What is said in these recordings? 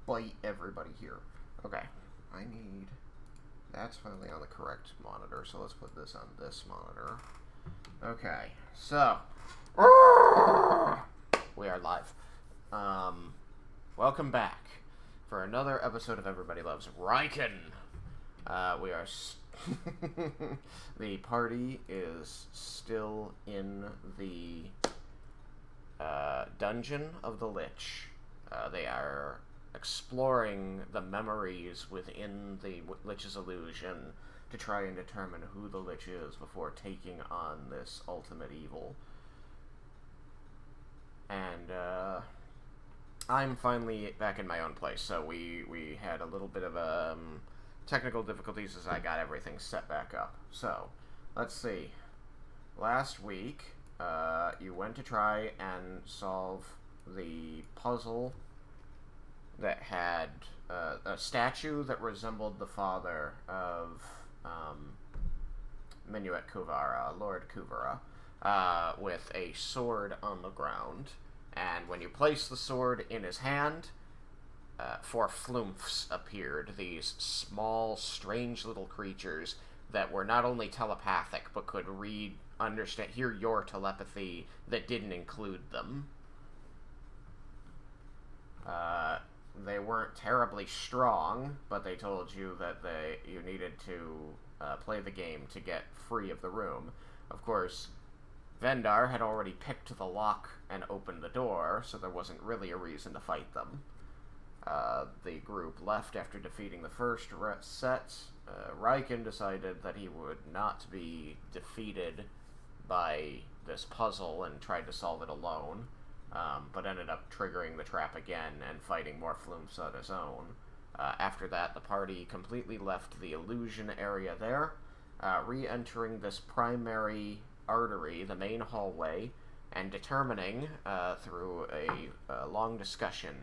bite everybody here. Okay, I need... That's finally on the correct monitor, so let's put this on this monitor. Okay, so... We are live. Welcome back for another episode of Everybody Loves Raiken. We are... The party is still in the dungeon of the Lich. They are exploring the memories within the Lich's illusion to try and determine who the Lich is before taking on this ultimate evil. And I'm finally back in my own place, so we had a little bit of technical difficulties as I got everything set back up. So, let's see. Last week, you went to try and solve the puzzle that had a statue that resembled the father of Minuet Kuvara, Lord Kuvara, with a sword on the ground. And when you place the sword in his hand, 4 flumphs appeared, these small, strange little creatures that were not only telepathic, but could hear your telepathy that didn't include them. They weren't terribly strong, but they told you that you needed to play the game to get free of the room. Of course, Vendar had already picked the lock and opened the door, so there wasn't really a reason to fight them. The group left after defeating the first set. Raiken decided that he would not be defeated by this puzzle and tried to solve it alone, but ended up triggering the trap again and fighting more flumphs on his own. After that, the party completely left the illusion area there, re-entering this primary artery, the main hallway, and determining, through a long discussion,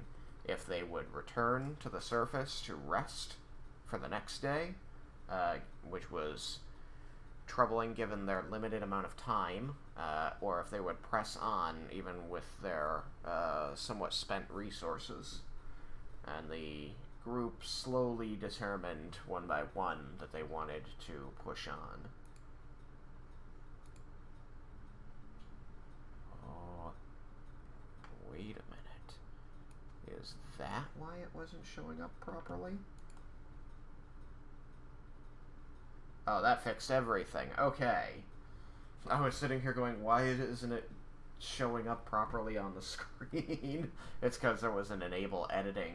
if they would return to the surface to rest for the next day, which was troubling given their limited amount of time, or if they would press on even with their somewhat spent resources. And the group slowly determined one by one that they wanted to push on. Oh, wait a minute. Is that why it wasn't showing up properly? Oh, that fixed everything. Okay. I was sitting here going, why isn't it showing up properly on the screen? It's because there was an enable editing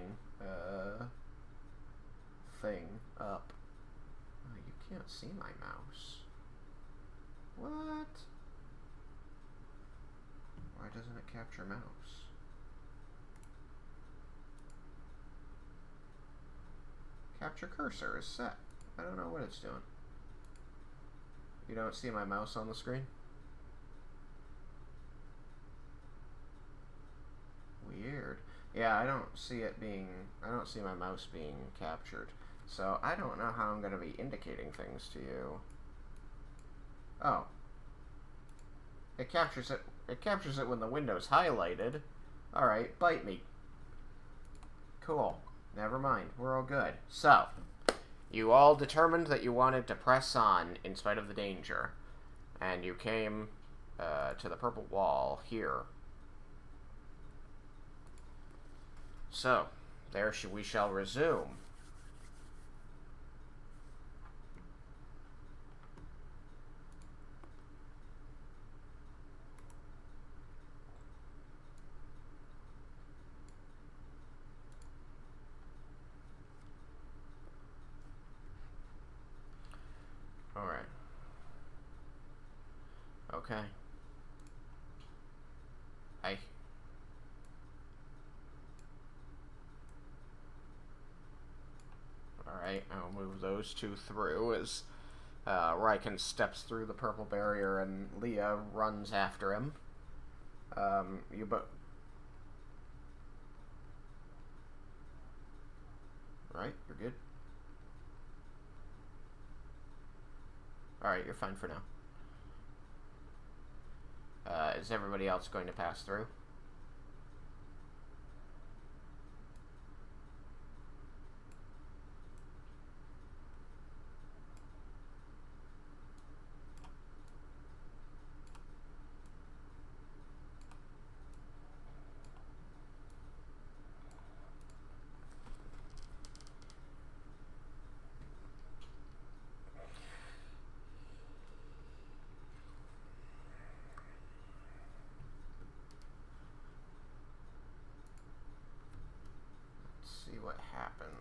thing up. Oh, you can't see my mouse. What? Why doesn't it capture mouse? Capture cursor is set. I don't know what it's doing. You don't see my mouse on the screen? Weird. Yeah, I don't see my mouse being captured. So I don't know how I'm going to be indicating things to you. Oh. It captures it when the window's highlighted. Alright, bite me. Cool. Never mind. We're all good. So, you all determined that you wanted to press on in spite of the danger. And you came to the purple wall here. So, there we shall resume. Alright. Okay. Alright, I'll move those two through as Raiken steps through the purple barrier and Leah runs after him. Right, you're good. Alright, you're fine for now. Is everybody else going to pass through?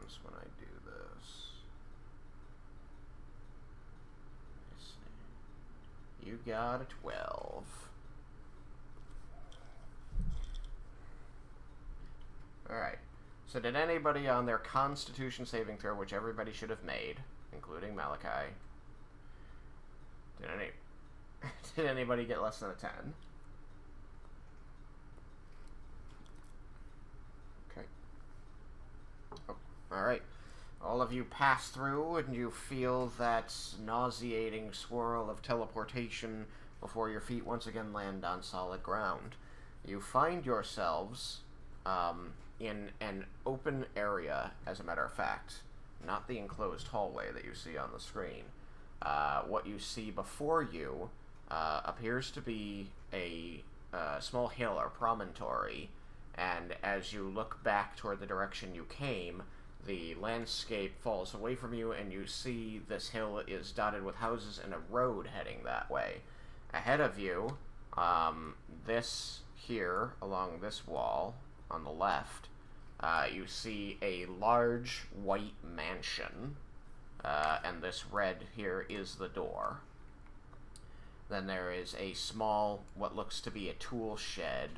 happens when I do this. Let's see. You got a 12. Alright. So did anybody on their Constitution saving throw, which everybody should have made, including Malachi, did anybody get less than a 10? Okay. Oh, alright. All of you pass through and you feel that nauseating swirl of teleportation before your feet once again land on solid ground. You find yourselves in an open area, as a matter of fact, not the enclosed hallway that you see on the screen. What you see before you appears to be a small hill or promontory, and as you look back toward the direction you came, the landscape falls away from you, and you see this hill is dotted with houses and a road heading that way. Ahead of you, this here, along this wall, on the left, you see a large white mansion, and this red here is the door. Then there is a small, what looks to be a tool shed,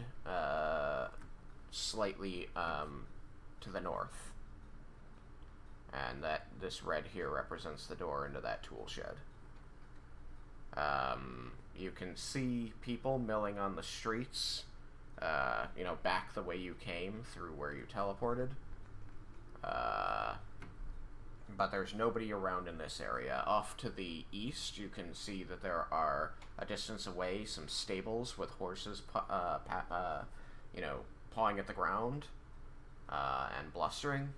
slightly to the north. And this red here represents the door into that tool shed. You can see people milling on the streets, back the way you came through where you teleported. But there's nobody around in this area. Off to the east, you can see that there are, a distance away, some stables with horses, pawing at the ground, and blustering.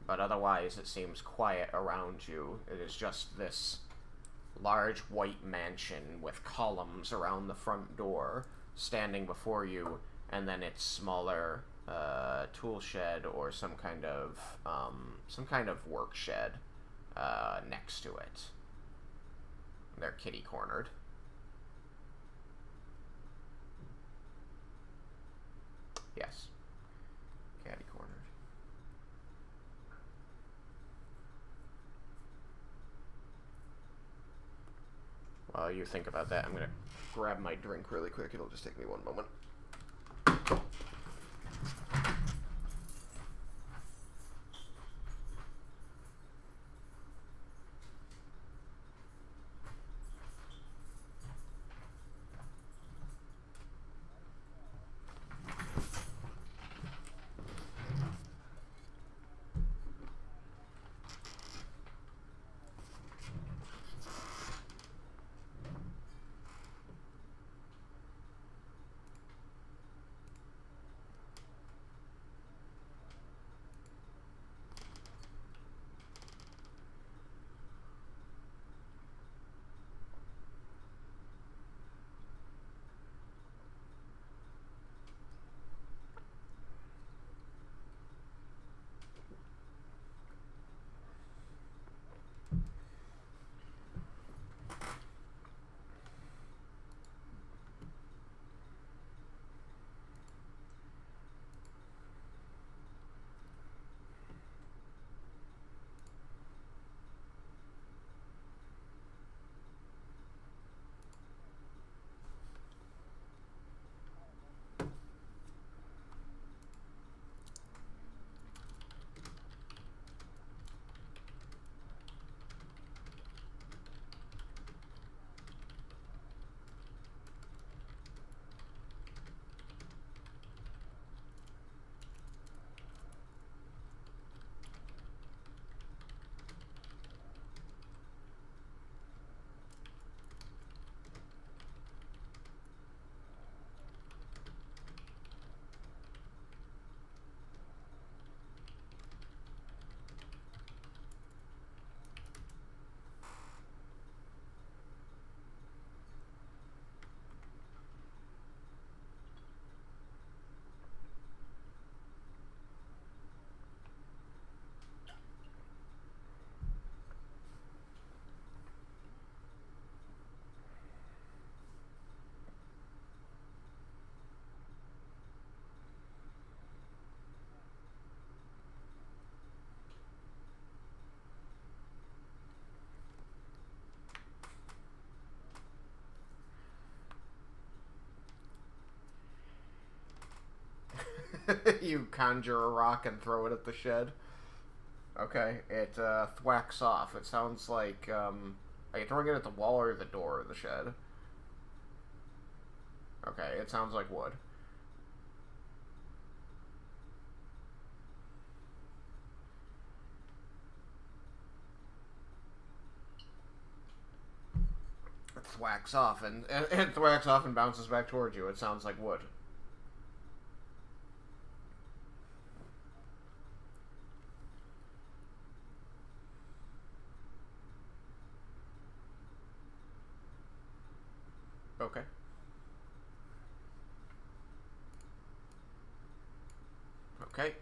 But otherwise, it seems quiet around you. It is just this large white mansion with columns around the front door standing before you, and then its smaller tool shed or some kind of work shed next to it. They're kitty cornered. Yes, catty cornered. While you think about that, I'm gonna grab my drink really quick. It'll just take me one moment. You conjure a rock and throw it at the shed. Okay, it thwacks off. It sounds like, are you throwing it at the wall or the door of the shed? Okay, it sounds like wood. It thwacks off and it thwacks off and bounces back towards you. It sounds like wood. Okay. Okay.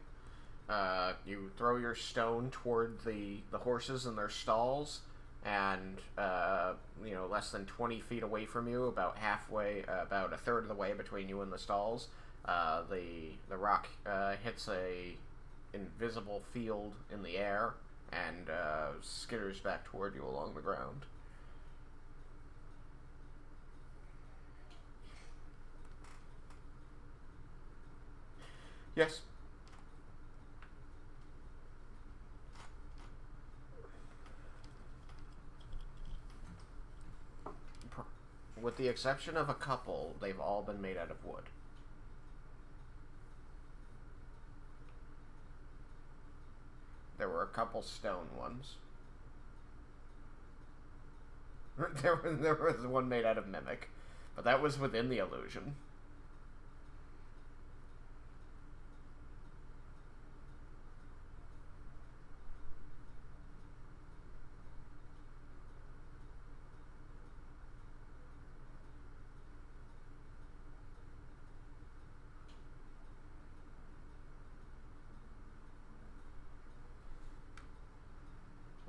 You throw your stone toward the horses in their stalls, and less than 20 feet away from you, about halfway, about a third of the way between you and the stalls, the rock hits a invisible field in the air and skitters back toward you along the ground. Yes. With the exception of a couple, they've all been made out of wood. There were a couple stone ones. There was one made out of mimic, but that was within the illusion.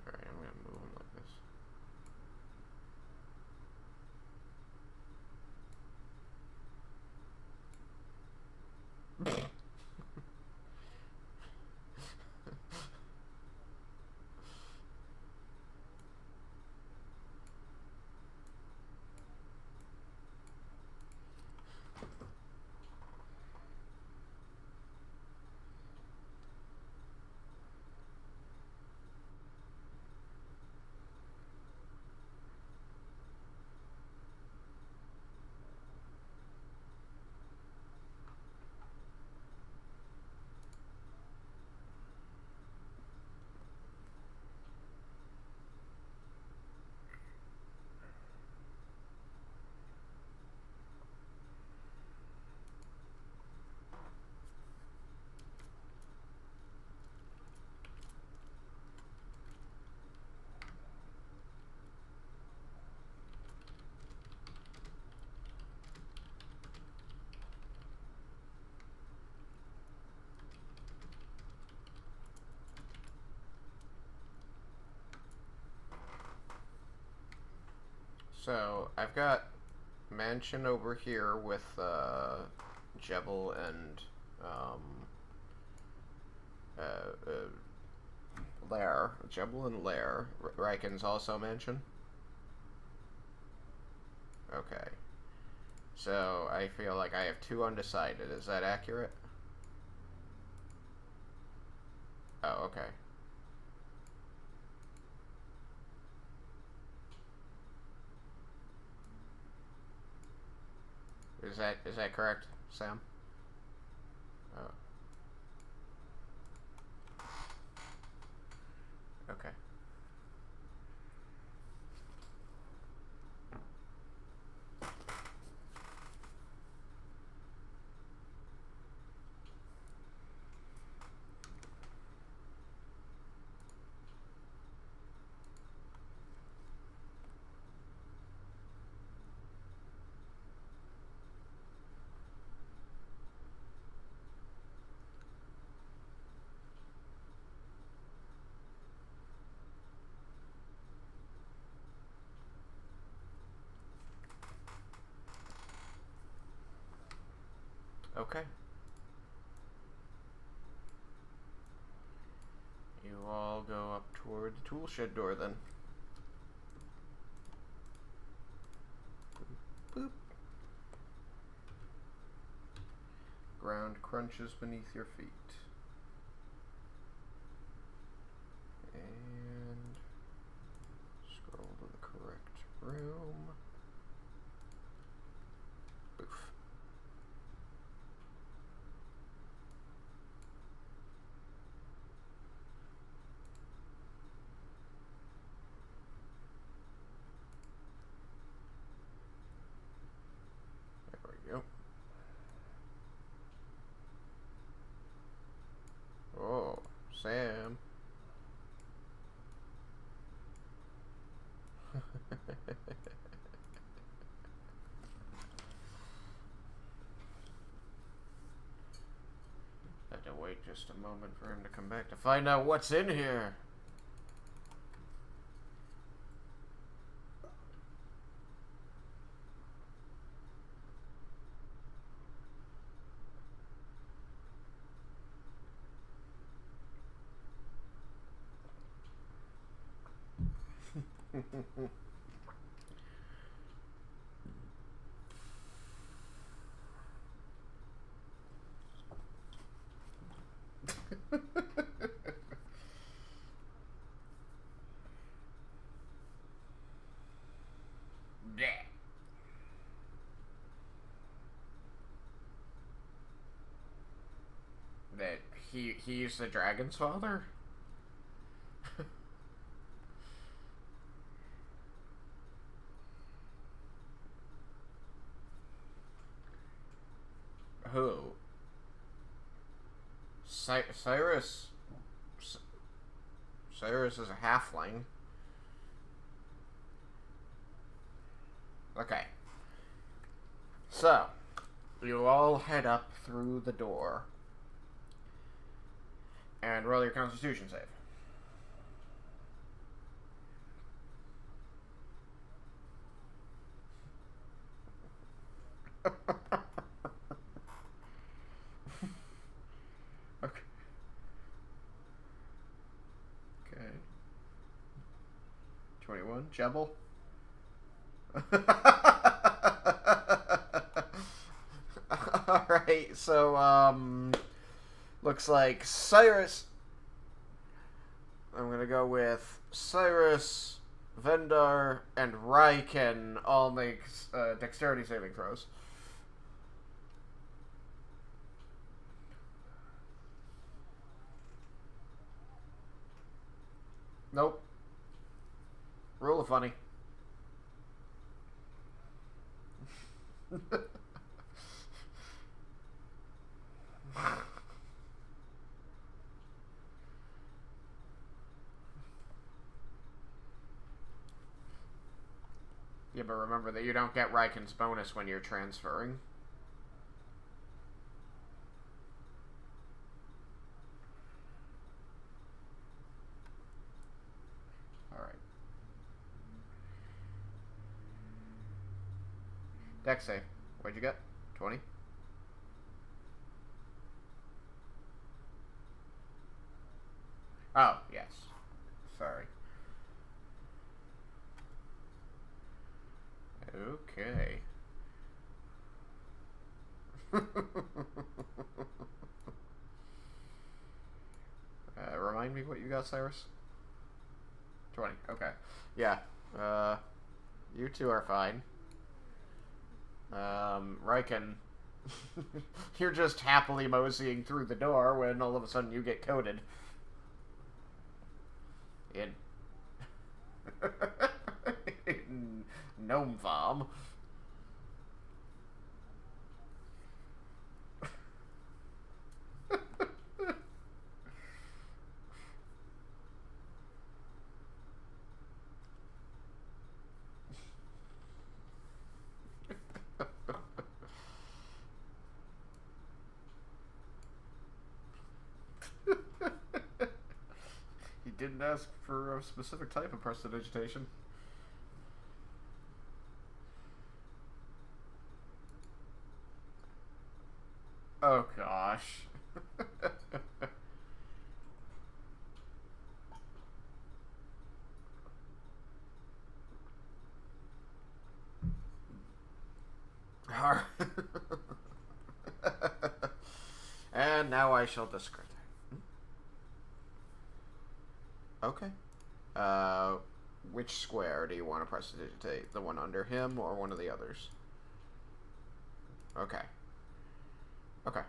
Alright, I'm gonna move him like this. So, I've got mansion over here with Jebel and Lair. Jebel and Lair. Raiken's also mansion? Okay. So, I feel like I have two undecided. Is that accurate? Oh, okay. Is that correct, Sam? Oh. Okay. Okay. You all go up toward the tool shed door then. Boop. ground crunches beneath your feet. And scroll to the correct room. Oof. There we go. Oh, Sam. Had to wait just a moment for him to come back to find out what's in here. That he's the dragon's father? Who? Cyrus? Cyrus is a halfling. Okay. So, you all head up through the door and roll your Constitution save. Okay. 21, Jebel. Alright, so, looks like Cyrus. I'm gonna go with Cyrus, Vendar, and Raiken all make dexterity saving throws. Nope. Roll a funny. Yeah, but remember that you don't get Raiken's bonus when you're transferring. Alright. Dex save. What'd you get? 20? Oh, yes. Sorry. Okay. Remind me what you got, Cyrus? 20. Okay. Yeah. You two are fine. Raiken, you're just happily moseying through the door when all of a sudden you get coded. In Gnome Farm. He didn't ask for a specific type of prestidigitation. Oh gosh. And now I shall discard that. Okay. Which square do you want to prestidigitate? The one under him or one of the others? Okay. Okay.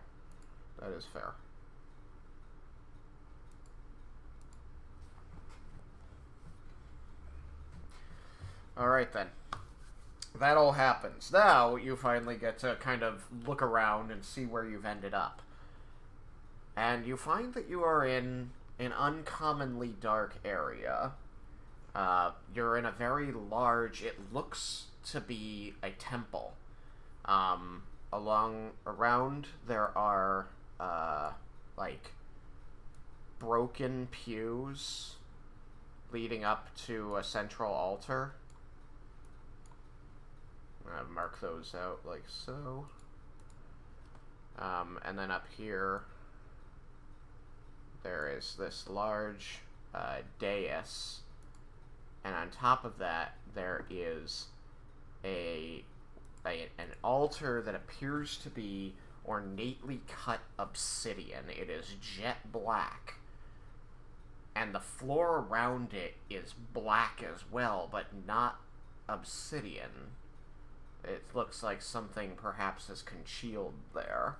That is fair. Alright then. That all happens. Now you finally get to kind of look around and see where you've ended up. And you find that you are in an uncommonly dark area. You're in a very large, it looks to be a temple. Around there are, like, broken pews leading up to a central altar. I'm going to mark those out like so. And then up here, there is this large dais. And on top of that, there is an altar that appears to be ornately cut obsidian. It is jet black. And the floor around it is black as well, but not obsidian. It looks like something perhaps has congealed there.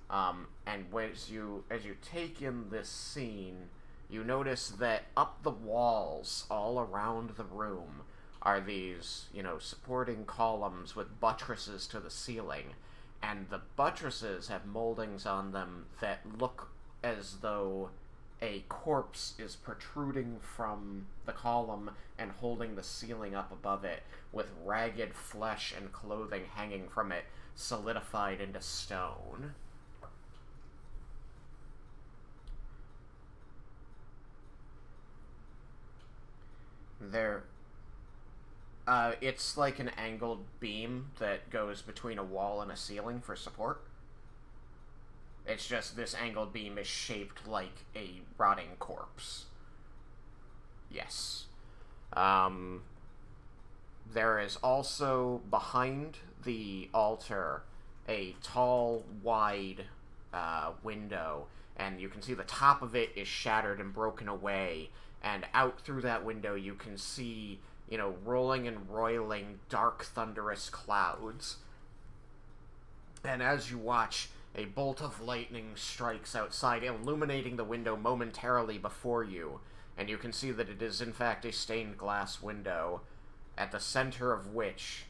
And as you take in this scene, you notice that up the walls all around the room are these, supporting columns with buttresses to the ceiling. And the buttresses have moldings on them that look as though a corpse is protruding from the column and holding the ceiling up above it, with ragged flesh and clothing hanging from it, solidified into stone. It's like an angled beam that goes between a wall and a ceiling for support. It's just this angled beam is shaped like a rotting corpse. Yes. There is also, behind the altar, a tall, wide window, and you can see the top of it is shattered and broken away, and out through that window you can see, rolling and roiling dark, thunderous clouds. And as you watch, a bolt of lightning strikes outside, illuminating the window momentarily before you, and you can see that it is in fact a stained glass window, at the center of which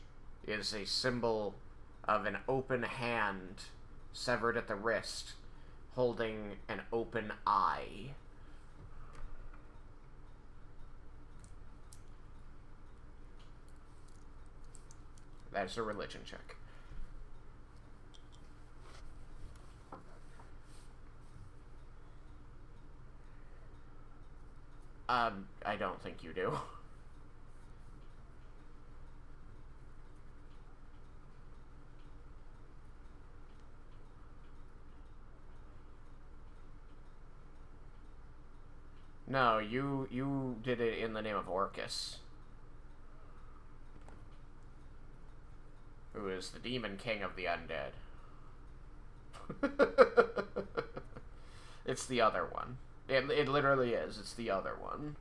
is a symbol of an open hand, severed at the wrist, holding an open eye. That's a religion check. I don't think you do. No, you did it in the name of Orcus, who is the demon king of the undead. It's the other one. It literally is. It's the other one.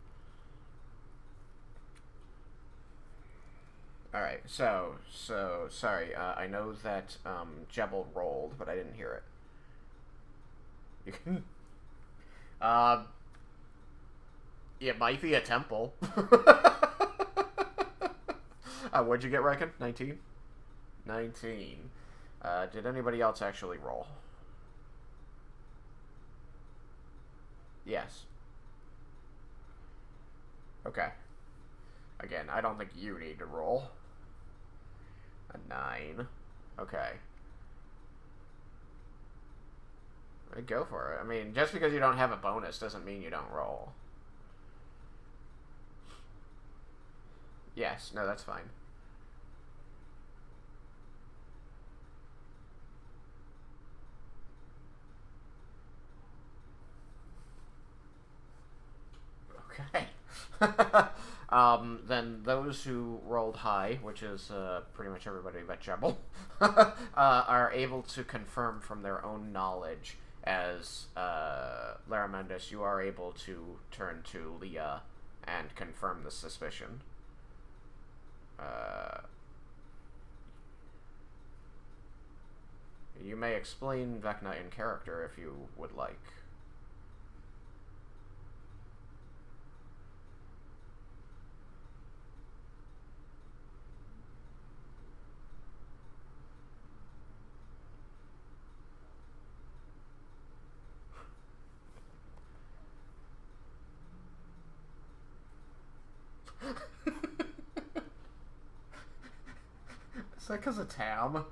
Alright, so, sorry, I know that, Jebel rolled, but I didn't hear it. You can... It might be a temple. What'd you get, Raiken? 19? 19. Did anybody else actually roll? Yes. Okay. Again, I don't think you need to roll. A 9. Okay. Go for it. I mean, just because you don't have a bonus doesn't mean you don't roll. Yes, no, that's fine. Okay. Then those who rolled high, which is pretty much everybody but Jebel, are able to confirm from their own knowledge as Laramendus, you are able to turn to Leah and confirm the suspicion. You may explain Vecna in character if you would like. Is that because of Tam?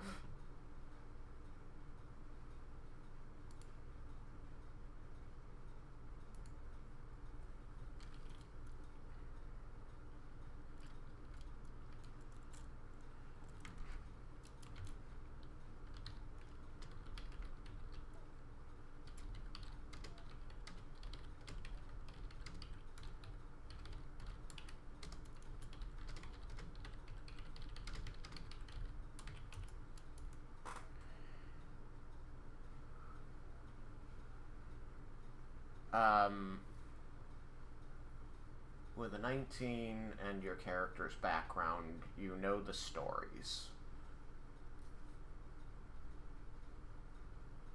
With a 19 and your character's background, you know the stories.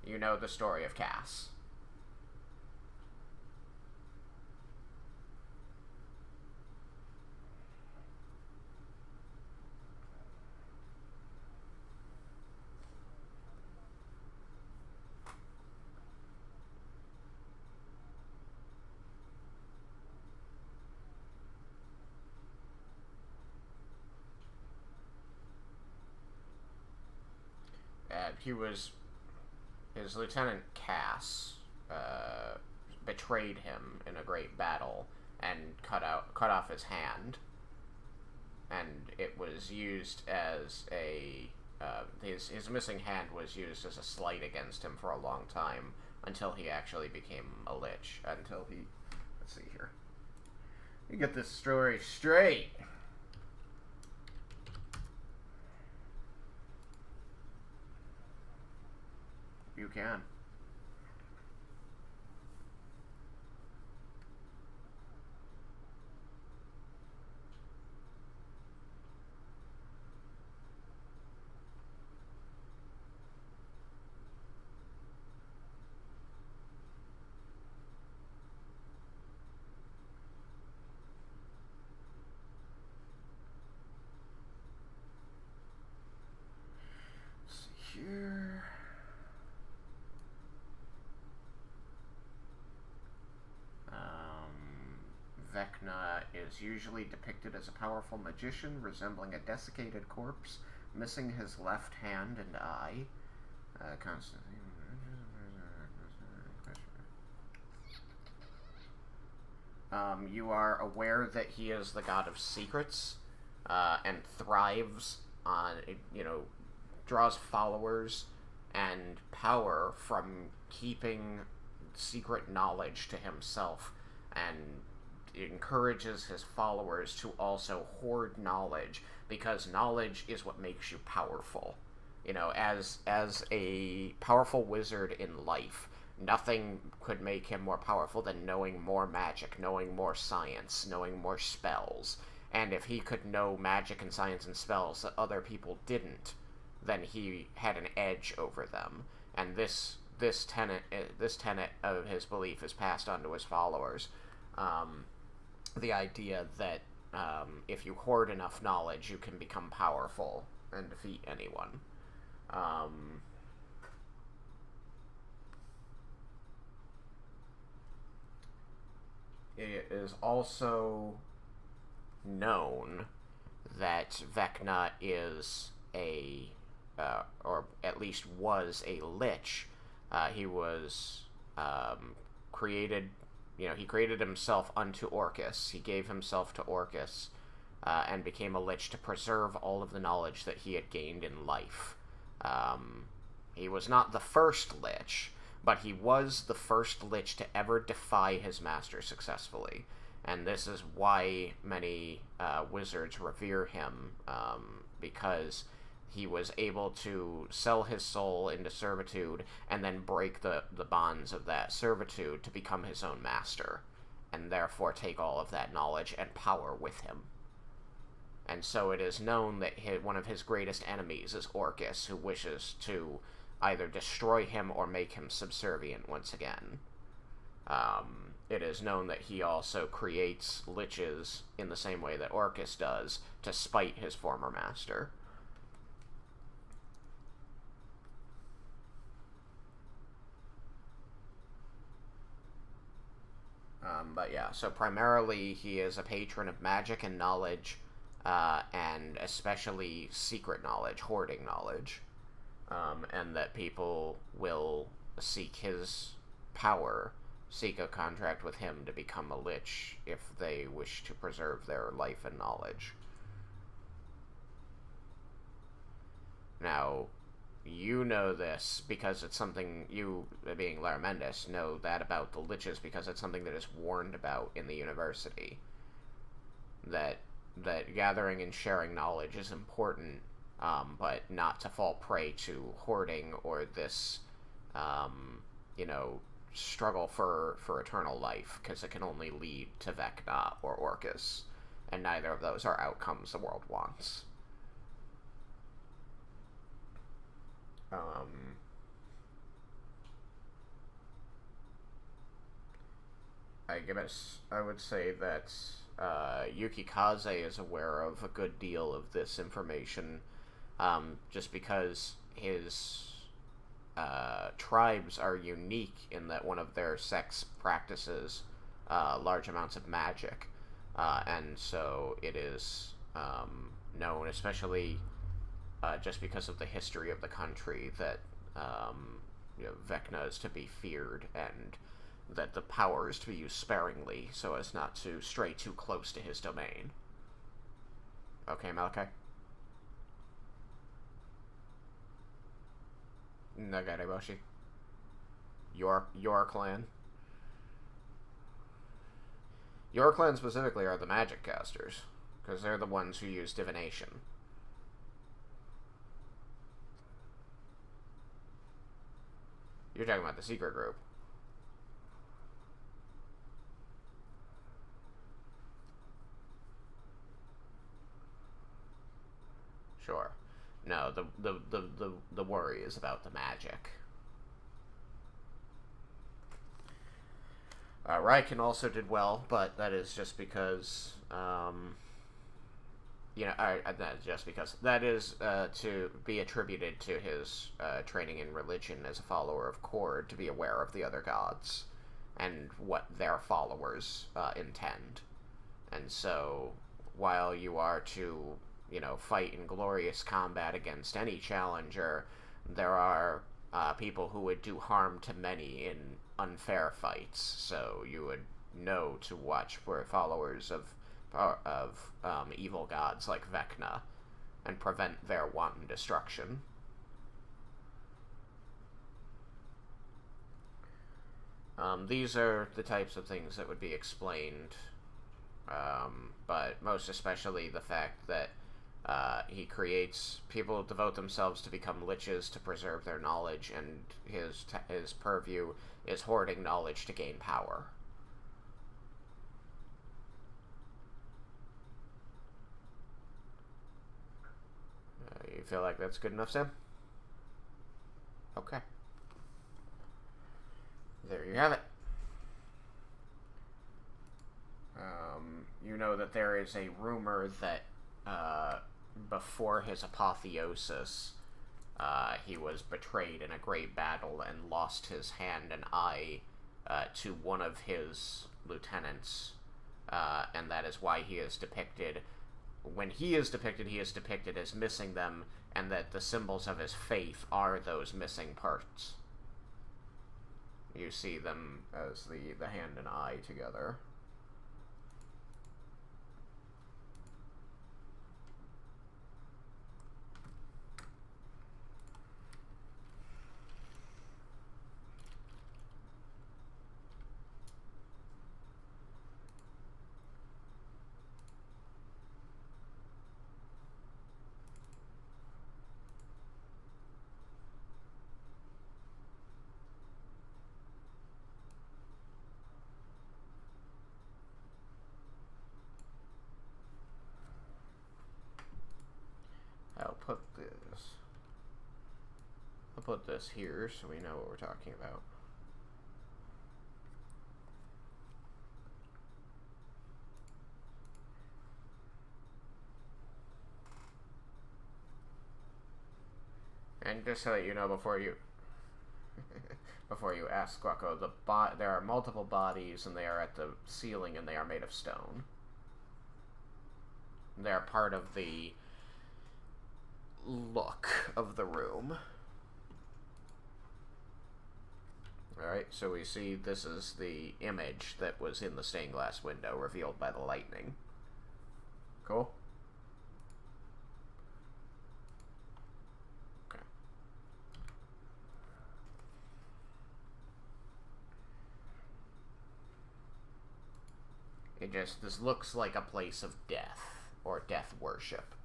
You know the story of Cass. His lieutenant Cass betrayed him in a great battle and cut off his hand, and it was used as a his missing hand was used as a slight against him for a long time until he actually became a lich. Let's see here. You get this story straight. You can. Let's see here. Vecna is usually depicted as a powerful magician resembling a desiccated corpse, missing his left hand and eye. Constantly. You are aware that he is the god of secrets, and thrives on, draws followers and power from keeping secret knowledge to himself, and encourages his followers to also hoard knowledge, because knowledge is what makes you powerful. As a powerful wizard in life, nothing could make him more powerful than knowing more magic, knowing more science, knowing more spells. And if he could know magic and science and spells that other people didn't, then he had an edge over them. And this tenet of his belief is passed on to his followers. The idea that if you hoard enough knowledge, you can become powerful and defeat anyone. It is also known that Vecna is or at least was a lich. He was created. He created himself unto Orcus. He gave himself to Orcus, and became a lich to preserve all of the knowledge that he had gained in life. He was not the first lich, but he was the first lich to ever defy his master successfully. And this is why many wizards revere him, because he was able to sell his soul into servitude and then break the bonds of that servitude to become his own master, and therefore take all of that knowledge and power with him. And so it is known that one of his greatest enemies is Orcus, who wishes to either destroy him or make him subservient once again. It is known that he also creates liches in the same way that Orcus does to spite his former master. But yeah, so primarily he is a patron of magic and knowledge, and especially secret knowledge, hoarding knowledge, and that people will seek his power, seek a contract with him to become a lich if they wish to preserve their life and knowledge. Now, you know this because it's something you, being Laramendus, know that about the liches because it's something that is warned about in the university. That gathering and sharing knowledge is important, but not to fall prey to hoarding or this, struggle for eternal life, because it can only lead to Vecna or Orcus, and neither of those are outcomes the world wants. I would say that Yukikaze is aware of a good deal of this information, just because his tribes are unique in that one of their sects practices large amounts of magic, and so it is known, especially just because of the history of the country, that Vecna is to be feared, and that the power is to be used sparingly so as not to stray too close to his domain. Okay, Malachi? Nagareboshi? Your clan? Your clan specifically are the magic casters, because they're the ones who use divination. You're talking about the secret group. Sure. No, the worry is about the magic. Raiken also did well, but that is just because, not just because. That is to be attributed to his training in religion as a follower of Kord, to be aware of the other gods and what their followers intend. And so, while you are to fight in glorious combat against any challenger, there are people who would do harm to many in unfair fights. So you would know to watch for followers of evil gods like Vecna and prevent their wanton destruction. These are the types of things that would be explained, but most especially the fact that he creates people devote themselves to become liches to preserve their knowledge, and his purview is hoarding knowledge to gain power. You feel like that's good enough, Sam? Okay. There you have it. You know that there is a rumor that before his apotheosis, he was betrayed in a great battle and lost his hand and eye to one of his lieutenants, and that is why he is depicted. When he is depicted as missing them, and that the symbols of his faith are those missing parts. You see them as the hand and eye together. I'll put this here so we know what we're talking about. And just so that you know, before you before you ask Guaco, there are multiple bodies, and they are at the ceiling, and they are made of stone. They are part of the look of the room. Alright, so we see this is the image that was in the stained glass window, revealed by the lightning. Cool? Okay. This looks like a place of death, or death worship.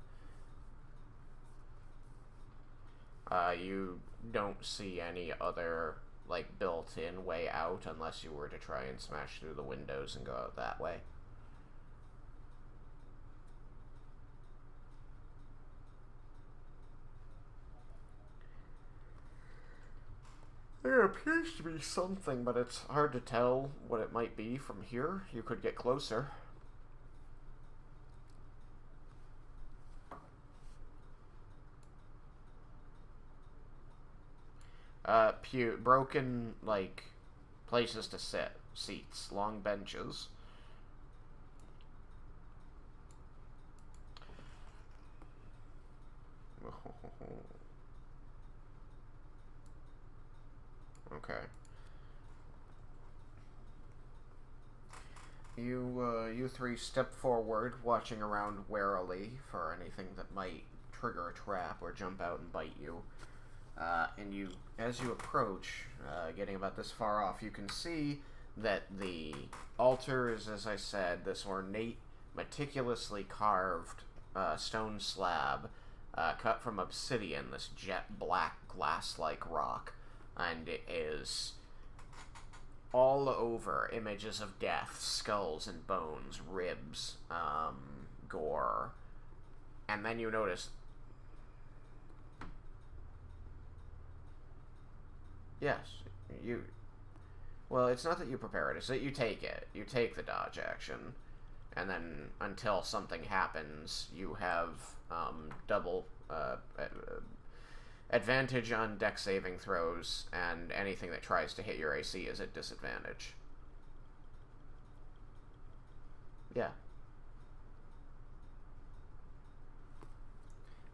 You don't see any other, like, built-in way out unless you were to try and smash through the windows and go out that way. There appears to be something, but it's hard to tell what it might be from here. You could get closer. Broken, like, places to sit. Seats. Long benches. Okay. You three step forward, watching around warily for anything that might trigger a trap or jump out and bite you. And as you approach, getting about this far off, you can see that the altar is, as I said, this ornate, meticulously carved stone slab cut from obsidian, this jet black glass-like rock, and it is all over images of death, skulls and bones, ribs, gore. And then you notice... Yes, well, it's not that you prepare it, it's that you take it. You take the dodge action. And then, until something happens, you have double advantage on dex saving throws, and anything that tries to hit your AC is at disadvantage. Yeah.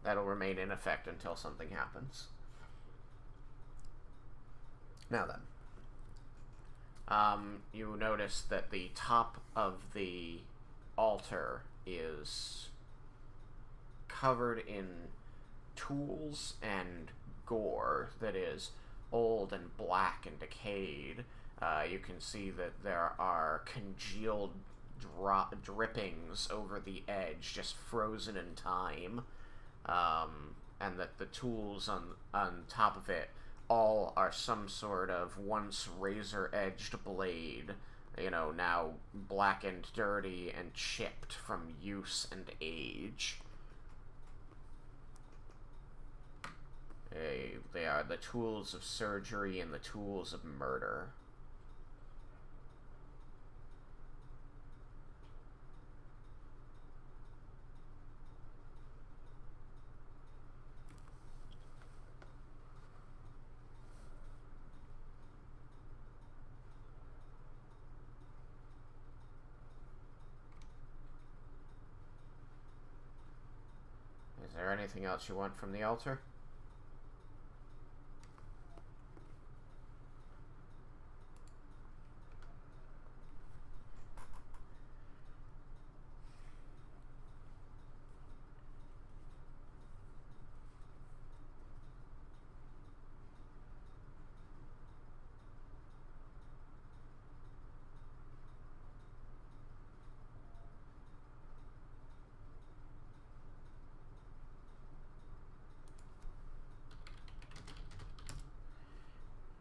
That'll remain in effect until something happens. Now then. You notice that the top of the altar is covered in tools and gore that is old and black and decayed. You can see that there are congealed drippings over the edge, just frozen in time, and that the tools on top of it all are some sort of once razor-edged blade, now blackened, dirty, and chipped from use and age. They are the tools of surgery and the tools of murder. Is there anything else you want from the altar?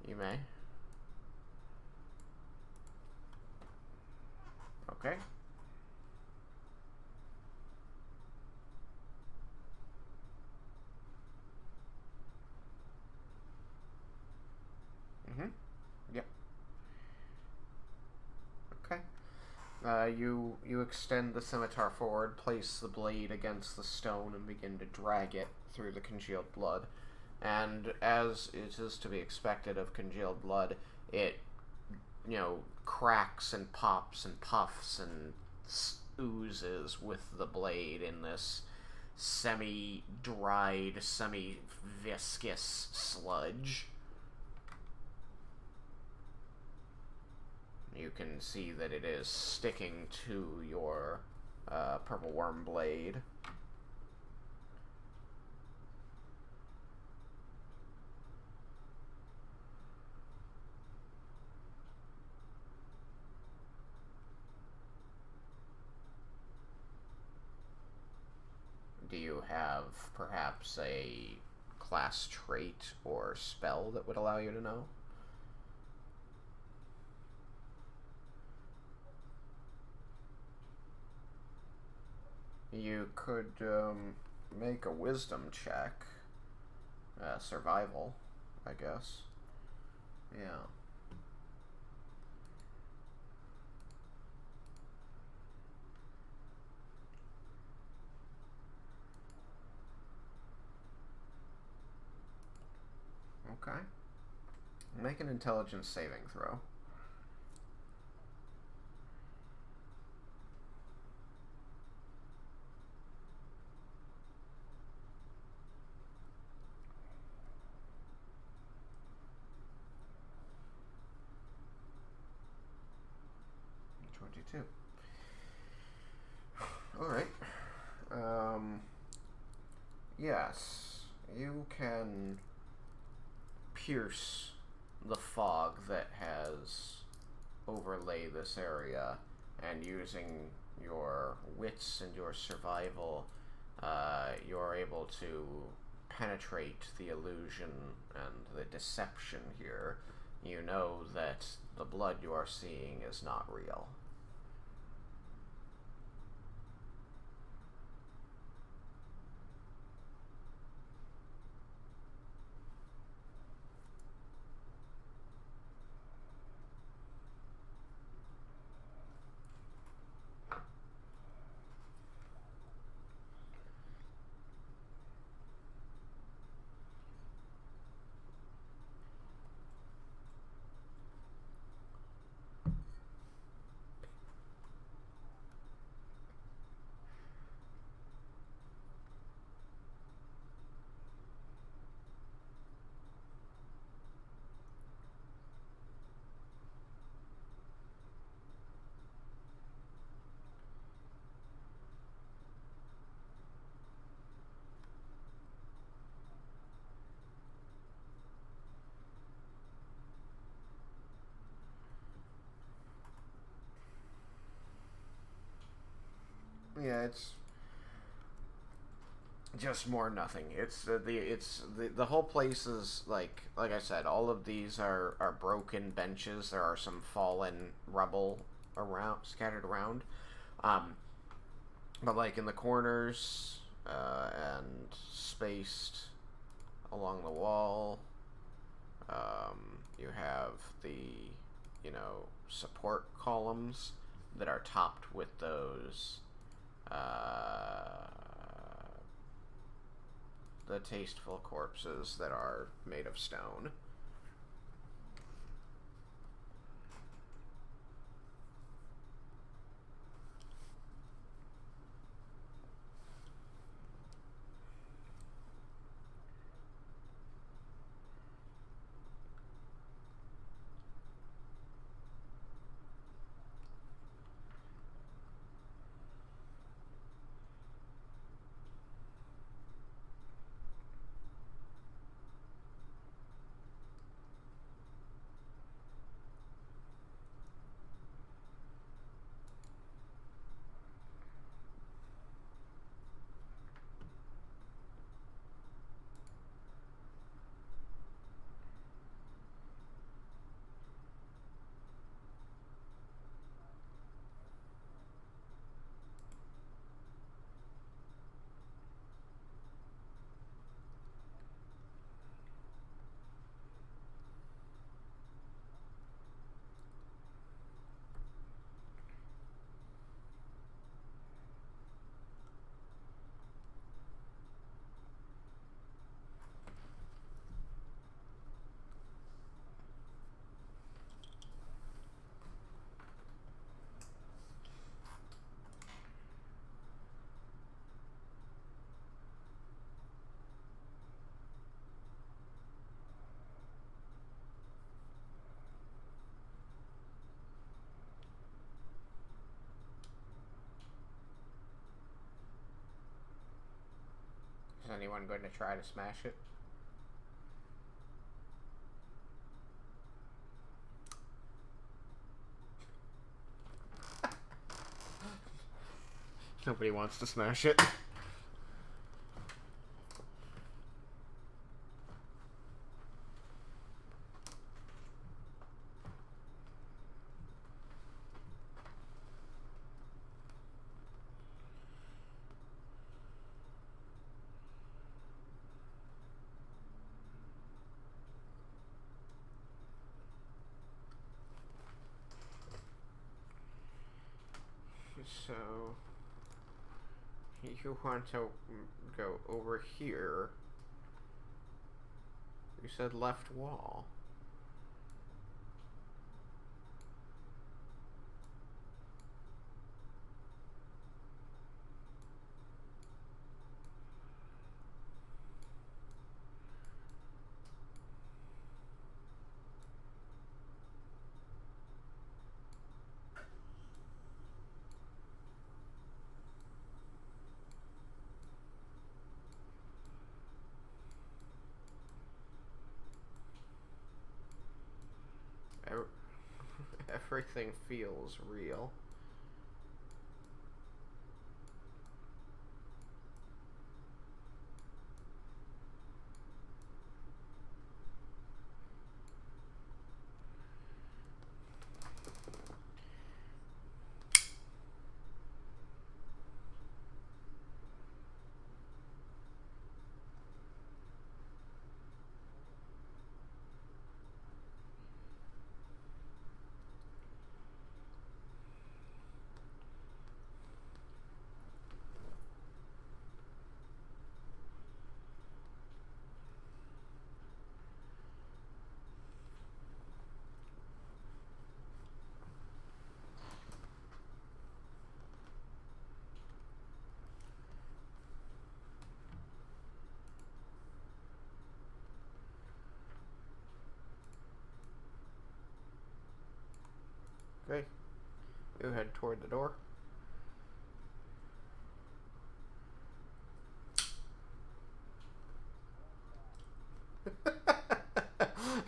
You may. Okay. you extend the scimitar forward, place the blade against the stone, and begin to drag it through the congealed blood. And as it is to be expected of congealed blood, it, cracks and pops and puffs and oozes with the blade in this semi-dried, semi-viscous sludge. You can see that it is sticking to your purple worm blade. Do you have perhaps a class trait or spell that would allow you to know? You could make a wisdom check. Survival, I guess. Yeah. Okay. Make an intelligence saving throw. Alright. Yes, you can pierce the fog that has overlaid this area, and using your wits and your survival, you're able to penetrate the illusion and the deception here. You know that the blood you are seeing is not real. Yeah, it's just more nothing. The whole place is like I said, all of these are broken benches. There are some fallen rubble scattered around, but like in the corners and spaced along the wall, you have the support columns that are topped with those. The tasteful corpses that are made of stone. anyone going to try to smash it? Nobody wants to smash it. So, you want to go over here. You said left wall. Everything feels real. Okay, you head toward the door.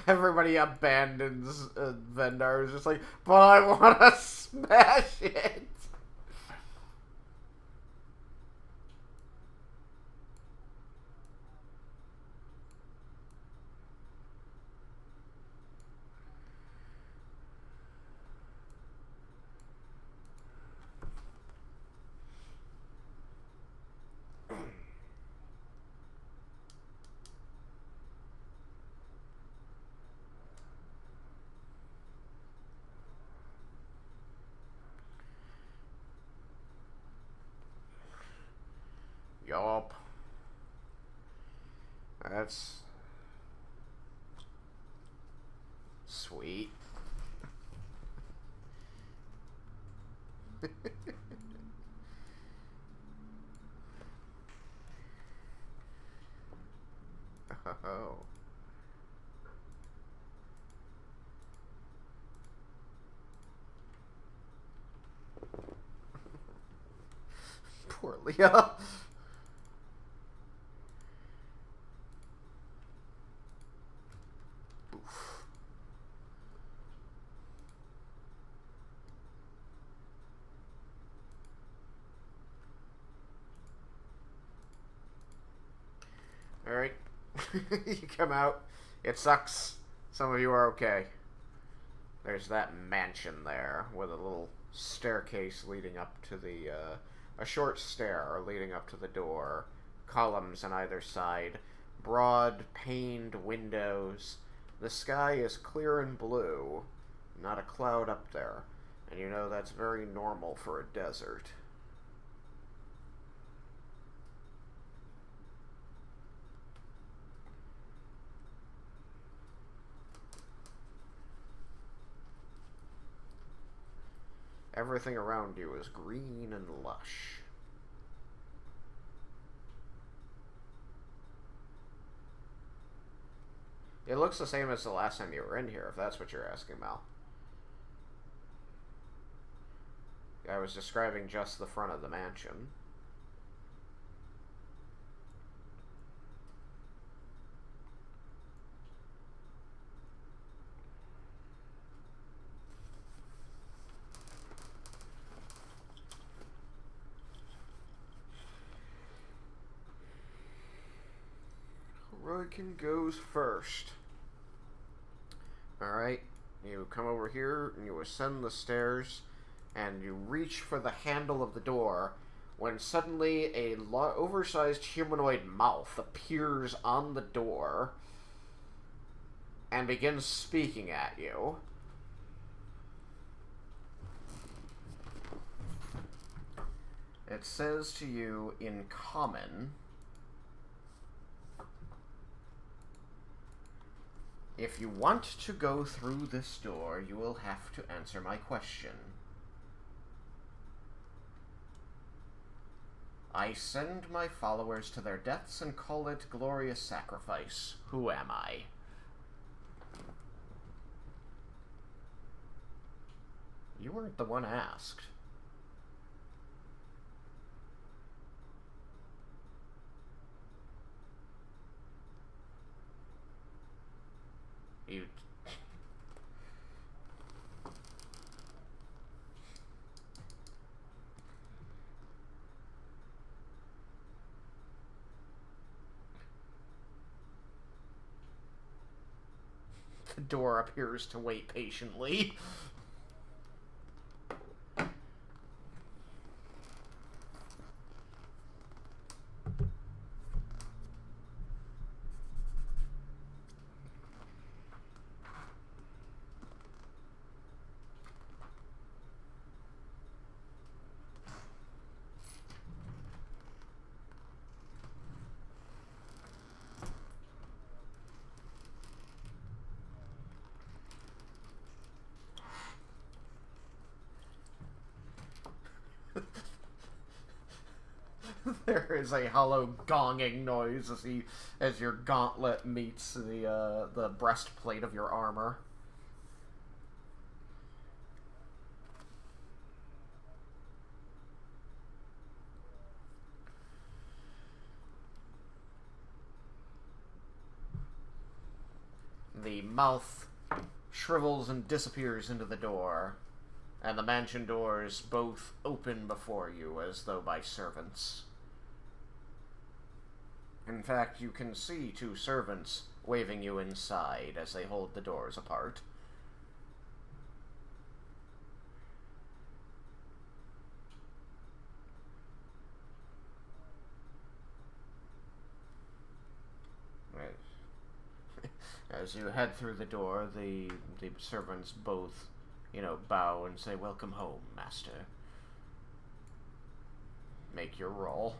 Everybody abandons Vendar. Is just like, but I want to smash it. Yup. That's sweet. Oh. Poor Leah. Alright. You come out. It sucks. Some of you are okay. There's that mansion there with a little staircase leading up to the, a short stair leading up to the door. Columns on either side. Broad, paned windows. The sky is clear and blue. Not a cloud up there. And you know that's very normal for a desert. Everything around you is green and lush. It looks the same as the last time you were in here, if that's what you're asking, Mal. I was describing just the front of the mansion. Raiken goes first. Alright, you come over here and you ascend the stairs and you reach for the handle of the door when suddenly a oversized humanoid mouth appears on the door and begins speaking at you. It says to you in common, "If you want to go through this door, you will have to answer my question. I send my followers to their deaths and call it glorious sacrifice. Who am I?" You weren't the one asked. You... The door appears to wait patiently. There is a hollow gonging noise as your gauntlet meets the breastplate of your armor. The mouth shrivels and disappears into the door, and the mansion doors both open before you as though by servants. In fact, you can see two servants waving you inside as they hold the doors apart. As you head through the door, the servants both, bow and say, "Welcome home, master." Make your roll.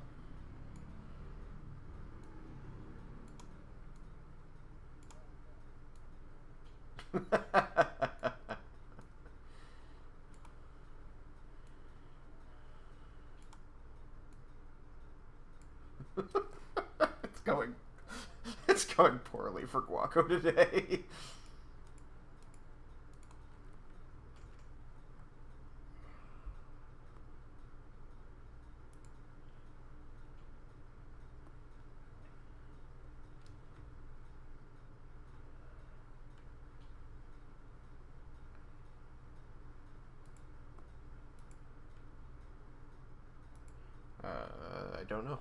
It's going poorly for Guaco today. I don't know.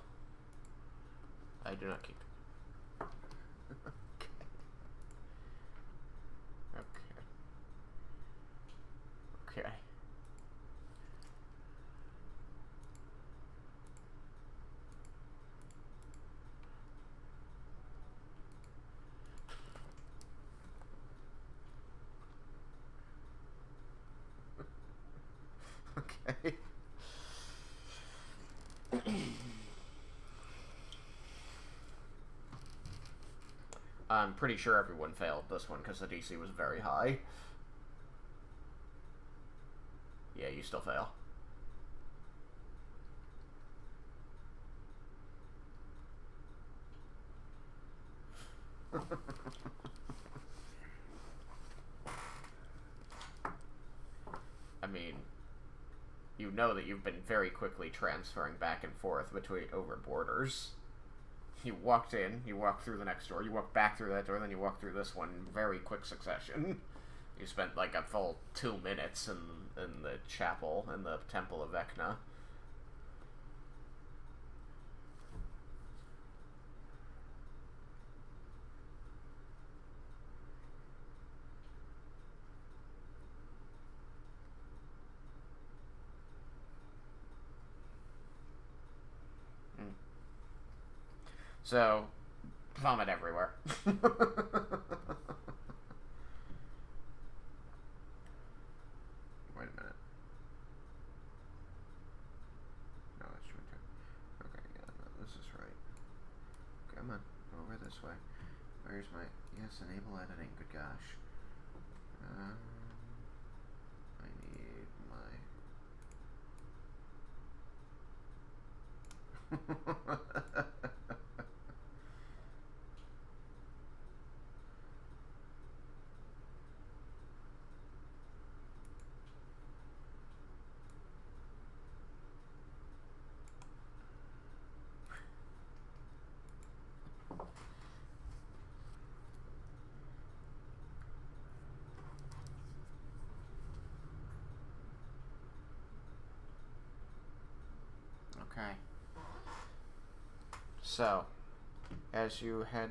I do not keep. Okay. Okay. I'm pretty sure everyone failed this one because the DC was very high. Yeah, you still fail. I mean, you know that you've been very quickly transferring back and forth between over borders. You walked in, you walked through the next door, you walked back through that door, then you walked through this one in very quick succession. You spent like a full 2 minutes in the chapel, in the Temple of Vecna. So, vomit everywhere. Wait a minute. No, that's true too. Okay, yeah, no, this is right. Come on, over this way. Where's my... Yes, enable editing, good gosh. I need my... Okay. So, as you head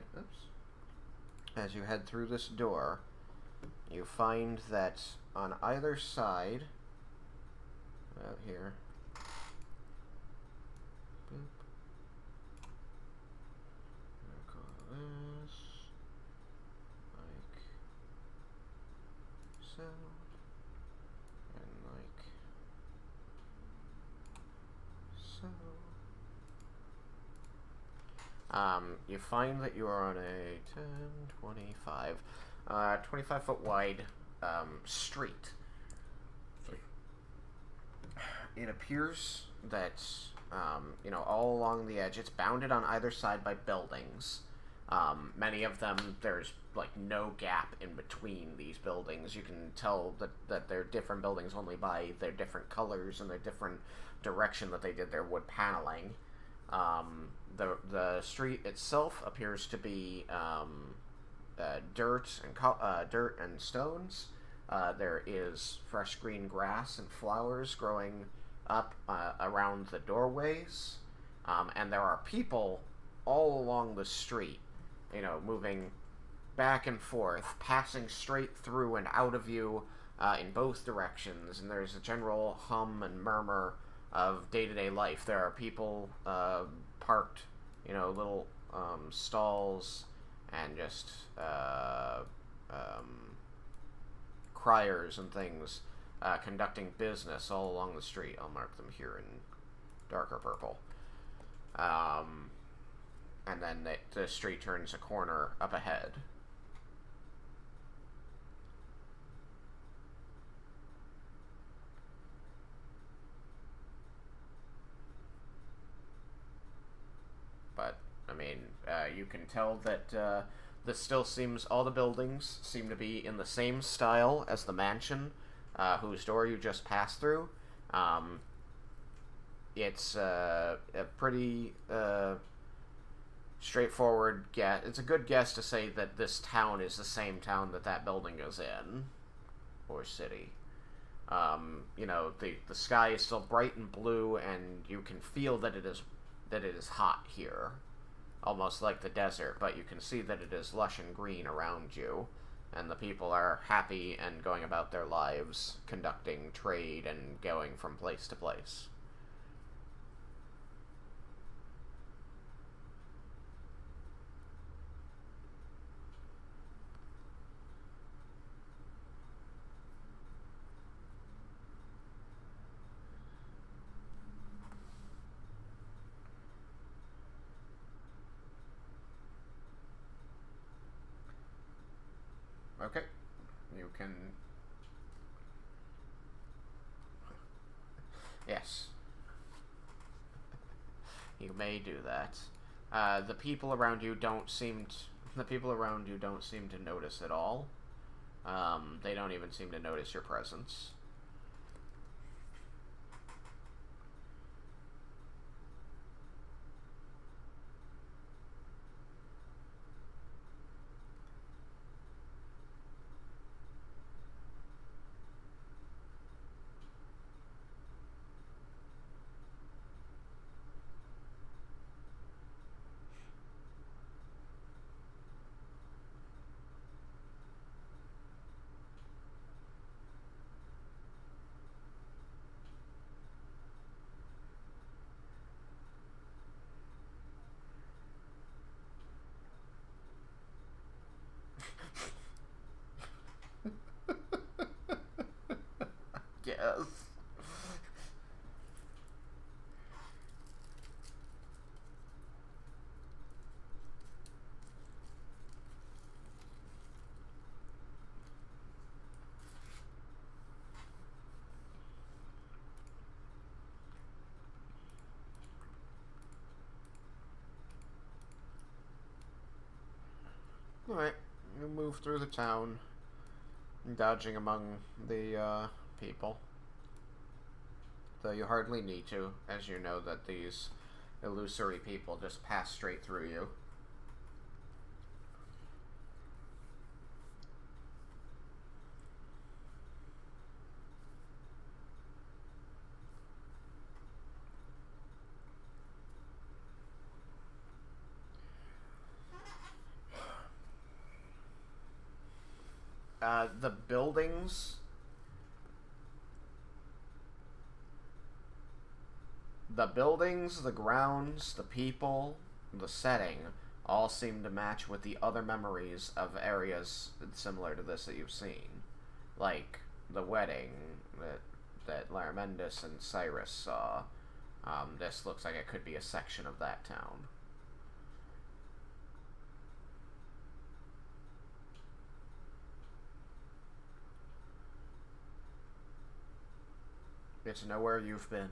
through this door, you find that on either side, out here, boop, I'll call this like so, and like so. You find that you are on a 10, 25, 25 foot wide street. It appears that, all along the edge, it's bounded on either side by buildings. Many of them, there's like no gap in between these buildings. You can tell that they're different buildings only by their different colors and their different direction that they did their wood paneling. The street itself appears to be dirt and stones. There is fresh green grass and flowers growing up around the doorways, and there are people all along the street, moving back and forth, passing straight through and out of you in both directions, and there's a general hum and murmur of day-to-day life. There are people parked, little stalls and just criers and things conducting business all along the street. I'll mark them here in darker purple. And then the street turns a corner up ahead. But, you can tell that this still seems... All the buildings seem to be in the same style as the mansion whose door you just passed through. It's a pretty straightforward guess. It's a good guess to say that this town is the same town that building is in, or city. The sky is still bright and blue, and you can feel that it is hot here, almost like the desert. But you can see that it is lush and green around you, and the people are happy and going about their lives, conducting trade and going from place to place. Okay, you can... Yes. You may do that. The people around you don't seem to notice at all. They don't even seem to notice your presence. move through the town, dodging among the people. Though you hardly need to, as you know that these illusory people just pass straight through you. The buildings... The buildings, the grounds, the people, the setting all seem to match with the other memories of areas similar to this that you've seen. Like the wedding that Laramendus and Cyrus saw. This looks like it could be a section of that town. It's nowhere you've been.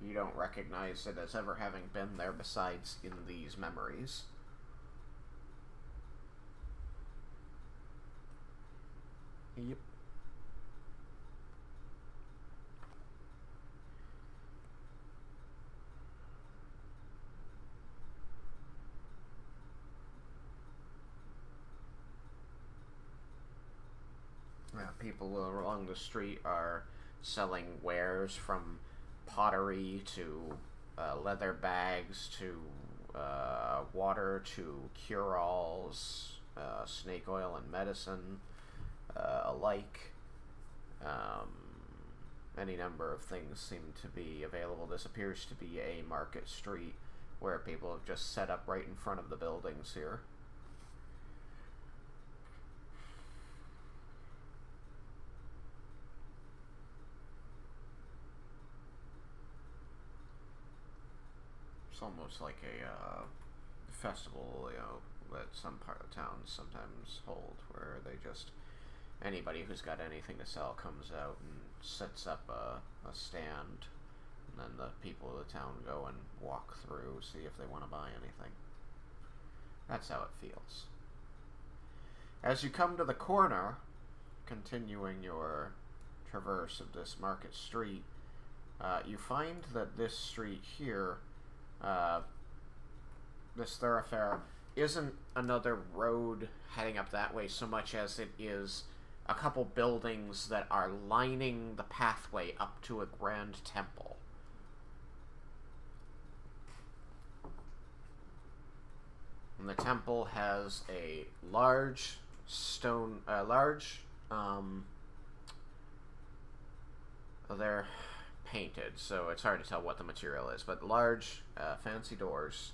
You don't recognize it as ever having been there besides in these memories. Yep. People along the street are selling wares from pottery to leather bags to water to cure-alls, snake oil and medicine alike. Any number of things seem to be available. This appears to be a market street where people have just set up right in front of the buildings here. It's almost like a festival, you know, that some part of towns sometimes hold, where they just, anybody who's got anything to sell comes out and sets up a stand, and then the people of the town go and walk through, see if they want to buy anything. That's how it feels. As you come to the corner, continuing your traverse of this market street, you find that this street here, this thoroughfare, isn't another road heading up that way so much as it is a couple buildings that are lining the pathway up to a grand temple. And the temple has a large stone, they're painted, so it's hard to tell what the material is, but large, fancy doors,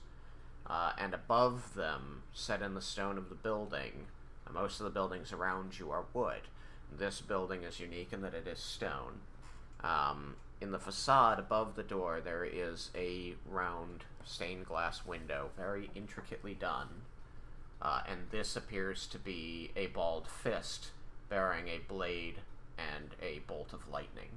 and above them, set in the stone of the building, most of the buildings around you are wood. This building is unique in that it is stone. In the facade above the door, there is a round stained glass window, very intricately done, and this appears to be a bald fist bearing a blade and a bolt of lightning.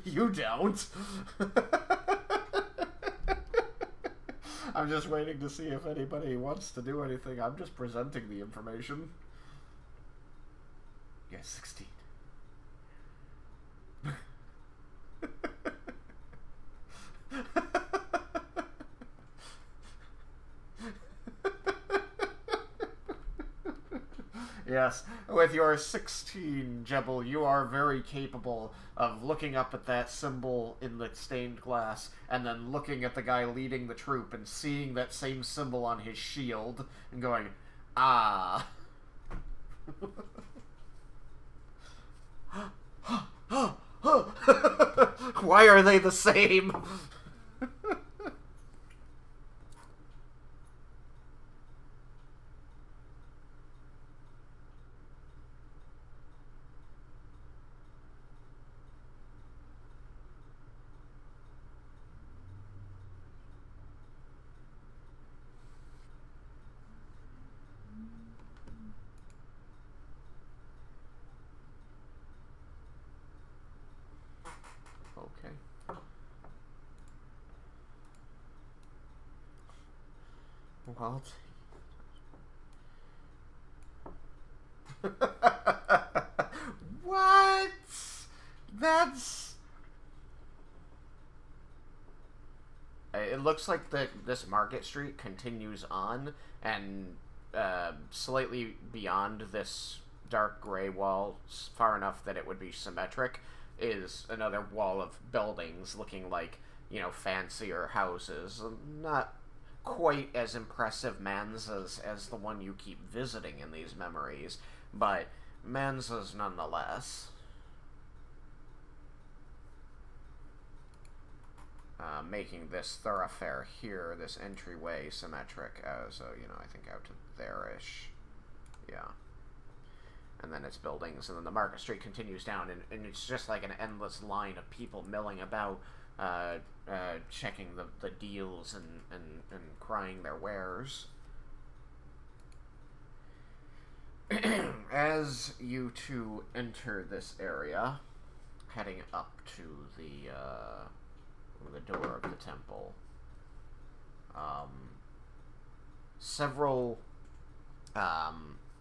You don't. I'm just waiting to see if anybody wants to do anything. I'm just presenting the information. Yes, 16. Yes, with your 16, Jebel, you are very capable of looking up at that symbol in the stained glass and then looking at the guy leading the troop and seeing that same symbol on his shield and going, ah. Why are they the same? All what? That's... It looks like this Market Street continues on, and slightly beyond this dark gray wall, far enough that it would be symmetric, is another wall of buildings looking like, you know, fancier houses. Not quite as impressive manzas as the one you keep visiting in these memories, but manzas nonetheless. Making this thoroughfare here, this entryway, symmetric as, you know, I think out to there-ish. Yeah. And then it's buildings, and then the Market Street continues down, and it's just like an endless line of people milling about, checking the deals and crying their wares. As you two enter this area, heading up to the door of the temple, several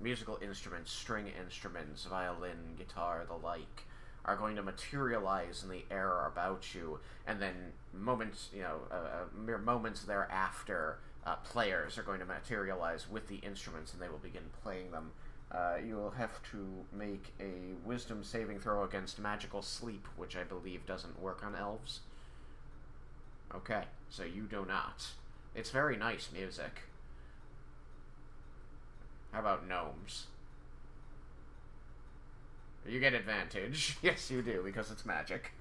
musical instruments, string instruments, violin, guitar, the like, are going to materialize in the air about you, and then mere moments thereafter, players are going to materialize with the instruments, and they will begin playing them. You will have to make a wisdom saving throw against magical sleep, which I believe doesn't work on elves. Okay, so you do not. It's very nice music. How about gnomes? You get advantage. Yes, you do, because it's magic.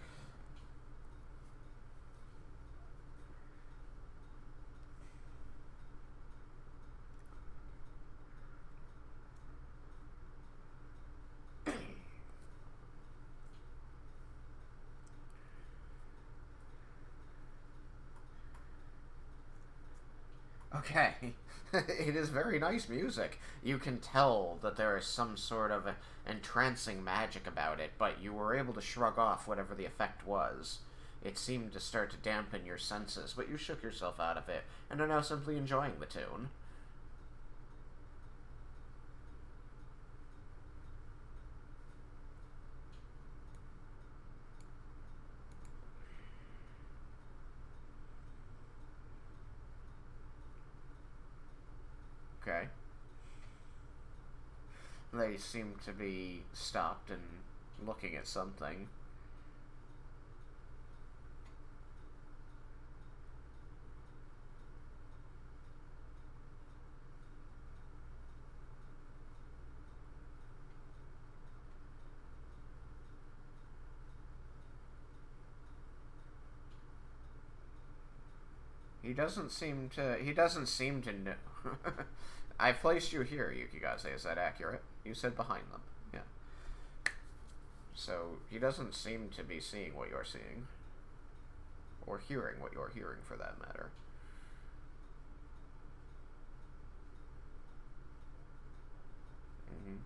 Okay. It is very nice music. You can tell that there is some sort of entrancing magic about it, but you were able to shrug off whatever the effect was. It seemed to start to dampen your senses, but you shook yourself out of it, and are now simply enjoying the tune. Okay. They seem to be stopped and looking at something. He doesn't seem to know. I placed you here, Yukigaze. Is that accurate? You said behind them. Yeah. So, he doesn't seem to be seeing what you're seeing. Or hearing what you're hearing, for that matter. Mm-hmm.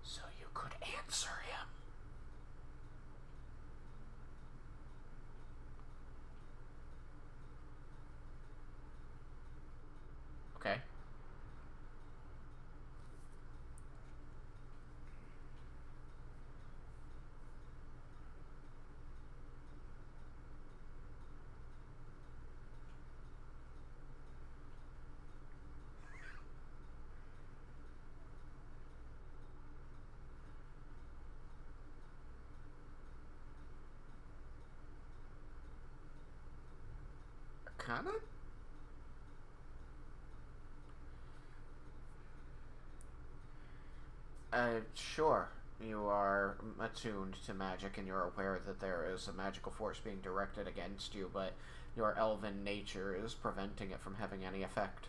So you could answer him. Okay. Kinda? Sure. You are attuned to magic and you're aware that there is a magical force being directed against you, but your elven nature is preventing it from having any effect.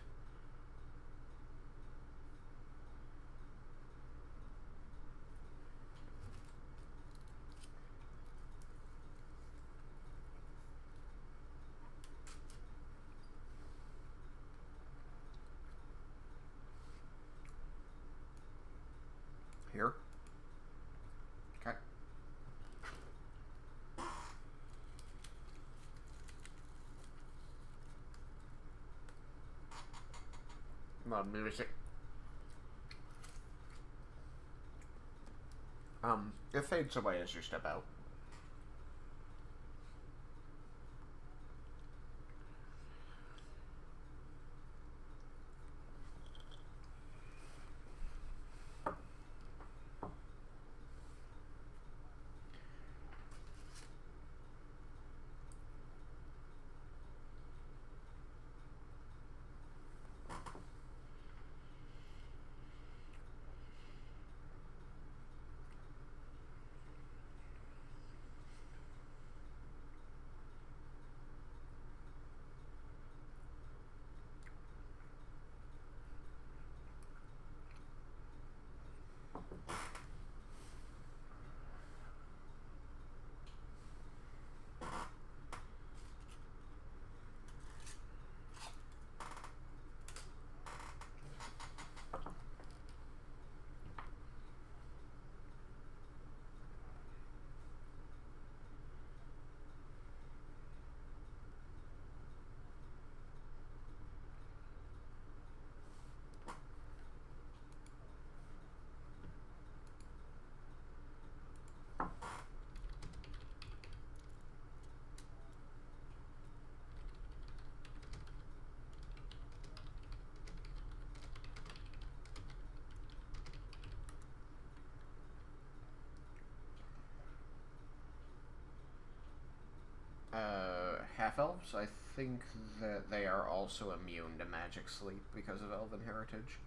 here. Okay. Come on, music. It fades away as you step out. Half-elves, I think that they are also immune to magic sleep because of elven heritage.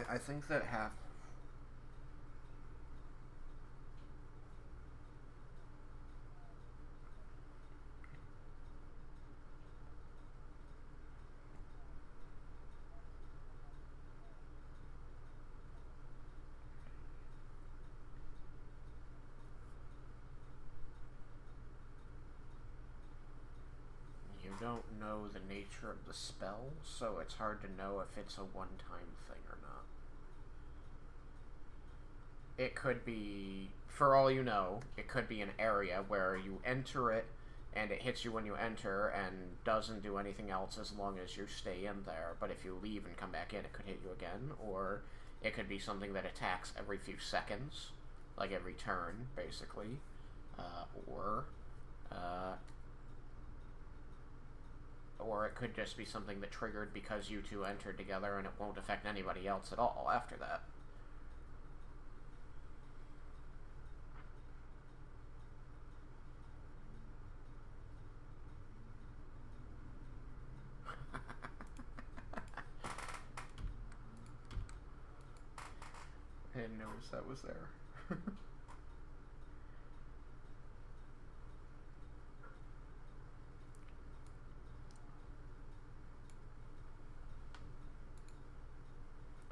I think that half... You don't know the nature of the spell, so it's hard to know if it's a one-time thing or not. It could be, for all you know, it could be an area where you enter it and it hits you when you enter and doesn't do anything else as long as you stay in there. But if you leave and come back in, it could hit you again. Or it could be something that attacks every few seconds, like every turn, basically. Or it could just be something that triggered because you two entered together and it won't affect anybody else at all after that. I didn't notice that was there.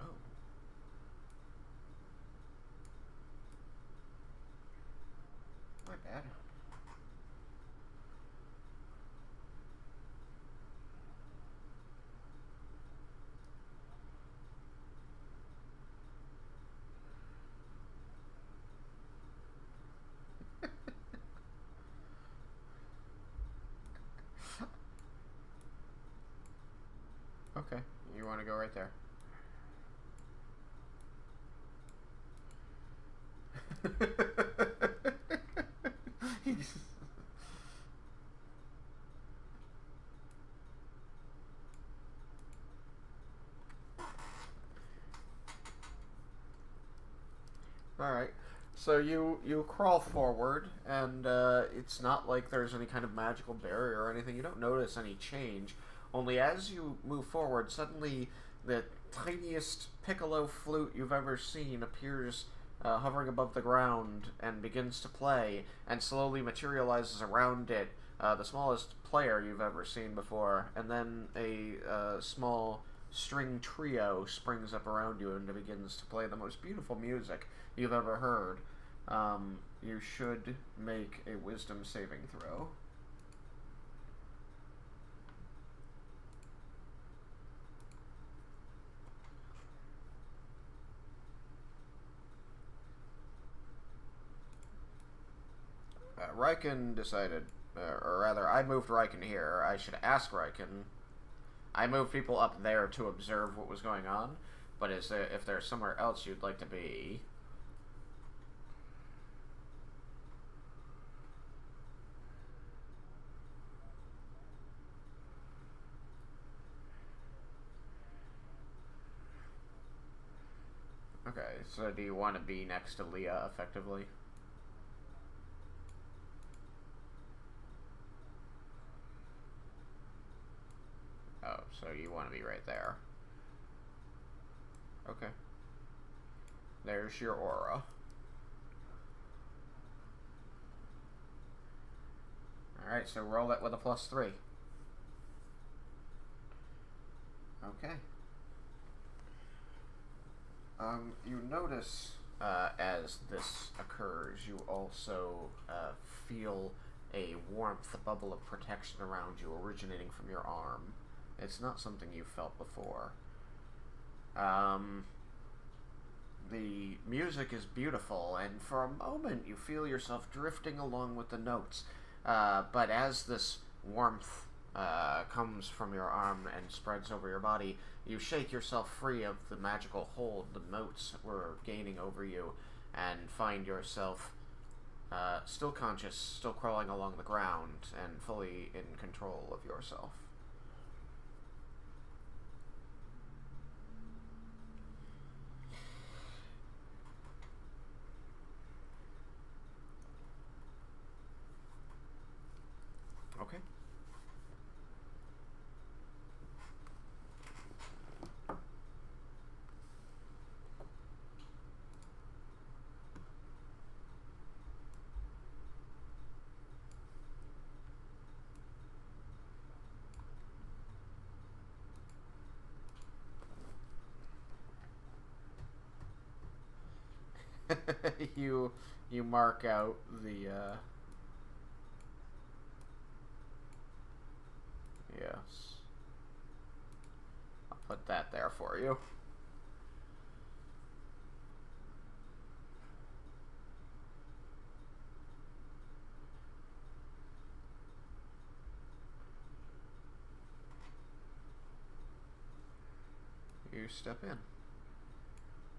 Oh. My bad. Okay, you want to go right there. Alright, so you crawl forward, and it's not like there's any kind of magical barrier or anything. You don't notice any change. Only as you move forward, suddenly the tiniest piccolo flute you've ever seen appears hovering above the ground and begins to play, and slowly materializes around it the smallest player you've ever seen before, and then a small string trio springs up around you and begins to play the most beautiful music you've ever heard. You should make a wisdom saving throw. Raiken decided, or rather, I moved Raiken here. I should ask Raiken. I moved people up there to observe what was going on, but if there's somewhere else you'd like to be... Okay, so do you want to be next to Leah, effectively? Oh, so you want to be right there. Okay. There's your aura. Alright, so roll it with a +3. Okay. You notice, as this occurs, you also feel a warmth, a bubble of protection around you originating from your arm. It's not something you've felt before. The music is beautiful, and for a moment you feel yourself drifting along with the notes. But as this warmth comes from your arm and spreads over your body, you shake yourself free of the magical hold the notes were gaining over you, and find yourself still conscious, still crawling along the ground, and fully in control of yourself. Okay. you mark out the yes. I'll put that there for you. You step in,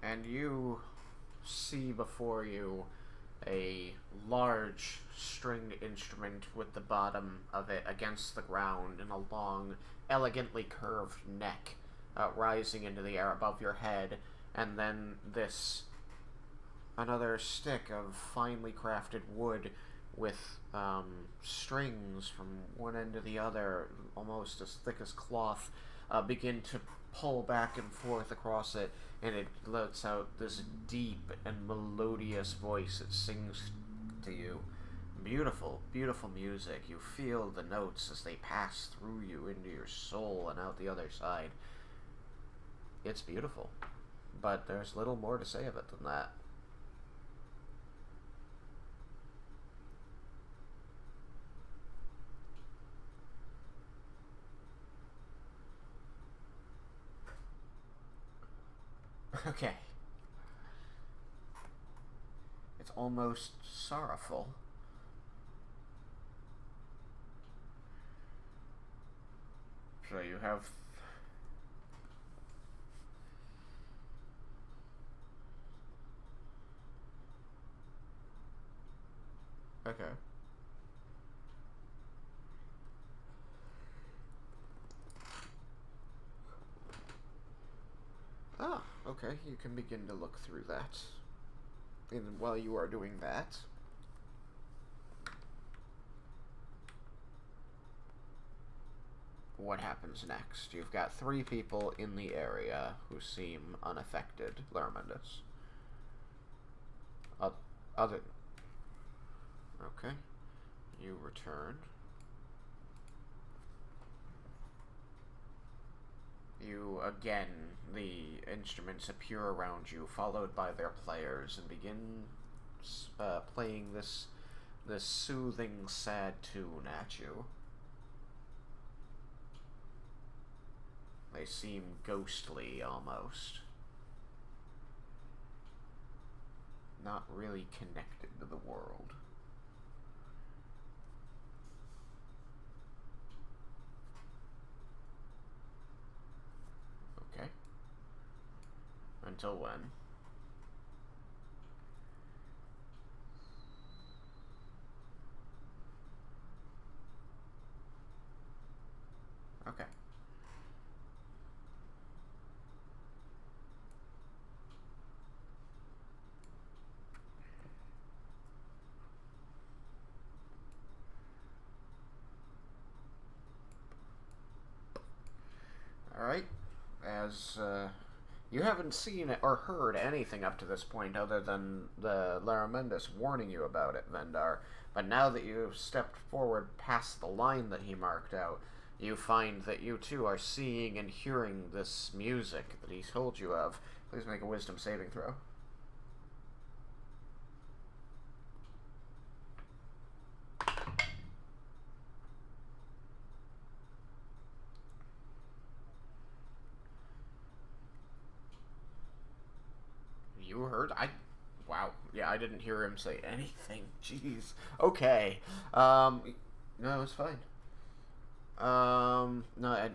and you see before you a large stringed instrument with the bottom of it against the ground and a long, elegantly curved neck rising into the air above your head, and then another stick of finely crafted wood with strings from one end to the other, almost as thick as cloth, begin to pull back and forth across it, and it lets out this deep and melodious voice. It sings to you. Beautiful, beautiful music. You feel the notes as they pass through you into your soul and out the other side. It's beautiful, but there's little more to say of it than that. Okay. It's almost sorrowful. So you have... Okay. Ah, okay, you can begin to look through that. And while you are doing that, what happens next? You've got 3 people in the area who seem unaffected, Larmundus. Other... Okay. You return. You again, the instruments appear around you, followed by their players, and begin playing this soothing, sad tune at you. They seem ghostly, almost. Not really connected to the world. Okay. Until when? Okay. Alright. As, you haven't seen or heard anything up to this point other than the Laramendus warning you about it, Vendar. But now that you've stepped forward past the line that he marked out, you find that you too are seeing and hearing this music that he told you of. Please make a wisdom saving throw. You heard? Wow. Yeah, I didn't hear him say anything. Jeez. Okay. No, it's fine. No, it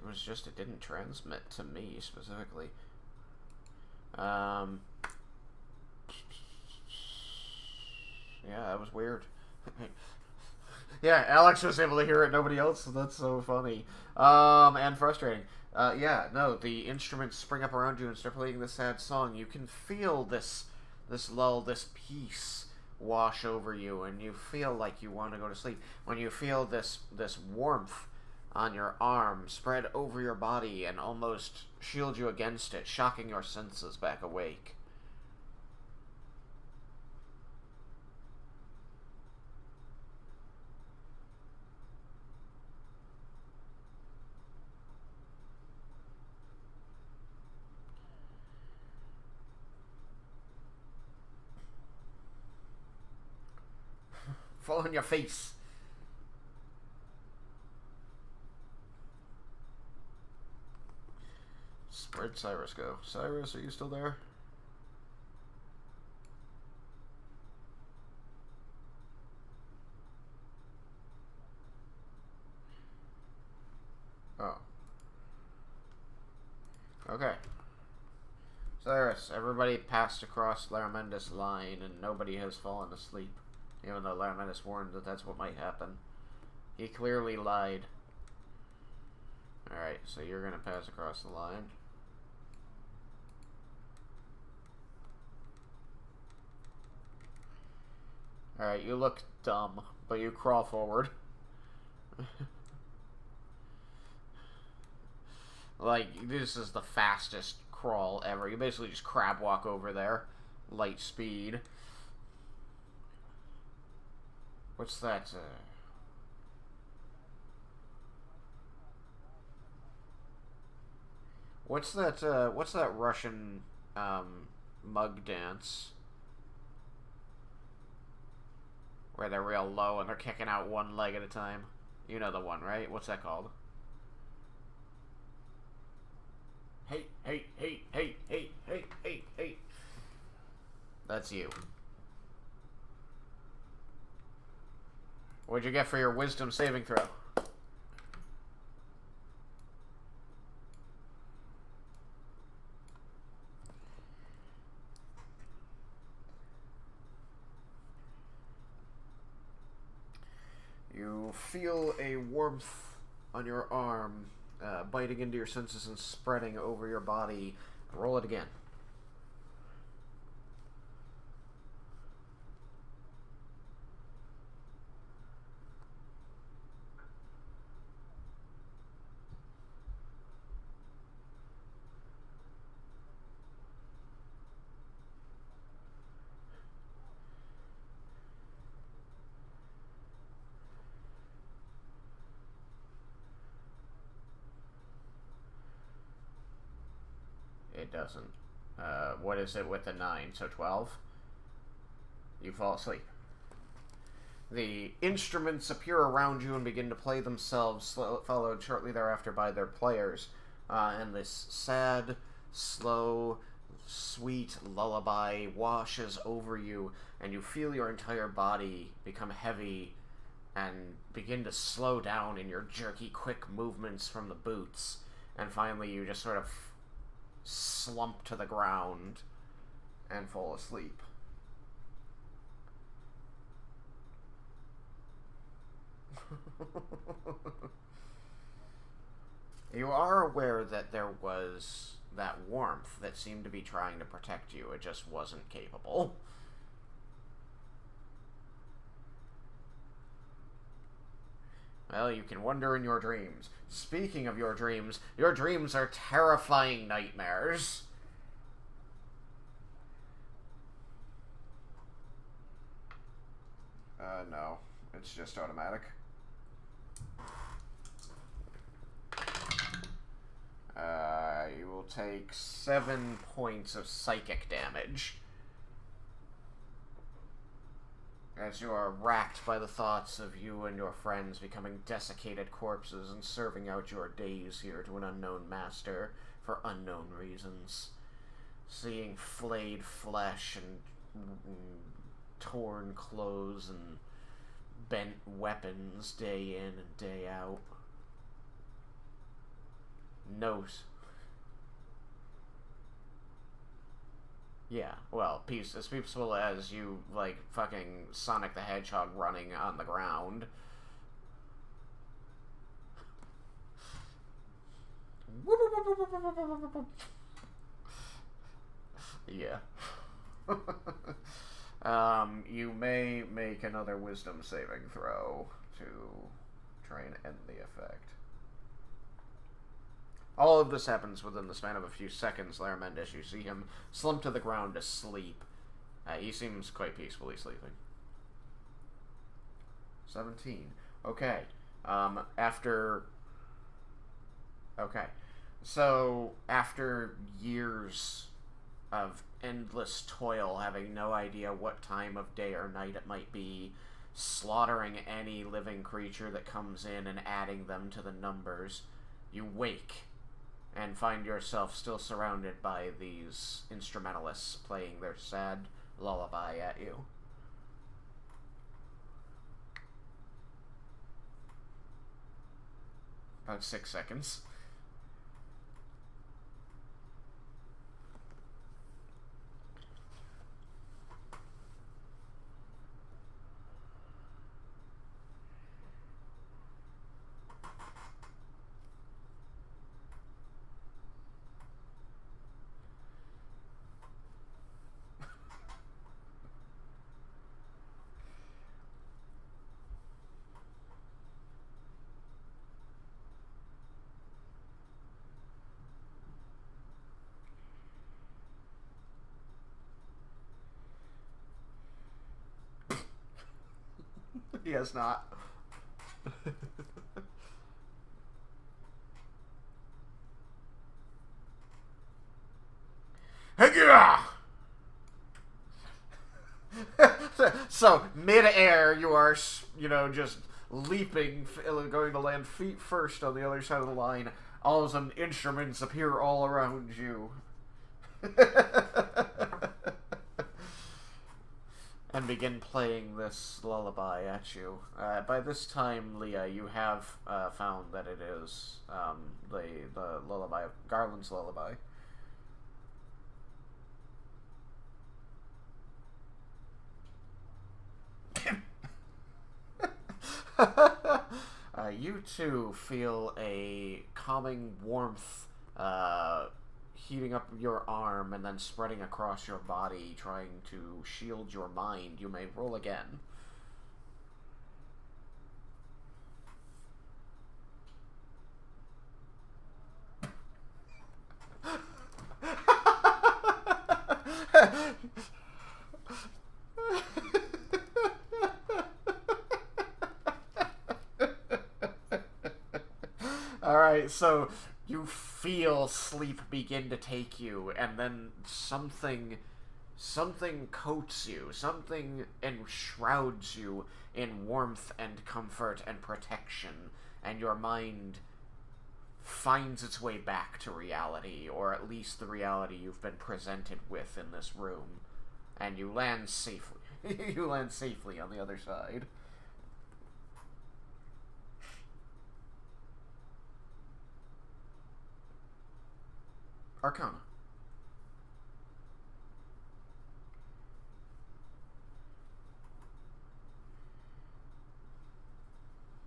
was just, it didn't transmit to me specifically. Yeah, that was weird. Yeah, Alex was able to hear it, nobody else, so that's so funny. And frustrating. Yeah, no, the instruments spring up around you and start playing this sad song. You can feel this lull, this peace wash over you, and you feel like you want to go to sleep. When you feel this warmth on your arm spread over your body and almost shield you against it, shocking your senses back awake. Fall on your face. Where'd Cyrus go? Cyrus, are you still there? Oh. Okay. Cyrus, everybody passed across Laramendus' line and nobody has fallen asleep. Even though Laramendus warned that that's what might happen. He clearly lied. Alright, so you're gonna pass across the line. Alright, you look dumb, but you crawl forward. Like, this is the fastest crawl ever. You basically just crab walk over there. Light speed. What's that, what's that Russian, mug dance? Where they're real low and they're kicking out one leg at a time. You know the one, right? What's that called? Hey, hey, hey, hey, hey, hey, hey, hey. That's you. What'd you get for your wisdom saving throw? You feel a warmth on your arm, biting into your senses and spreading over your body. Roll it again. It doesn't. What is it with the 9? So 12? You fall asleep. The instruments appear around you and begin to play themselves, followed shortly thereafter by their players. And this sad, slow, sweet lullaby washes over you, and you feel your entire body become heavy and begin to slow down in your jerky, quick movements from the boots. And finally, you just sort of slump to the ground and fall asleep. You are aware that there was that warmth that seemed to be trying to protect you. It just wasn't capable. Well, you can wonder in your dreams. Speaking of your dreams are terrifying nightmares. No. It's just automatic. You will take 7 points of psychic damage as you are racked by the thoughts of you and your friends becoming desiccated corpses and serving out your days here to an unknown master for unknown reasons. Seeing flayed flesh and torn clothes and bent weapons day in and day out. Note. Yeah, well, as peaceful as you, like, fucking Sonic the Hedgehog running on the ground. Yeah. You may make another wisdom saving throw to try and end the effect. All of this happens within the span of a few seconds, Laramendish. You see him slump to the ground asleep. He seems quite peacefully sleeping. 17. Okay. So, after years of endless toil, having no idea what time of day or night it might be, slaughtering any living creature that comes in and adding them to the numbers, you wake and find yourself still surrounded by these instrumentalists playing their sad lullaby at you. About 6 seconds. He has not. So, mid-air, you are, just leaping, going to land feet first on the other side of the line. All of a sudden, instruments appear all around you. And begin playing this lullaby at you. By this time, Leah, you have found that it is the lullaby of Garland's lullaby. You too feel a calming warmth heating up your arm and then spreading across your body, trying to shield your mind. You may roll again. Alright, so You feel sleep begin to take you, and then something coats you, something enshrouds you in warmth and comfort and protection, and your mind finds its way back to reality, or at least the reality you've been presented with in this room, and you land safely. You land safely on the other side. Arcana.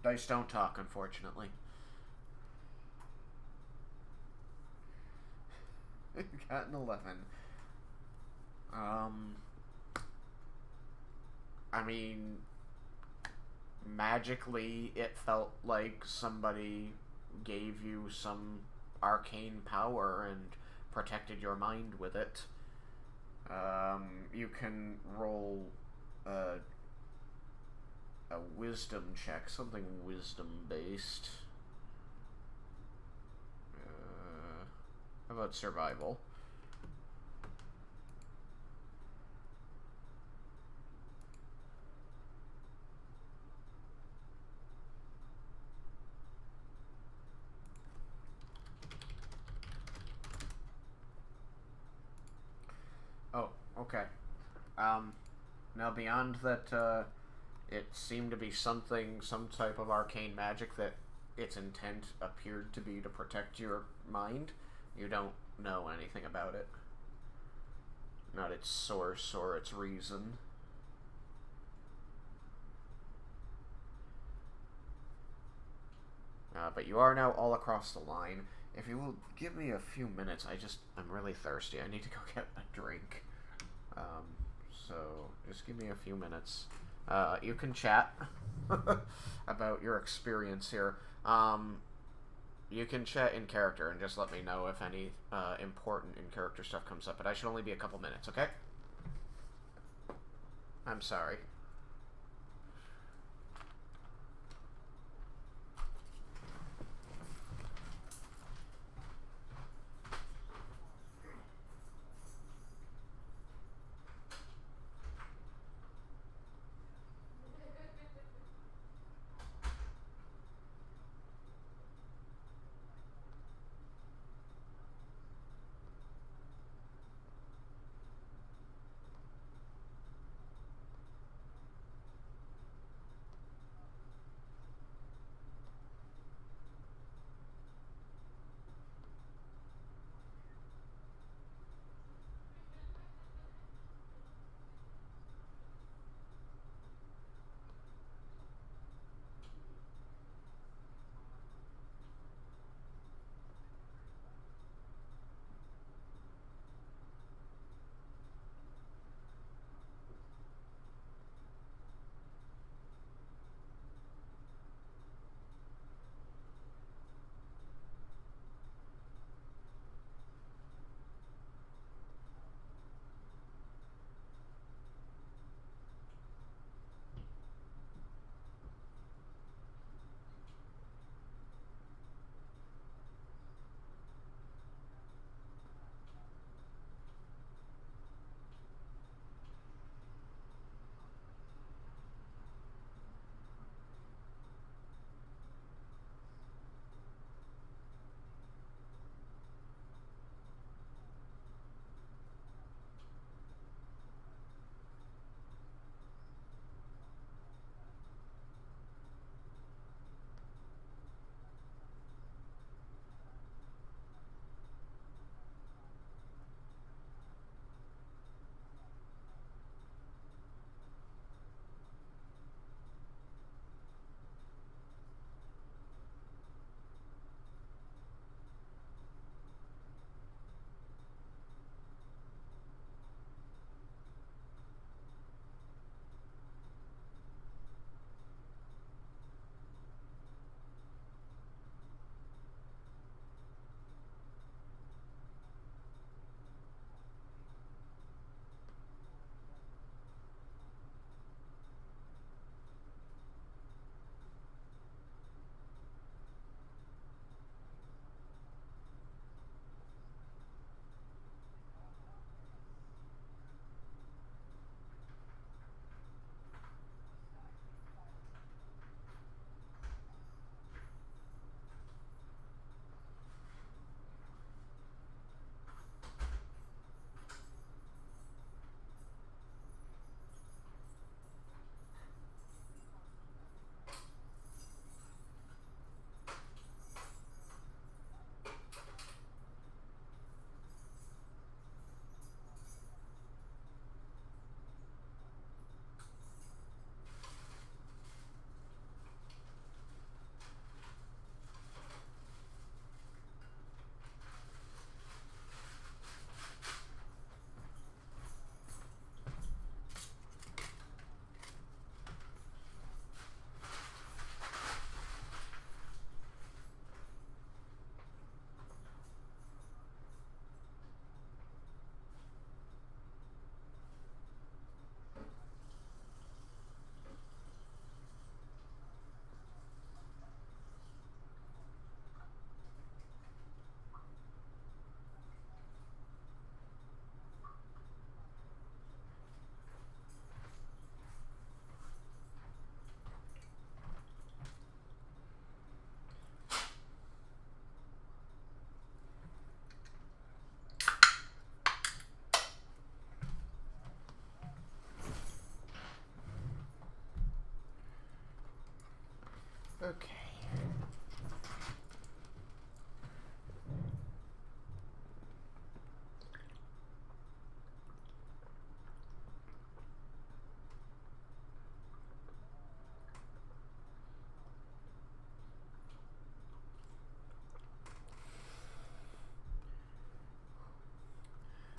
Dice don't talk, unfortunately. You got an 11. I mean, magically, it felt like somebody gave you some arcane power and protected your mind with it. You can roll a wisdom check, something wisdom-based. How about survival? Oh, okay. Now beyond that, it seemed to be some type of arcane magic that its intent appeared to be to protect your mind. You don't know anything about it. Not its source or its reason. But you are now all across the line. If you will give me a few minutes, I'm really thirsty. I need to go get a drink. So just give me a few minutes. You can chat about your experience here. You can chat in character and just let me know if any important in-character stuff comes up. But I should only be a couple minutes, okay? I'm sorry.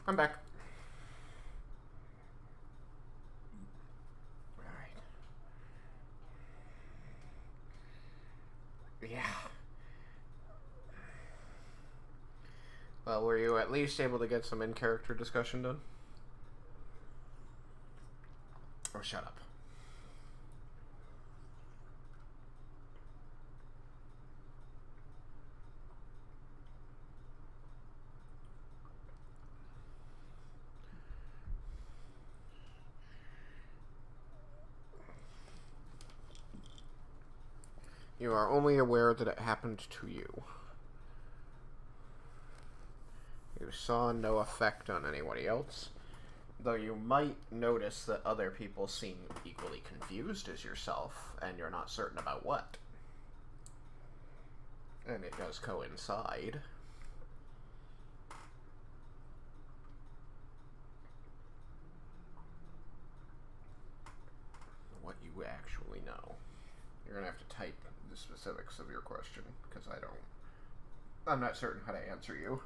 I'm back. Alright. Yeah. Well, were you at least able to get some in-character discussion done? Or shut up. You are only aware that it happened to you. You saw no effect on anybody else, though you might notice that other people seem equally confused as yourself, and you're not certain about what. And it does coincide. What you actually know. You're gonna have to type the specifics of your question, because I'm not certain how to answer you.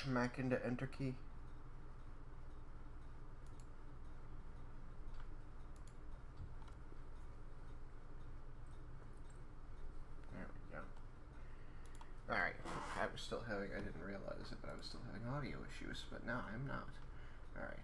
Smack into enter key. There we go. Alright, I didn't realize it, but I was still having audio issues, but now I'm not. Alright.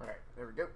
Alright, there we go.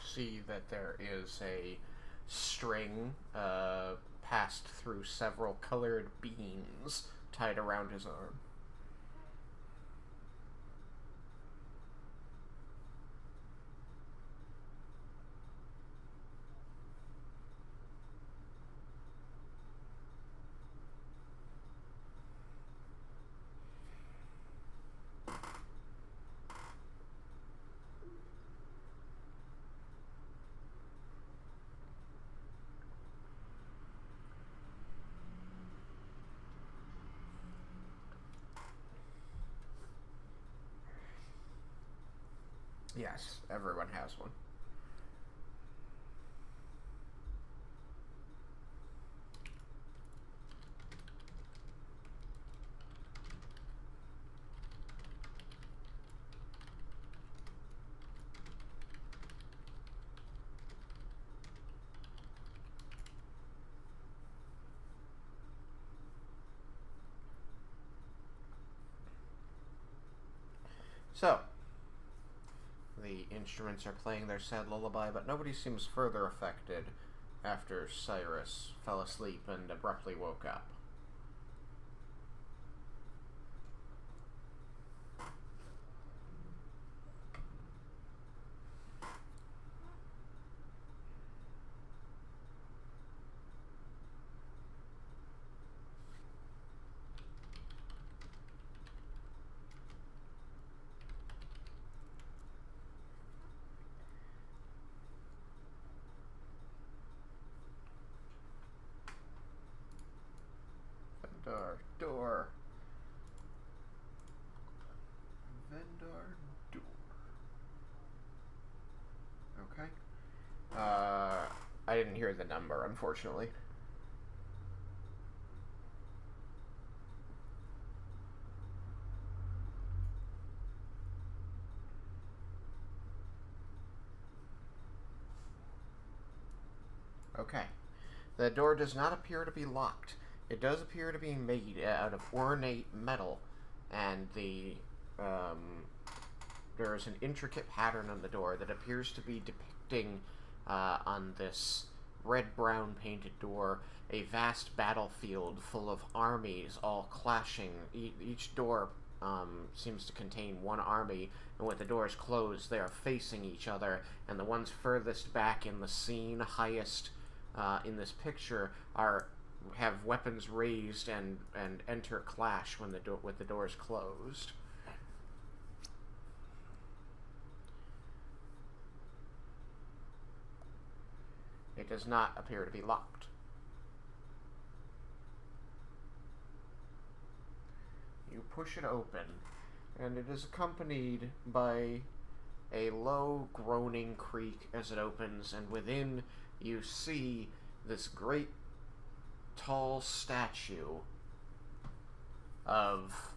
See that there is a string passed through several colored beans tied around his arm. Yes, everyone has one. So, the instruments are playing their sad lullaby, but nobody seems further affected after Cyrus fell asleep and abruptly woke up. Vendor door. Vendor door. Okay. I didn't hear the number, unfortunately. Okay. The door does not appear to be locked. It does appear to be made out of ornate metal, and there is an intricate pattern on the door that appears to be depicting on this red-brown painted door a vast battlefield full of armies all clashing. Each door seems to contain one army, and with the doors closed, they are facing each other, and the ones furthest back in the scene, highest in this picture, have weapons raised and enter clash when with the doors closed. It does not appear to be locked. You push it open, and it is accompanied by a low groaning creak as it opens, and within you see this great tall statue of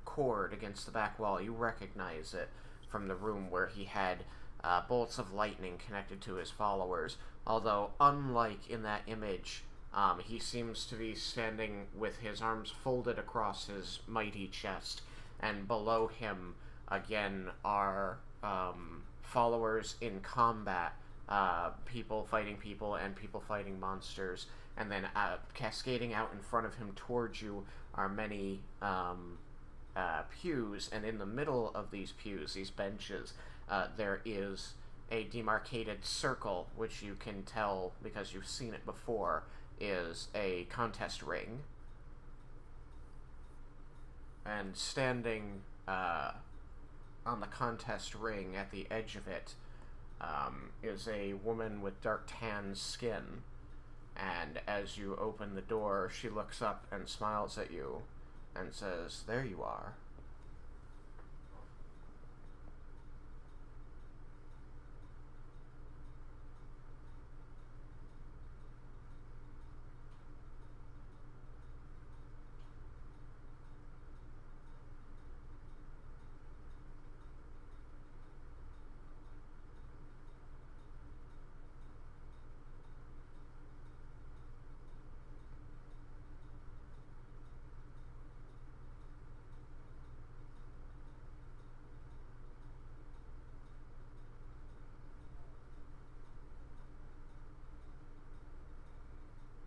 Cord against the back wall. You recognize it from the room where he had bolts of lightning connected to his followers, although unlike in that image, he seems to be standing with his arms folded across his mighty chest, and below him again are followers in combat, people fighting people and people fighting monsters, and then cascading out in front of him towards you are many pews, and in the middle of these pews, these benches, there is a demarcated circle, which you can tell, because you've seen it before, is a contest ring. And standing on the contest ring at the edge of it is a woman with dark tan skin. And as you open the door, she looks up and smiles at you and says, "There you are."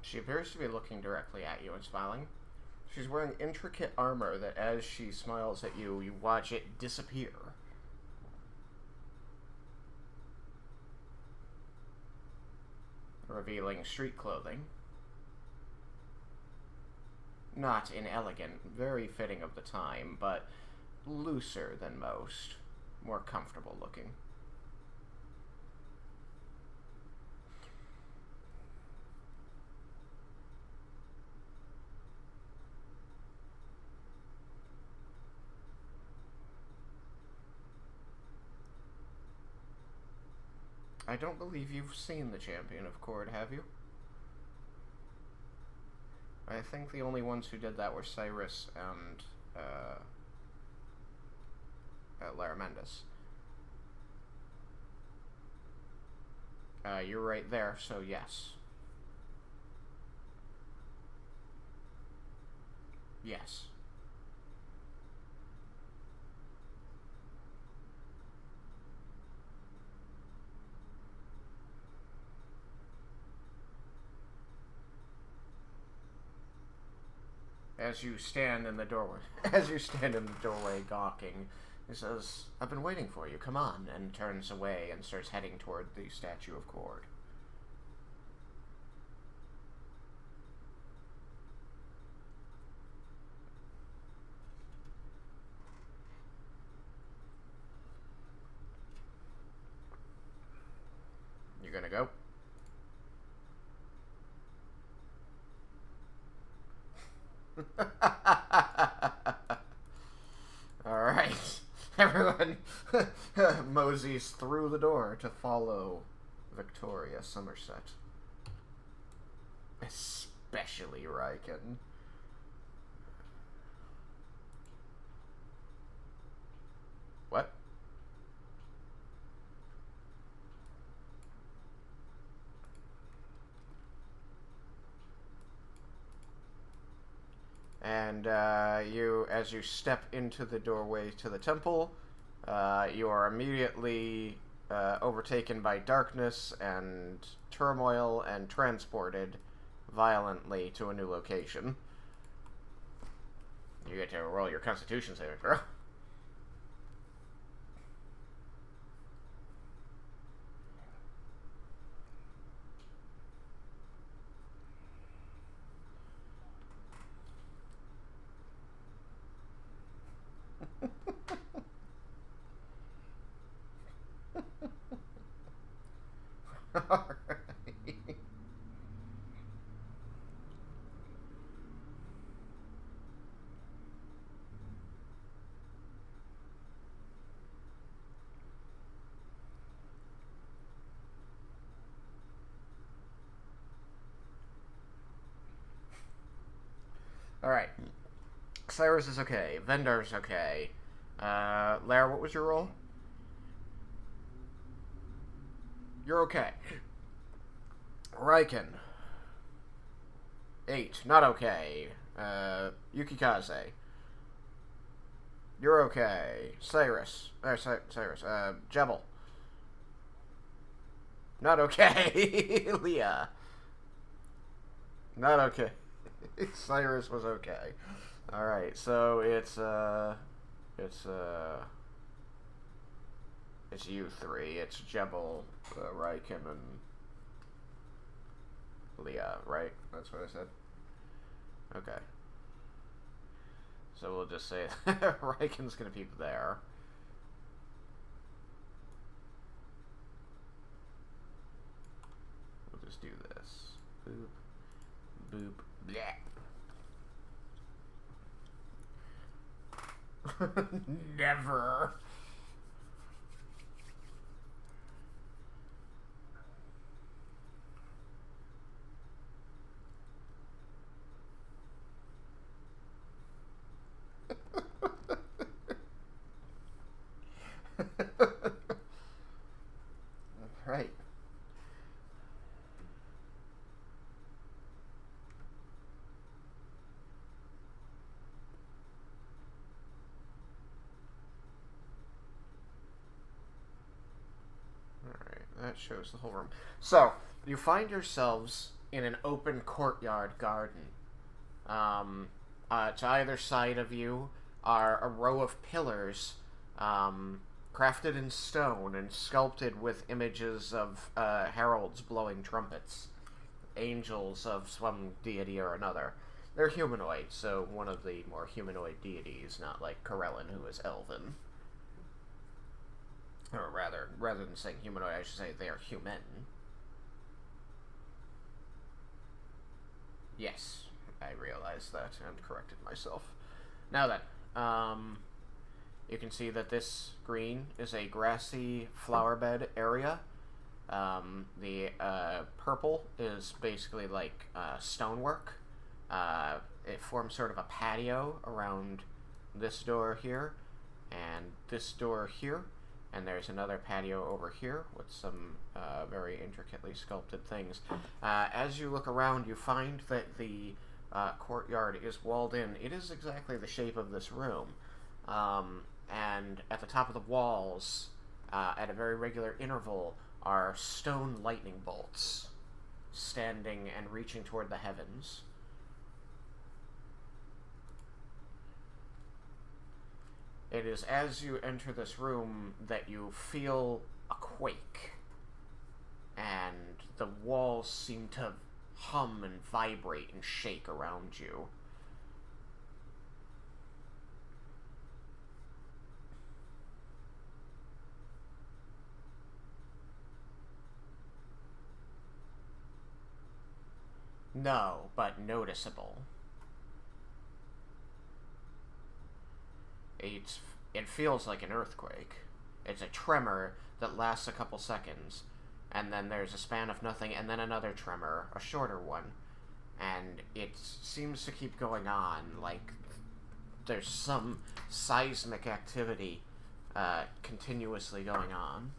She appears to be looking directly at you and smiling. She's wearing intricate armor that, as she smiles at you, you watch it disappear. Revealing street clothing. Not inelegant, very fitting of the time, but looser than most. More comfortable looking. I don't believe you've seen the Champion of Cord, have you? I think the only ones who did that were Cyrus and Laramendus. You're right there, so yes. Yes. As you stand in the doorway, gawking, he says, "I've been waiting for you, come on," and turns away and starts heading toward the statue of Cord. You gonna go? Alright. Everyone moseys through the door to follow Victoria Somerset. Especially Raiken. What? And as you step into the doorway to the temple, you are immediately overtaken by darkness and turmoil and transported violently to a new location. You get to roll your Constitution saving throw. Alright. Cyrus is okay. Vendar's okay. Lara, what was your roll? You're okay. Raiken. 8. Not okay. Yukikaze. You're okay. Cyrus. Cyrus. Jebel. Not okay. Leah. Not okay. Cyrus was okay. Alright, so it's you three. It's Jebel, Raiken, and Leah, right? That's what I said? Okay. So we'll just say Raiken's gonna be there. We'll just do this. Boop. Boop. Bleh. Never. Right. That shows the whole room. So, you find yourselves in an open courtyard garden. To either side of you are a row of pillars, crafted in stone and sculpted with images of heralds blowing trumpets. Angels of some deity or another. They're humanoid, so one of the more humanoid deities, not like Corellin, who is elven. Or rather than saying humanoid, I should say they are human. Yes, I realized that and corrected myself. Now then, you can see that this green is a grassy flower bed area. The purple is basically like stonework. It forms sort of a patio around this door here, and this door here, and there's another patio over here with some very intricately sculpted things. As you look around, you find that the courtyard is walled in. It is exactly the shape of this room. And at the top of the walls, at a very regular interval, are stone lightning bolts standing and reaching toward the heavens. It is as you enter this room that you feel a quake, and the walls seem to hum and vibrate and shake around you. No, but noticeable. It feels like an earthquake. It's a tremor that lasts a couple seconds, and then there's a span of nothing, and then another tremor, a shorter one, and it seems to keep going on, like there's some seismic activity continuously going on.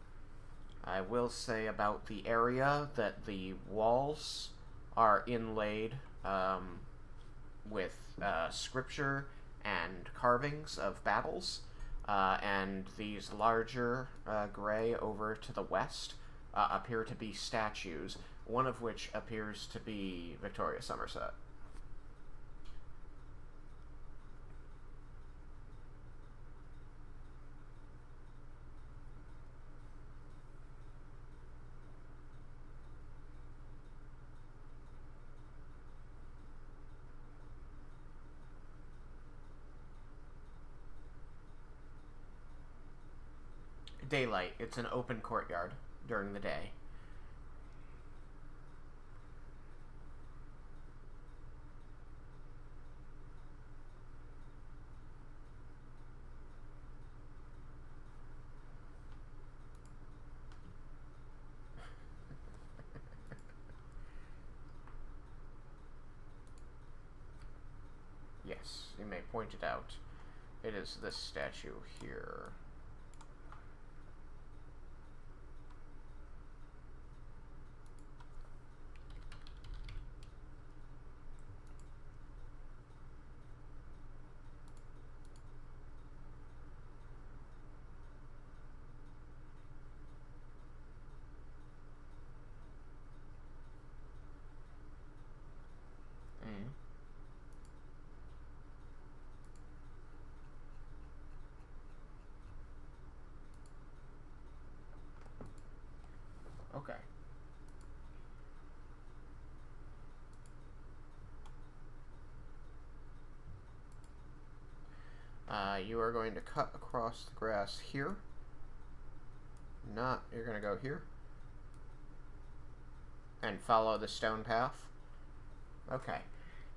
I will say about the area that the walls are inlaid with scripture and carvings of battles, and these larger gray over to the west appear to be statues, one of which appears to be Victoria Somerset. Daylight. It's an open courtyard during the day. Yes, you may point it out. It is this statue here. Okay. You are going to cut across the grass here. You're going to go here. And follow the stone path. Okay.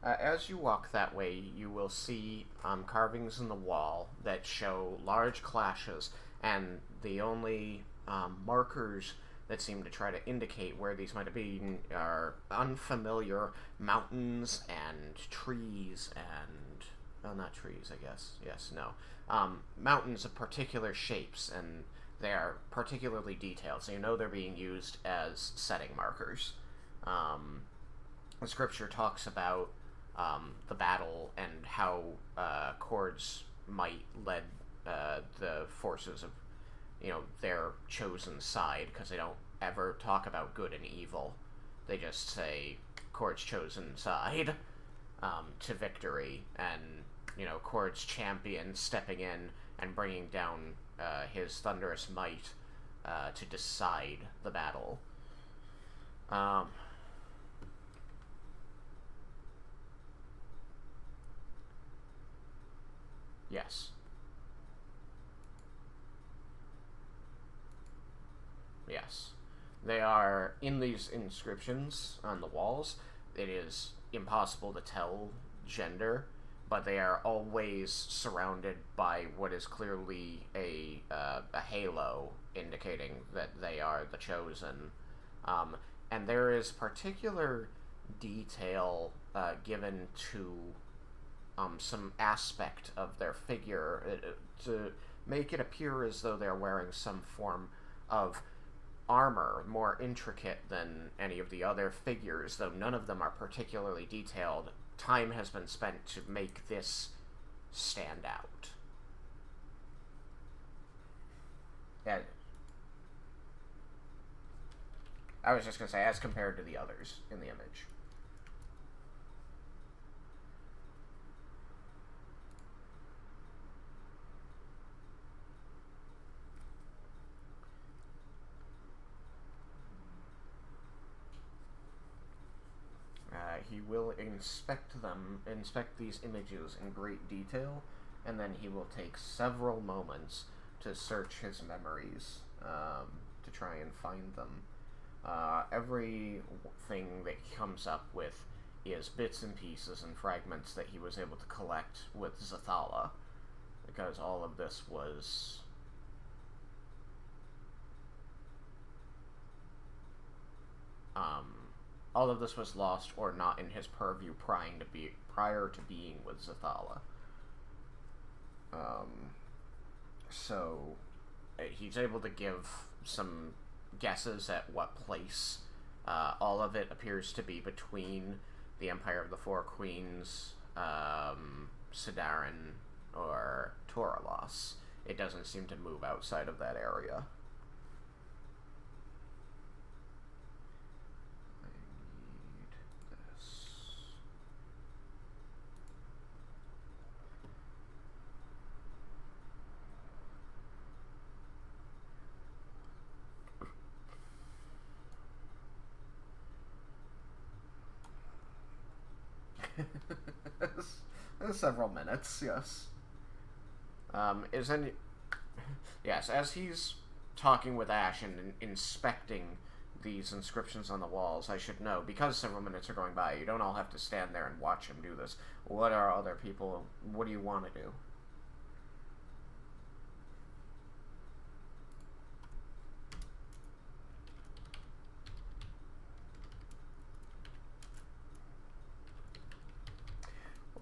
As you walk that way, you will see carvings in the wall that show large clashes, and the only markers that seem to try to indicate where these might have been are unfamiliar mountains and trees and... well, not trees, I guess. Yes, no. Mountains of particular shapes, and they are particularly detailed, so you know they're being used as setting markers. The scripture talks about the battle and how Chord's might led the forces of, their chosen side, because they don't ever talk about good and evil. They just say Chord's chosen side to victory, and Chord's champion stepping in and bringing down his thunderous might to decide the battle. Yes. Yes. They are in these inscriptions on the walls. It is impossible to tell gender, but they are always surrounded by what is clearly a halo indicating that they are the chosen. And there is particular detail given to some aspect of their figure to make it appear as though they're wearing some form of armor more intricate than any of the other figures, though none of them are particularly detailed. Time has been spent to make this stand out. Yeah. I was just going to say, as compared to the others in the image. He will inspect these images in great detail, and then he will take several moments to search his memories to try and find them. Everything that he comes up with is bits and pieces and fragments that he was able to collect with Zathala, because all of this was lost or not in his purview prior to being with Zathala. So he's able to give some guesses at what place. All of it appears to be between the Empire of the Four Queens, Sidarin, or Toralos. It doesn't seem to move outside of that area. Several minutes, yes. Yes, as he's talking with Ash and inspecting these inscriptions on the walls, I should know, because several minutes are going by, you don't all have to stand there and watch him do this. What do you want to do?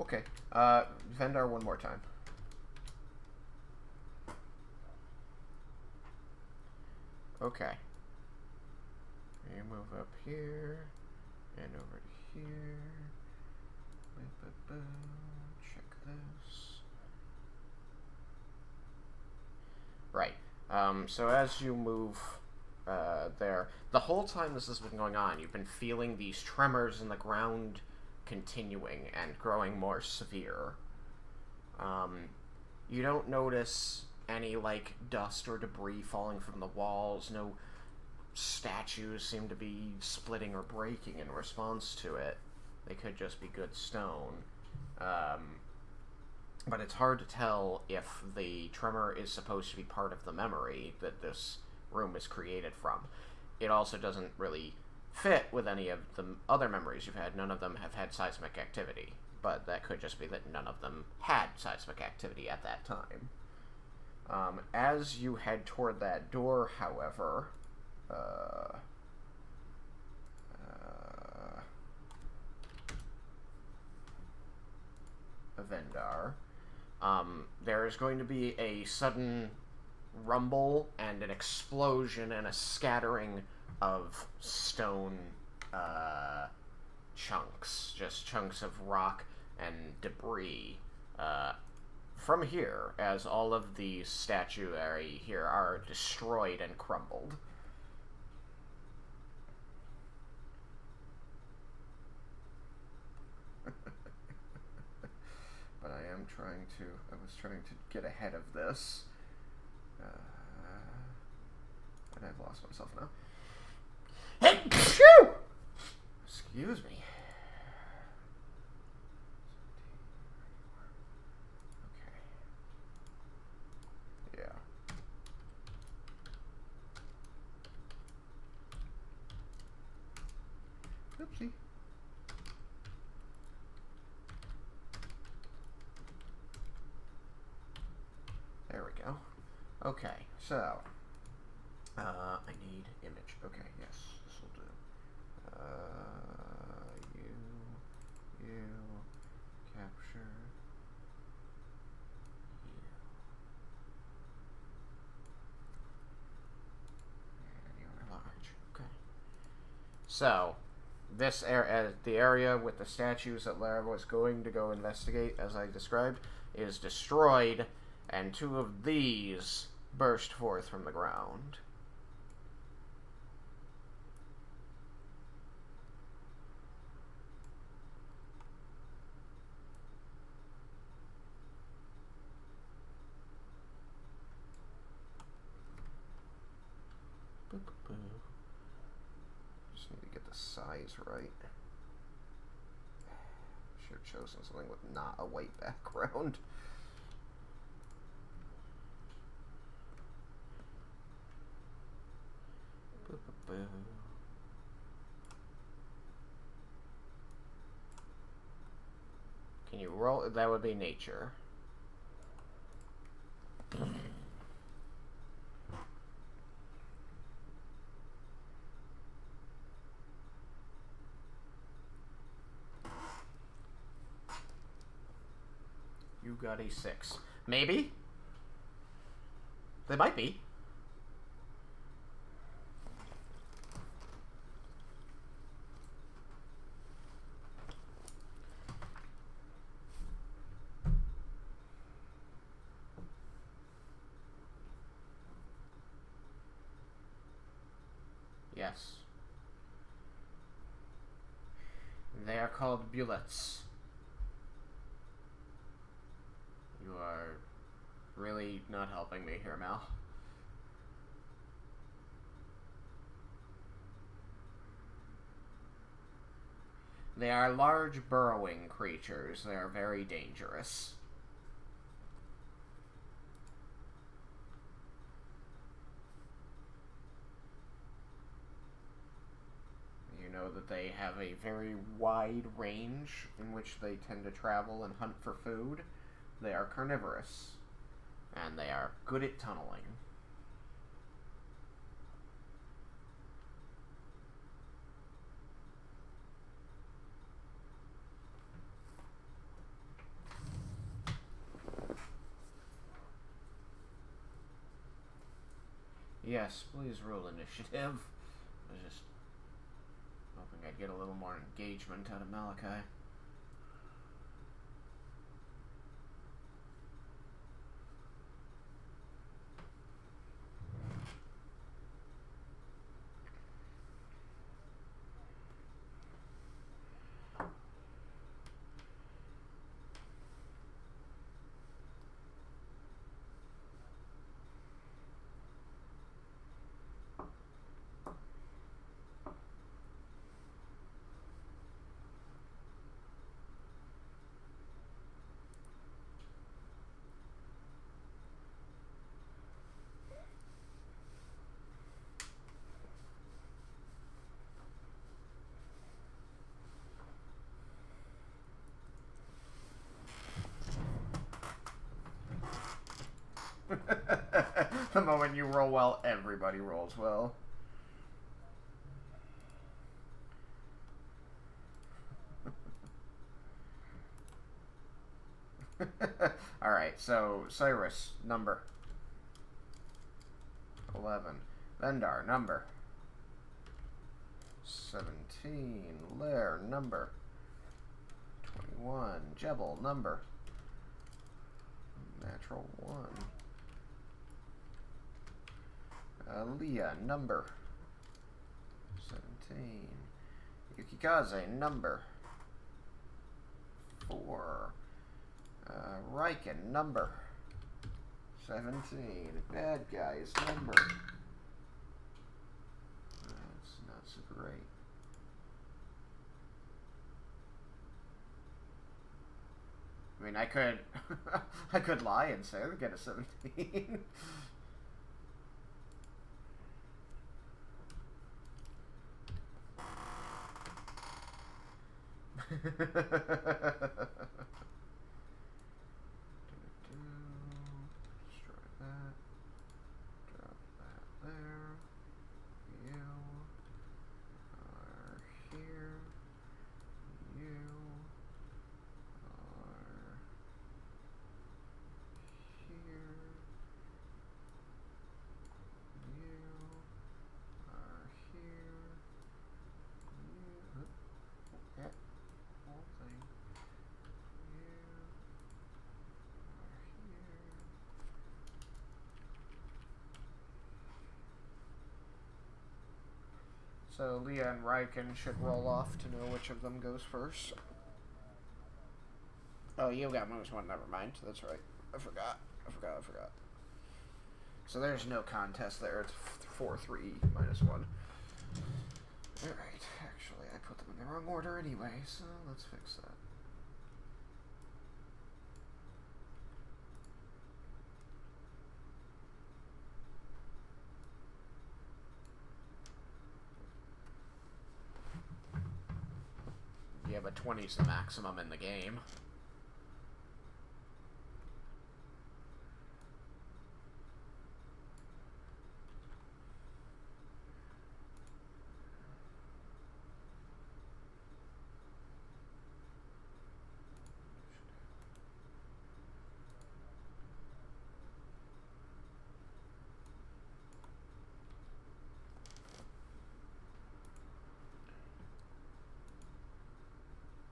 Okay, Vendar one more time. Okay. You move up here, and over to here. Check this. Right. So as you move there, the whole time this has been going on, you've been feeling these tremors in the ground continuing and growing more severe. You don't notice any, like, dust or debris falling from the walls. No statues seem to be splitting or breaking in response to it. They could just be good stone. But it's hard to tell if the tremor is supposed to be part of the memory that this room is created from. It also doesn't really fit with any of the other memories you've had. None of them have had seismic activity, but that could just be that none of them had seismic activity at that time. As you head toward that door, however, Vendar, there is going to be a sudden rumble and an explosion and a scattering of stone chunks, just chunks of rock and debris from here, as all of the statuary here are destroyed and crumbled. But I was trying to get ahead of this. And I've lost myself now. Hey, phew! Excuse me. Okay. Yeah. Oopsie. There we go. Okay, so I need image. Okay, yes, this will capture you. And you are large. Okay. So, this area, the area with the statues that Lara was going to go investigate, as I described, is destroyed, and 2 of these burst forth from the ground. Just need to get the size right. Should have chosen something with not a white background. Can you roll? That would be nature. You got a 6. Maybe? They might be. Yes. They are called bullets. You are really not helping me here, Mal. They are large burrowing creatures. They are very dangerous. You know that they have a very wide range in which they tend to travel and hunt for food. They are carnivorous, and they are good at tunneling. Yes, please roll initiative. I was just hoping I'd get a little more engagement out of Malachi. The moment you roll well, everybody rolls well. Alright, so Cyrus, number 11. Vendar, number 17. Lair, number 21. Jebel, number natural 1. Leah, number 17. Yukikaze, number 4. Raiken, number 17. Bad guys, number. That's not so great. I mean, I could lie and say I would get a 17. Destroy that. Drop that there. You are here. You are So Leah and Raiken should roll off to know which of them goes first. Oh, you got -1. Never mind. That's right. I forgot. So there's no contest there. It's 4-3 -1. Alright. Actually, I put them in the wrong order anyway, so let's fix that. Yeah, but 20's the maximum in the game.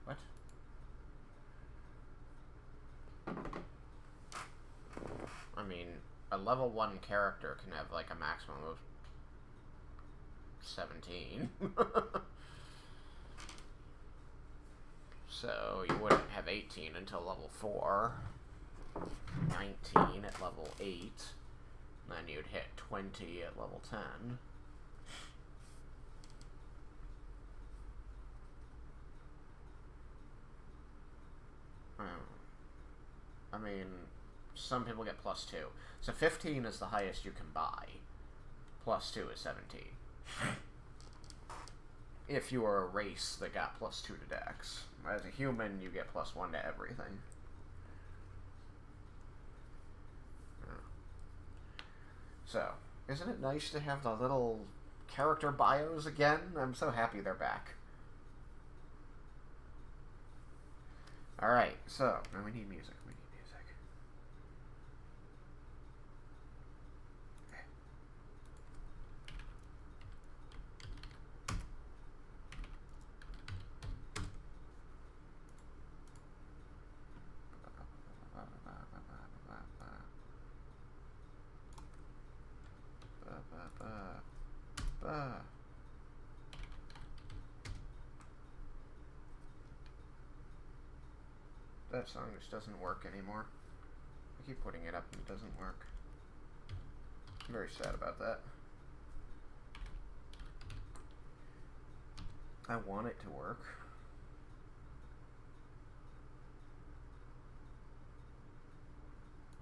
What? I mean, a level 1 character can have like a maximum of 17. So you wouldn't have 18 until level 4. 19 at level 8. Then you'd hit 20 at level 10. I mean, some people get +2. So 15 is the highest you can buy. +2 is 17. If you are a race that got +2 to Dex. As a human, you get +1 to everything. So, isn't it nice to have the little character bios again? I'm so happy they're back. Alright, so, now we need music. That song just doesn't work anymore. I keep putting it up and it doesn't work. I'm very sad about that. I want it to work.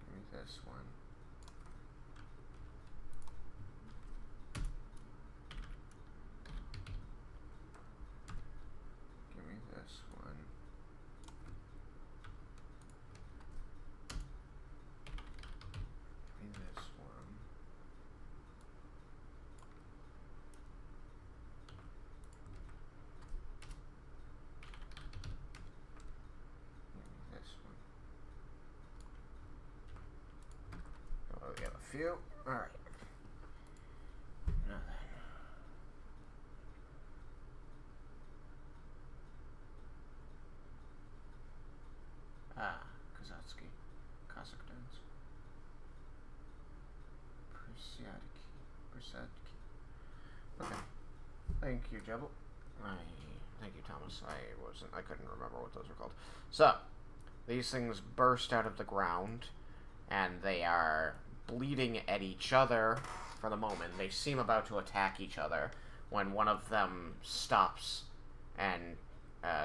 Give me this one. Give me this one. Give me this one. Oh, we have a few. Alright. Now then. Ah, Kazatsky. Cossack dance. Prasadzki. Okay. Thank you, Jebel. Thank you, Thomas. I couldn't remember what those were called. So, these things burst out of the ground, and they are bleeding at each other for the moment. They seem about to attack each other when one of them stops and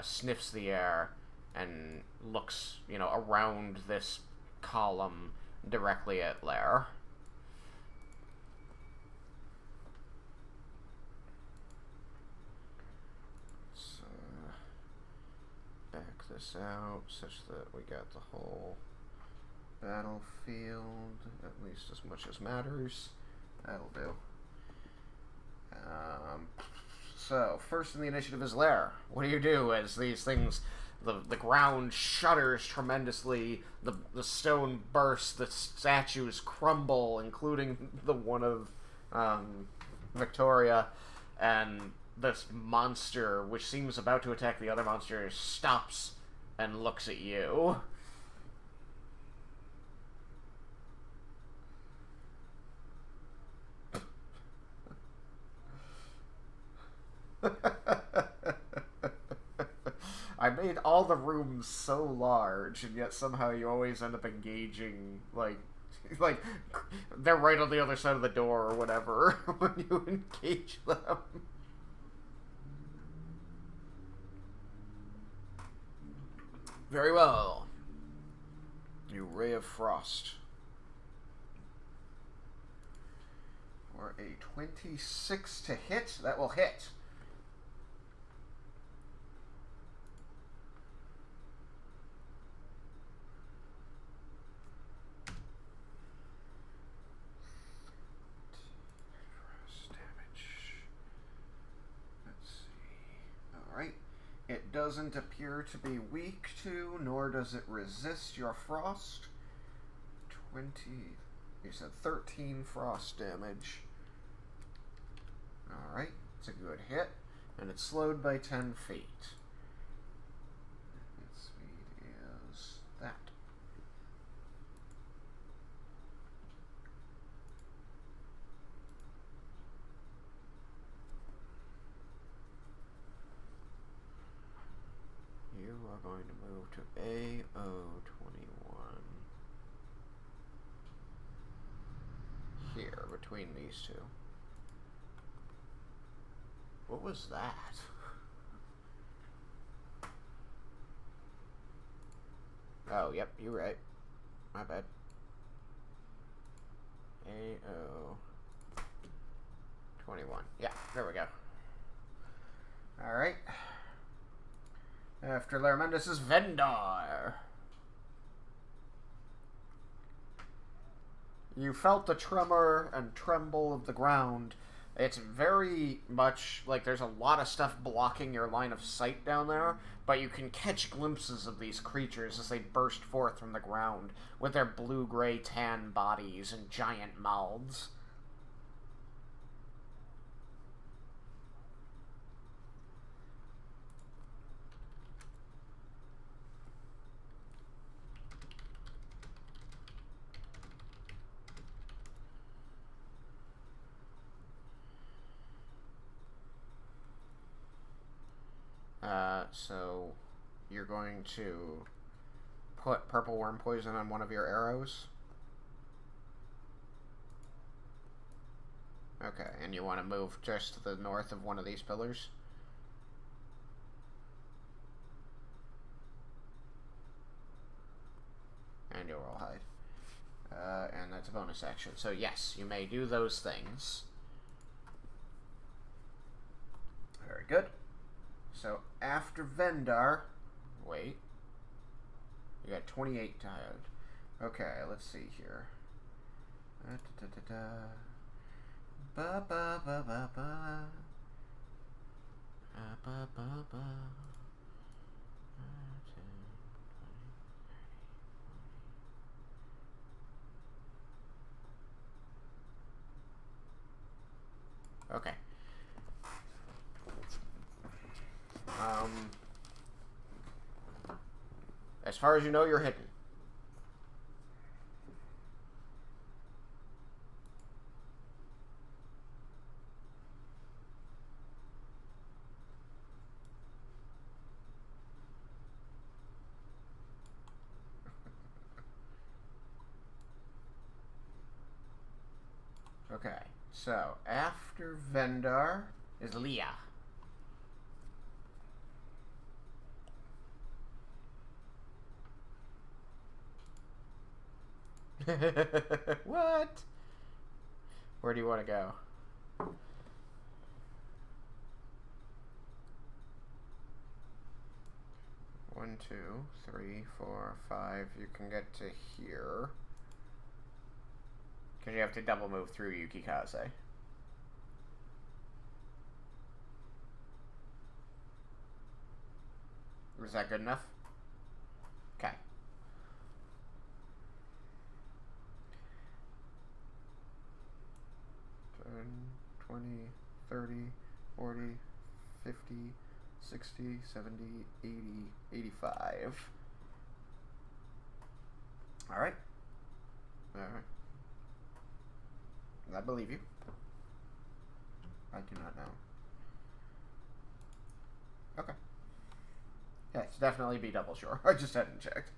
sniffs the air and looks, around this column directly at Lair. Let's back this out such that we got the whole battlefield, at least as much as matters. That'll do. So, first in the initiative is Lair. What do you do as these things, the ground shudders tremendously, the stone bursts, the statues crumble, including the one of Victoria, and this monster, which seems about to attack the other monster, stops and looks at you. made all the rooms so large, and yet somehow you always end up engaging, like, they're right on the other side of the door or whatever when you engage them. Very well. You Ray of Frost. For a 26 to hit, that will hit. It doesn't appear to be weak to, nor does it resist your frost. 20, you said 13 frost damage. Alright, it's a good hit, and it's slowed by 10 feet. Its speed is that. You are going to move to AO21. Here, between these two. What was that? Oh, yep, you're right. My bad. AO21. Yeah, there we go. Alright. After Laramentis is Vendar. You felt the tremor and tremble of the ground. It's very much like there's a lot of stuff blocking your line of sight down there, but you can catch glimpses of these creatures as they burst forth from the ground with their blue-gray tan bodies and giant mouths. So you're going to put purple worm poison on one of your arrows. Okay, and you want to move just to the north of one of these pillars? And you'll roll hide. And that's a bonus action. So yes, you may do those things. Very good. So after Vendar, wait, you got 28 tiled. Okay, let's see here. Ba ba ba ba ba. Ba ba ba. Okay. As far as you know, you're hidden. Okay, so after Vendar is Leah. What? Where do you want to go? One, 2, 3, 4, 5. You can get to here. Because you have to double move through Yukikaze. Was that good enough? Okay. 20, 30, 40, 50, 60, 70, 80, 85. Alright. Alright. I believe you. I do not know. Okay. Yeah, it's definitely be double sure. I just hadn't checked.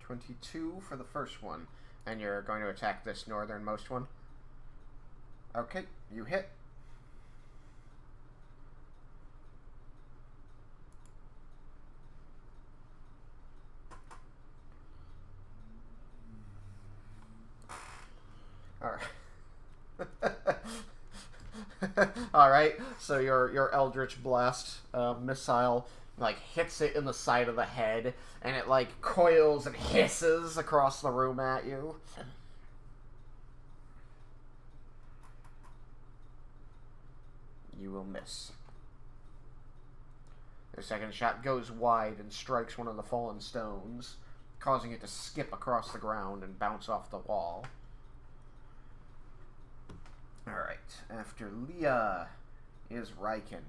$22 for the first one. And you're going to attack this northernmost one? Okay, you hit. Alright. Alright, so your Eldritch Blast missile like hits it in the side of the head, and it like coils and hisses across the room at you. You will miss. The second shot goes wide and strikes one of the fallen stones, causing it to skip across the ground and bounce off the wall. Alright, after Leah is Raiken.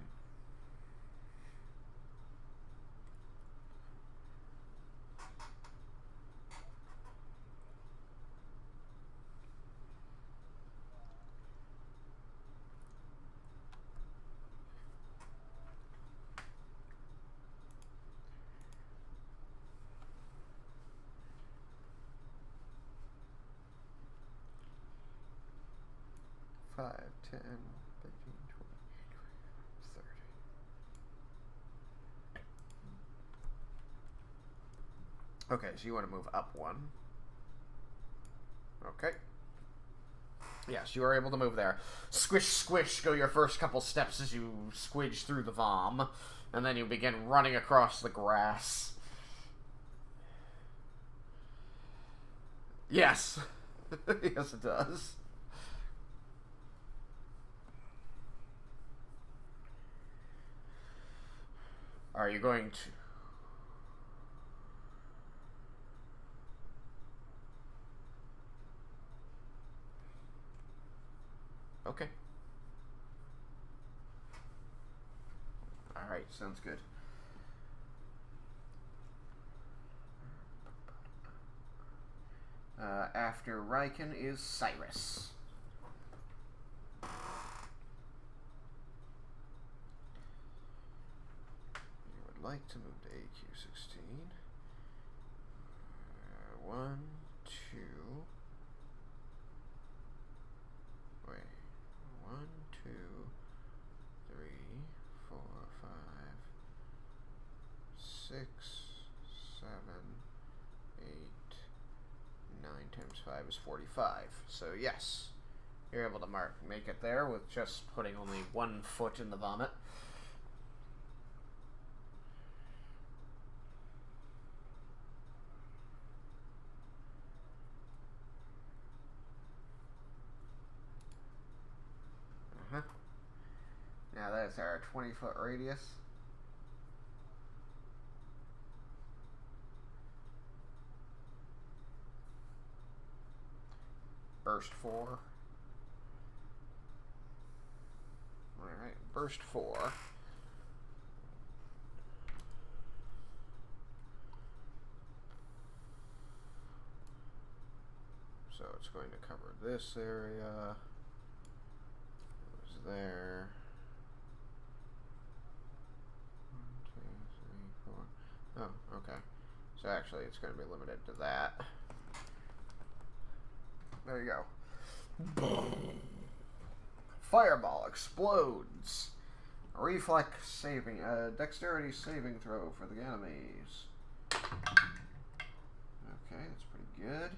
Five, 10, 13, 20, 30. Okay, so you want to move up one. Okay. Yes, you are able to move there. Squish, squish, go your first couple steps as you squidge through the vom, and then you begin running across the grass. Yes. Yes, it does. Are you going to... Okay. Alright, sounds good. After Raiken is Cyrus. You would like to move to AQ16. 1, 2... Wait. 1, 2, 3, 4, 5, 6, 7, 8, 9 times 5 is 45. So yes, you're able to make it there with just putting only 1 foot in the vomit. Now that's our 20-foot radius. Burst 4. Alright, burst 4. So it's going to cover this area. Goes there. 1, 2, 3, 4. Oh, okay. So actually it's going to be limited to that. There you go. Fireball explodes. Reflex saving, dexterity saving throw for the enemies. Okay, that's pretty good.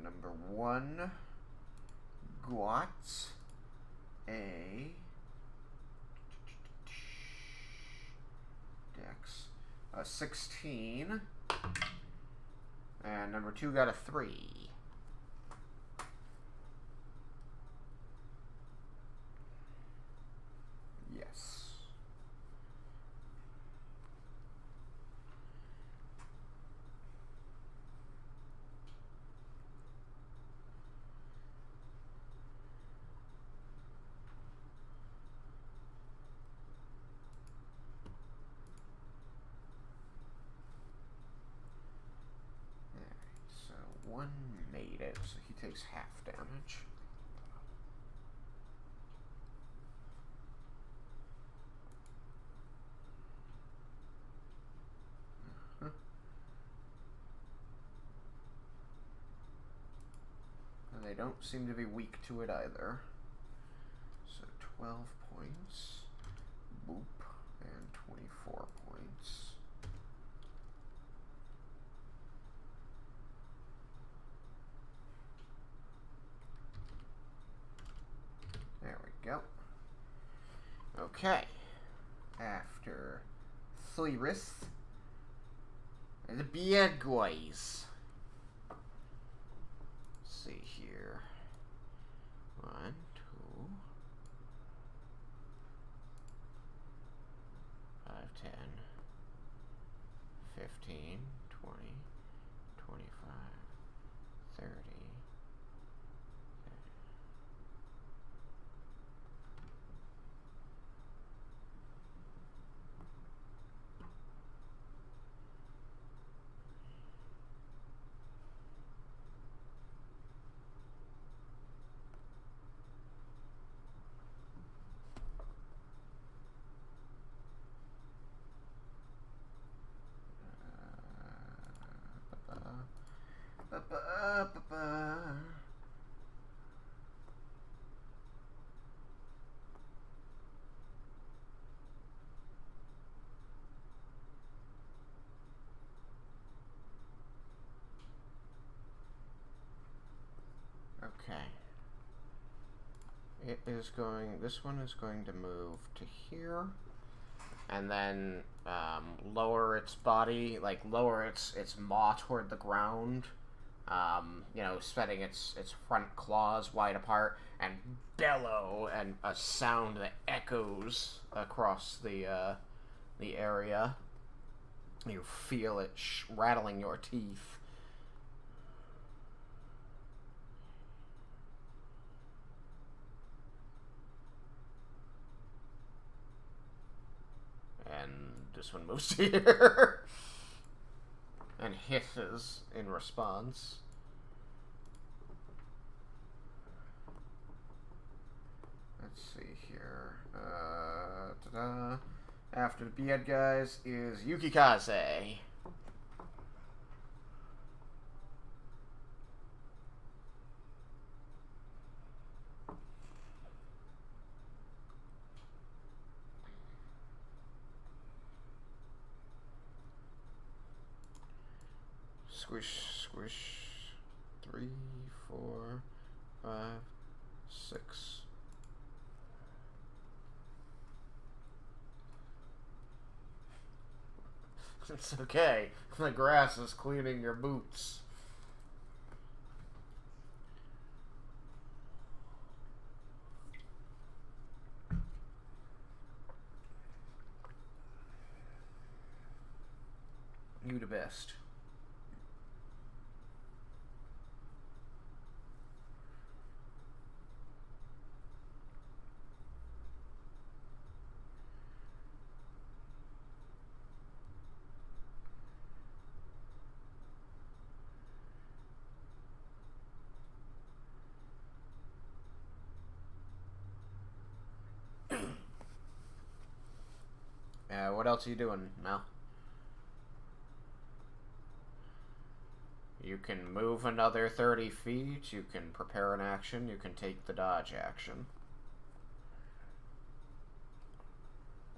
Number 1, Guats. A Dex. 16. And number 2 got a 3. Yes. takes half damage. And they don't seem to be weak to it either. So 12 points. Boop. And 24 points. There we go. Okay. After Thyrith, the bad guys. Let's see here. 1, 2, 5, 10, 15, 20, 25, 30. Okay. It is going, this one is going to move to here, and then lower its body, like lower its maw toward the ground, you know, spreading its front claws wide apart, and bellow, and a sound that echoes across the area. You feel it rattling your teeth. And this one moves to here and hisses in response. Let's see here. Ta-da. After the bad guys is Yukikaze. Squish, squish. 3, 4, 5, 6. It's okay. The grass is cleaning your boots. You the best. What else are you doing, Mel? You can move another 30 feet, you can prepare an action, you can take the dodge action.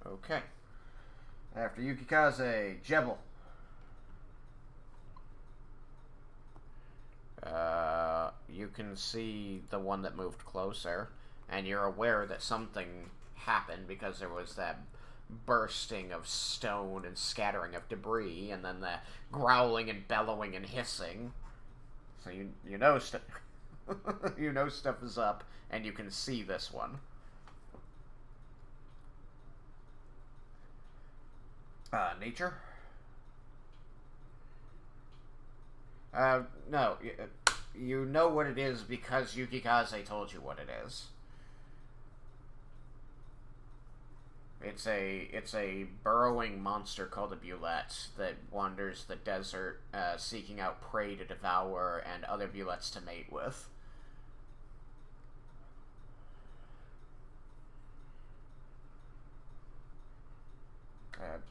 Okay. After Yukikaze, Jebel. You can see the one that moved closer, and you're aware that something happened because there was that bursting of stone and scattering of debris, and then the growling and bellowing and hissing. So you know you know stuff is up, and you can see this one. Nature? No. You know what it is because Yukikaze told you what it is. It's a burrowing monster called a bulette that wanders the desert, seeking out prey to devour and other bulettes to mate with.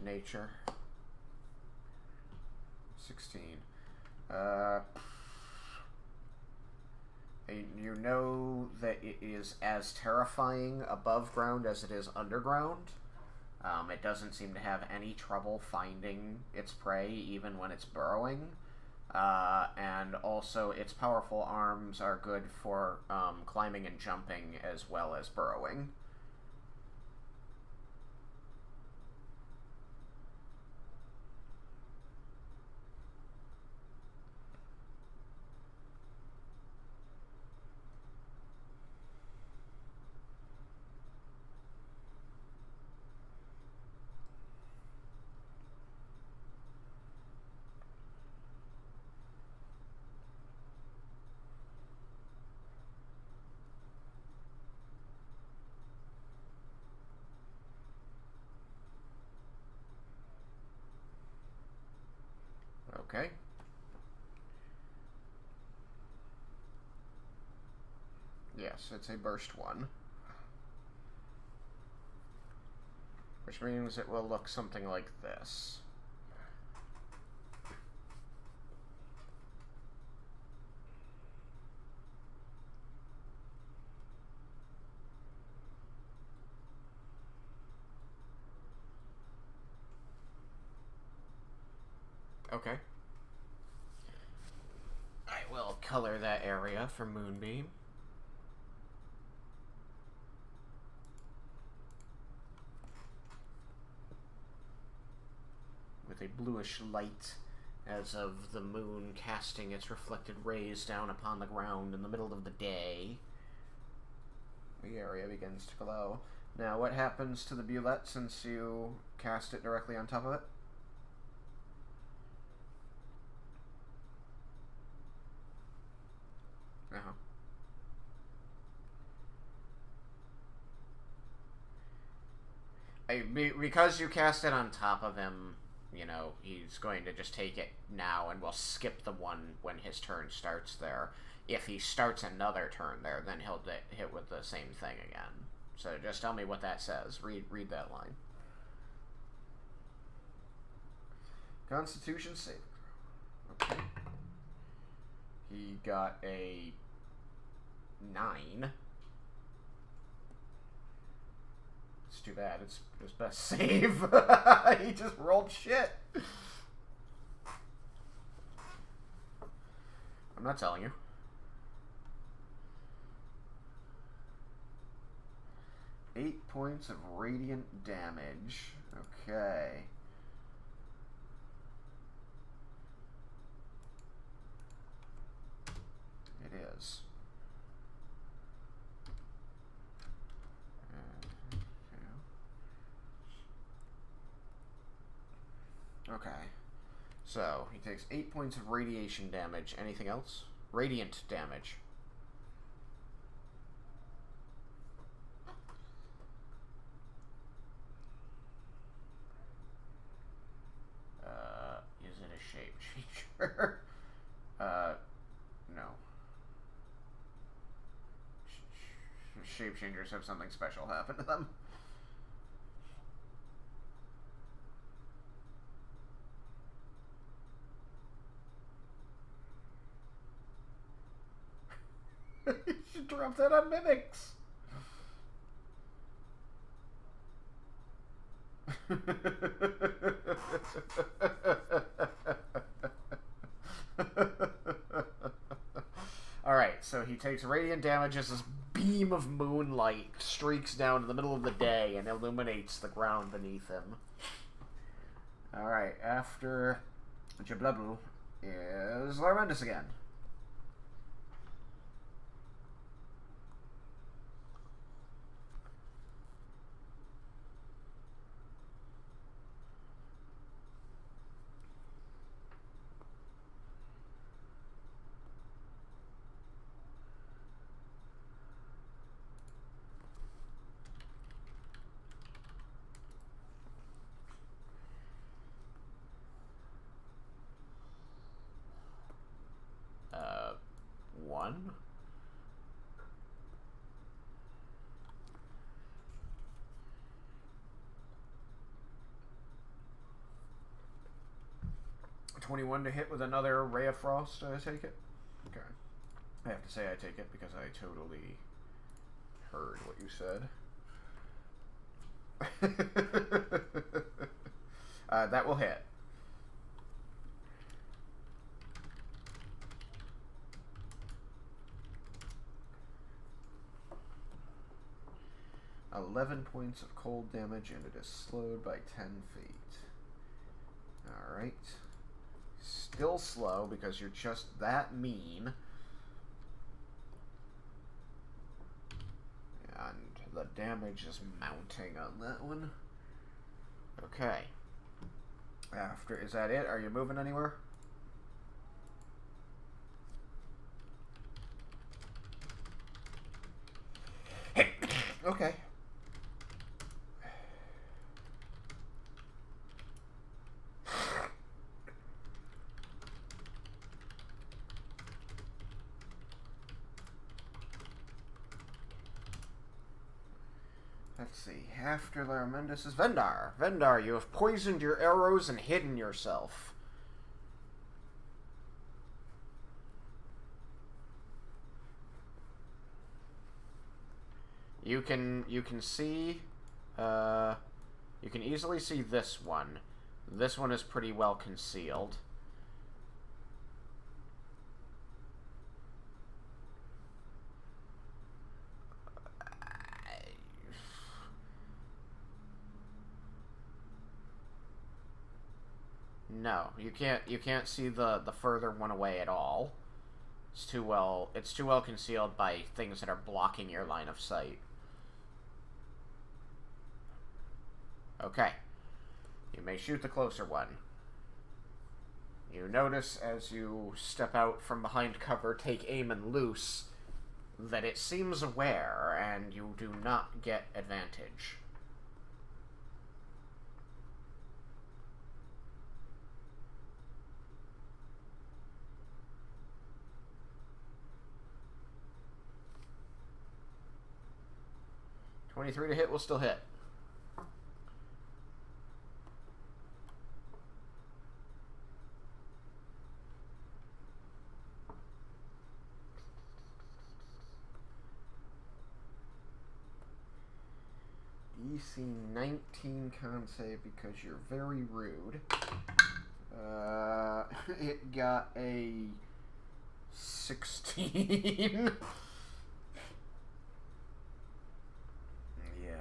Nature. 16. You know that it is as terrifying above ground as it is underground. It doesn't seem to have any trouble finding its prey, even when it's burrowing. And also, its powerful arms are good for climbing and jumping as well as burrowing. Okay. Yes, it's a burst 1. Which means it will look something like this. Okay. I will color that area for Moonbeam. With a bluish light as of the moon casting its reflected rays down upon the ground in the middle of the day. The area begins to glow. Now, what happens to the bulette since you cast it directly on top of it? Because you cast it on top of him, you know, he's going to just take it now and we'll skip the one when his turn starts there. If he starts another turn there, then he'll hit with the same thing again. So just tell me what that says. Read that line. Constitution saving throw. Okay. He got a 9. It's too bad. It's his best save. He just rolled shit. I'm not telling you. Eight points of radiant damage. Okay. It is. Okay. So, he takes 8 points of radiation damage. Anything else? Radiant damage. Is it a shape changer? No. Shape changers have something special happen to them. You should drop that on mimics. Alright, so he takes radiant damage as this beam of moonlight streaks down in the middle of the day and illuminates the ground beneath him. Alright, after Jablabu is Larmendus again. One. 21 to hit with another Ray of Frost, I take it? Okay. I have to say I take it because I totally heard what you said. That will hit. $11 points of cold damage, and it is slowed by 10 feet. Alright. Still slow because you're just that mean. And the damage is mounting on that one. Okay. Is that it? Are you moving anywhere? Okay. Let's see. After Laramendus is Vendar. Vendar, you have poisoned your arrows and hidden yourself. You can see, you can easily see this one. This one is pretty well concealed. No, you can't see the further one away at all. It's too well concealed by things that are blocking your line of sight. Okay. You may shoot the closer one. You notice as you step out from behind cover, take aim and loose, that it seems aware, and you do not get advantage. .23 to hit will still hit. DC 19 con save because you're very rude. It got a 16. Yeah.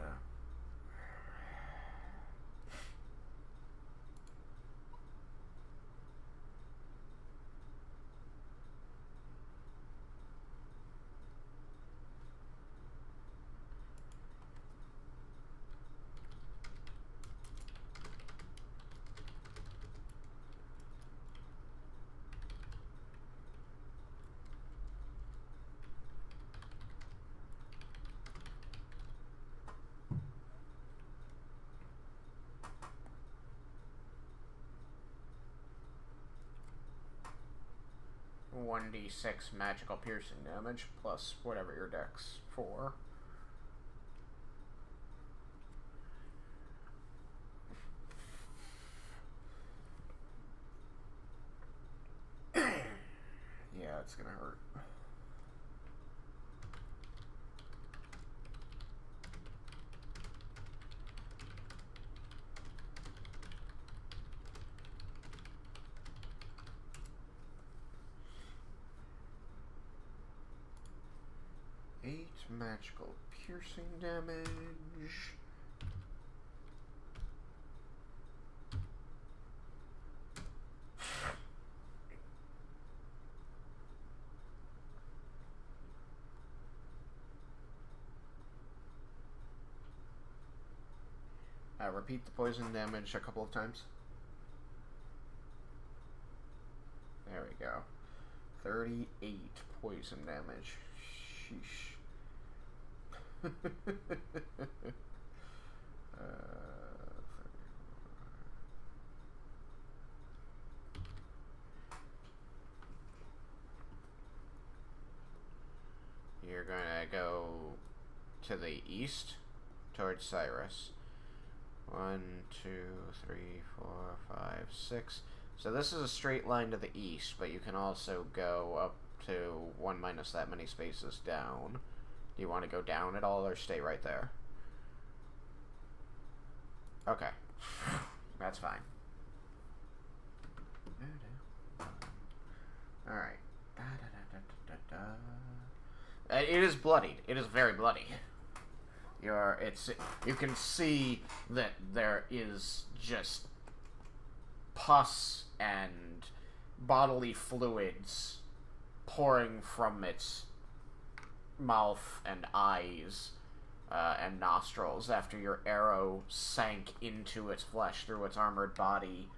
.1d6 magical piercing damage plus whatever your dex for. Yeah, it's gonna hurt. Magical piercing damage. Repeat the poison damage a couple of times. There we go. 38 poison damage. Sheesh. You're gonna go to the east towards Cyrus. 1, 2, 3, 4, 5, 6. So this is a straight line to the east, but you can also go up to 1 minus that many spaces down. Do you want to go down at all or stay right there? Okay. That's fine. Alright. It is bloodied. It is very bloody. You can see that there is just pus and bodily fluids pouring from its mouth and eyes and nostrils after your arrow sank into its flesh through its armored body,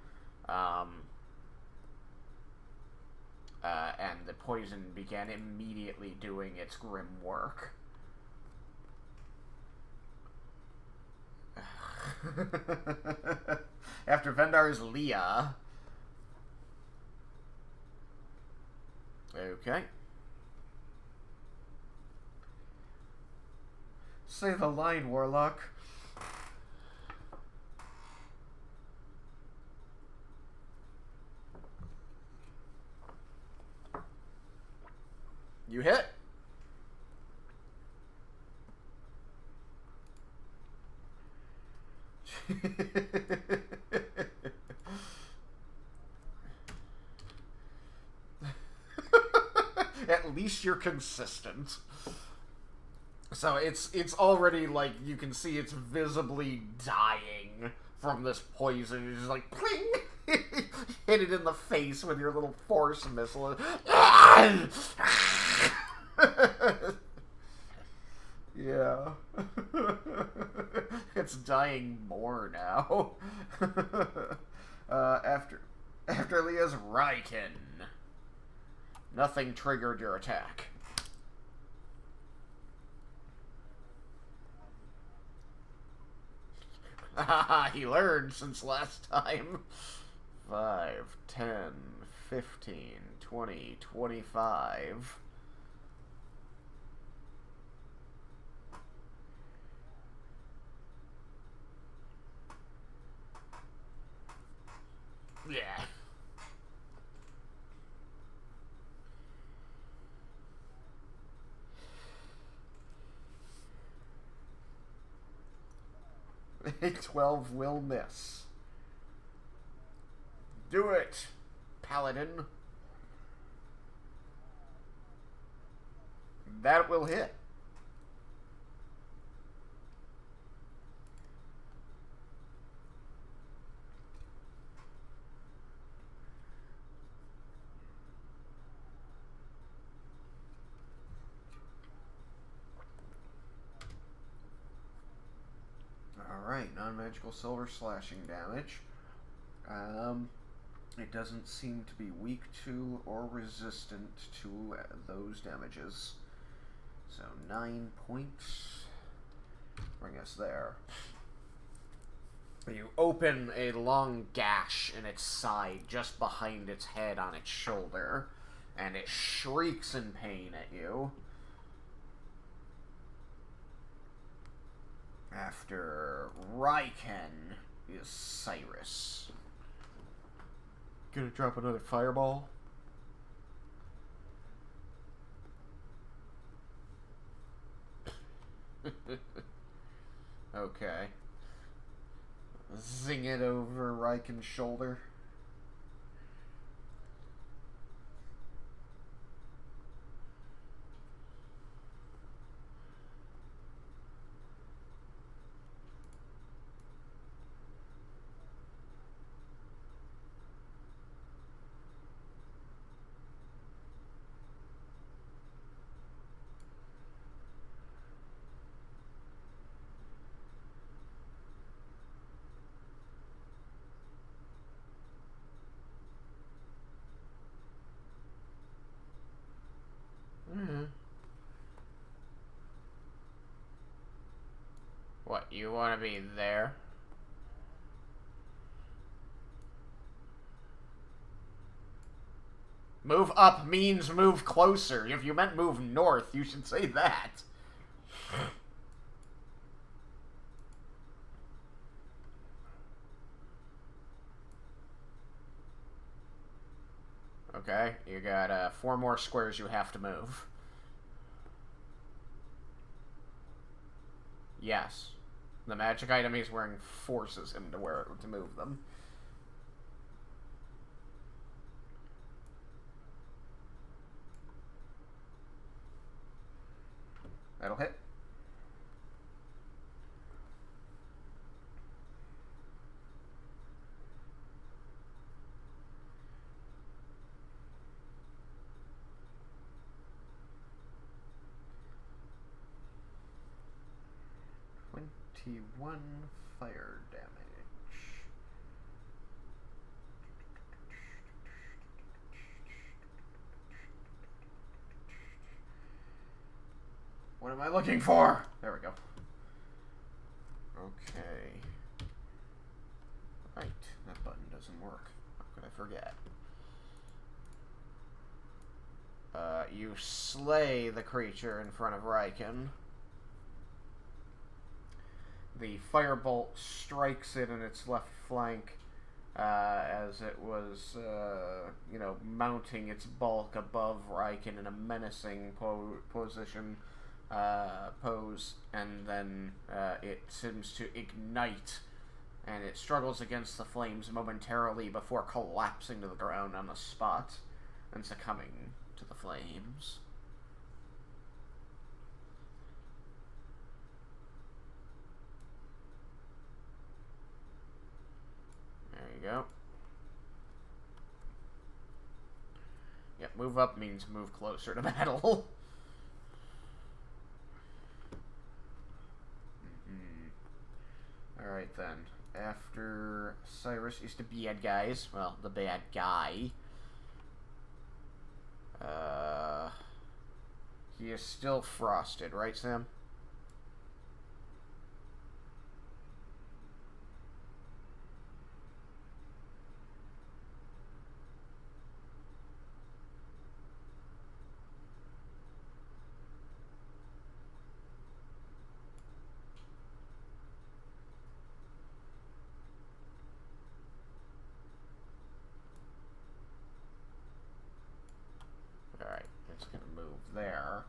and the poison began immediately doing its grim work. After Vendar's Leah. Okay. Say the line, Warlock. You hit. At least you're consistent. So it's already like you can see it's visibly dying from this poison. You're just like pling! Hit it in the face with your little force missile. Yeah. It's dying more now. After Leah's Raiken. Nothing triggered your attack. He learned since last time. 5, 10, 15, 20, 25. Yeah. A 12 will miss. Do it, Paladin. That will hit. Alright, non-magical silver slashing damage. It doesn't seem to be weak to or resistant to those damages. So 9 points. Bring us there. You open a long gash in its side just behind its head on its shoulder, and it shrieks in pain at you. After Raiken is Cyrus. Gonna drop another fireball. Okay. Zing it over Raiken's shoulder. What, you want to be there? Move up means move closer. If you meant move north, you should say that. Okay, you got 4 more squares you have to move. Yes. The magic item he's wearing forces him to move them. That'll hit. One fire damage. What am I looking for? There we go. Okay. Right, that button doesn't work. How could I forget? You slay the creature in front of Raiken. The firebolt strikes it in its left flank as it was, mounting its bulk above Raiken in a menacing pose, and then it seems to ignite, and it struggles against the flames momentarily before collapsing to the ground on the spot and succumbing to the flames. There you go. Yep, move up means move closer to battle. Alright then. After Cyrus is the bad guys, well, the bad guy, he is still frosted, right, Sam? Alright, it's going to move there.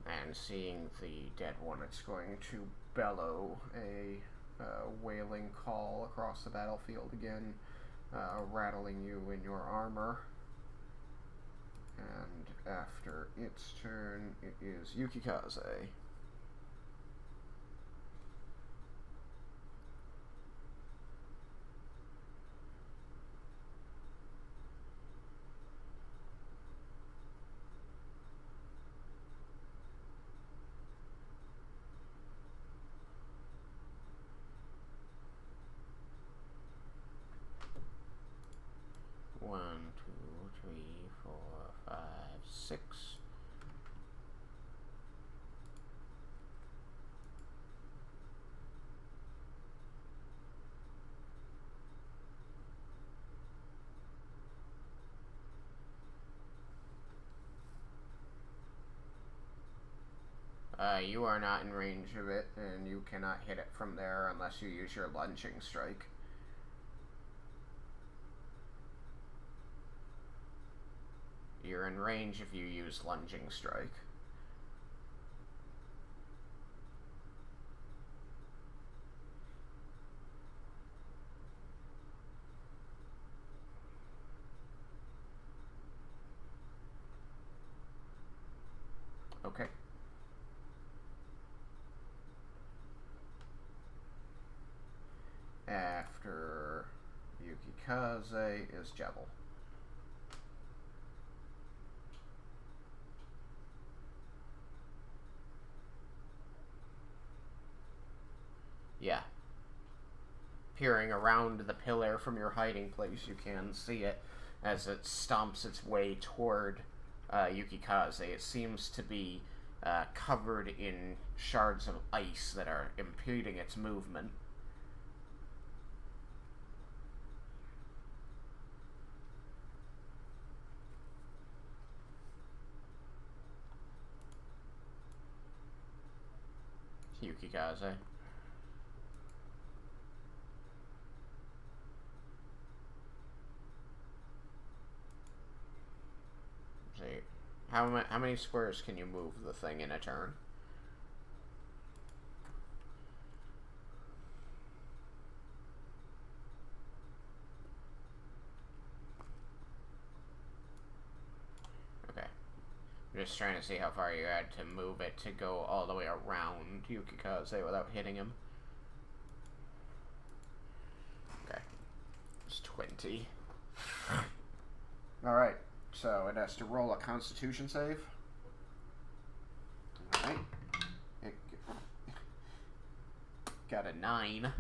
And seeing the dead one, it's going to bellow a wailing call across the battlefield again, rattling you in your armor. And after its turn, it is Yukikaze. One, two, three, four, five, six. You are not in range of it, and you cannot hit it from there unless you use your lunging strike. You're in range if you use lunging strike. Okay. After Yukikaze is Jebel. Yeah. Peering around the pillar from your hiding place, you can see it as it stomps its way toward Yukikaze. It seems to be covered in shards of ice that are impeding its movement. Yukikaze. How many squares can you move the thing in a turn? Okay. I'm just trying to see how far you had to move it to go all the way around Yukikaze without hitting him. Okay. It's 20. Alright, so it has to roll a Constitution save. Alright. It got a 9.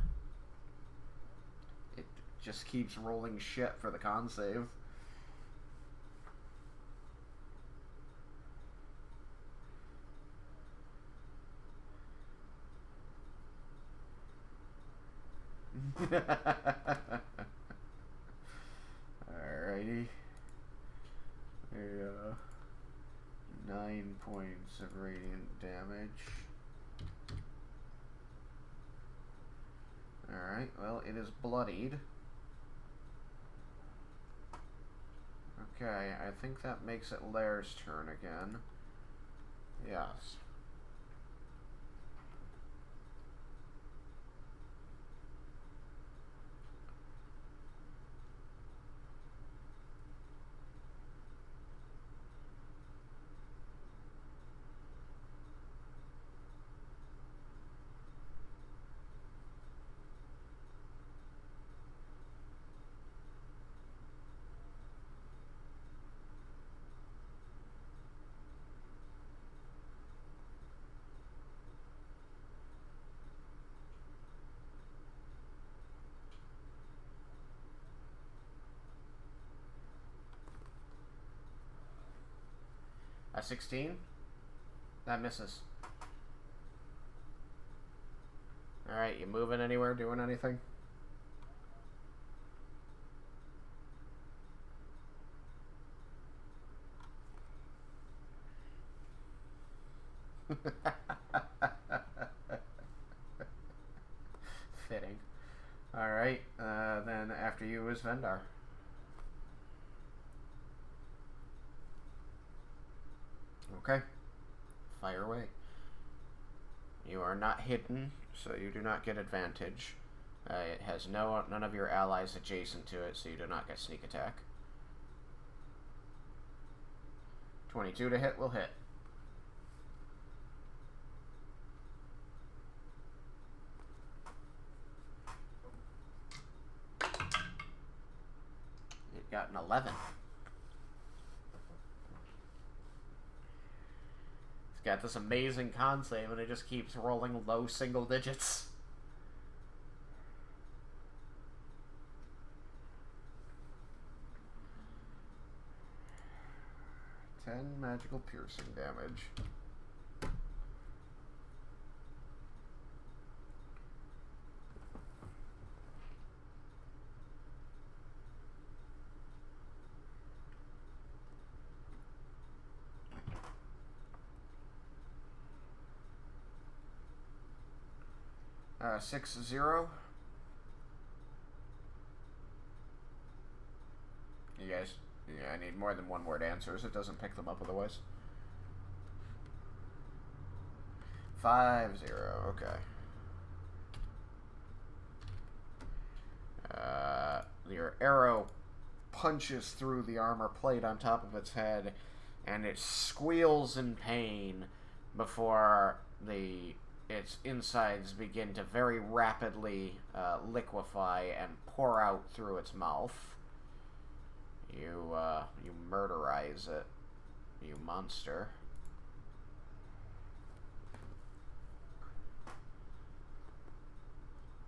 It just keeps rolling shit for the con save. Alrighty. There you go. 9 points of radiant damage. Alright, well, it is bloodied. Okay, I think that makes it Lair's turn again. Yes. A 16? That misses. Alright, you moving anywhere, doing anything? Fitting. Alright, then after you is Vendar. Okay. Fire away. You are not hidden, so you do not get advantage. It has none of your allies adjacent to it, so you do not get sneak attack. 22 to hit will hit. It got an 11. It's got this amazing con save, and it just keeps rolling low single digits. Magical piercing damage. Uh, 6-0. You guys, yeah, I need more than one word answers. It doesn't pick them up otherwise. 5-0. Okay. Your arrow punches through the armor plate on top of its head, and it squeals in pain before its insides begin to very rapidly liquefy and pour out through its mouth. You murderize it, you monster.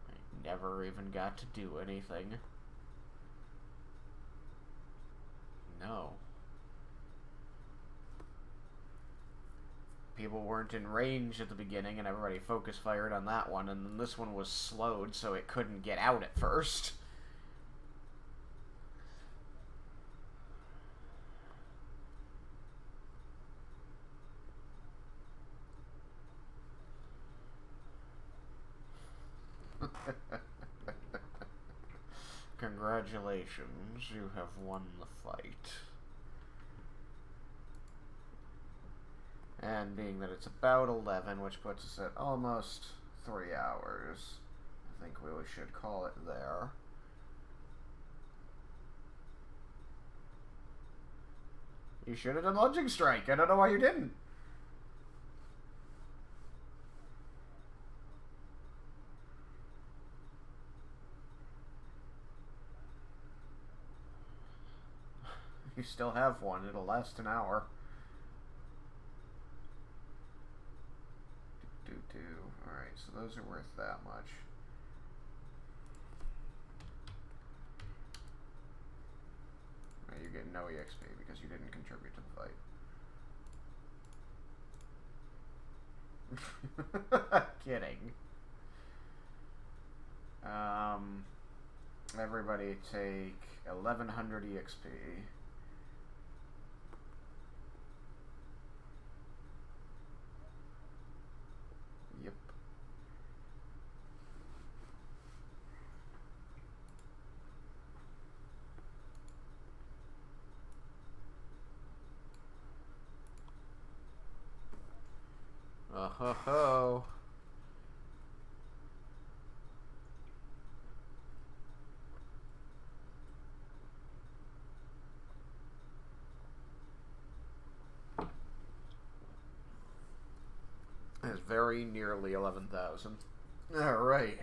I never even got to do anything. No. People weren't in range at the beginning, and everybody focus fired on that one, and then this one was slowed, so it couldn't get out at first. Congratulations, you have won the fight. And being that it's about 11, which puts us at almost 3 hours, I think we should call it there. You should have done Lunging Strike. I don't know why you didn't. You still have one. It'll last an hour. Alright, so those are worth that much. Now you get no EXP because you didn't contribute to the fight. Kidding. Everybody take 1100 EXP. Yep. Oh-ho-ho. It's very nearly 11,000. Alright.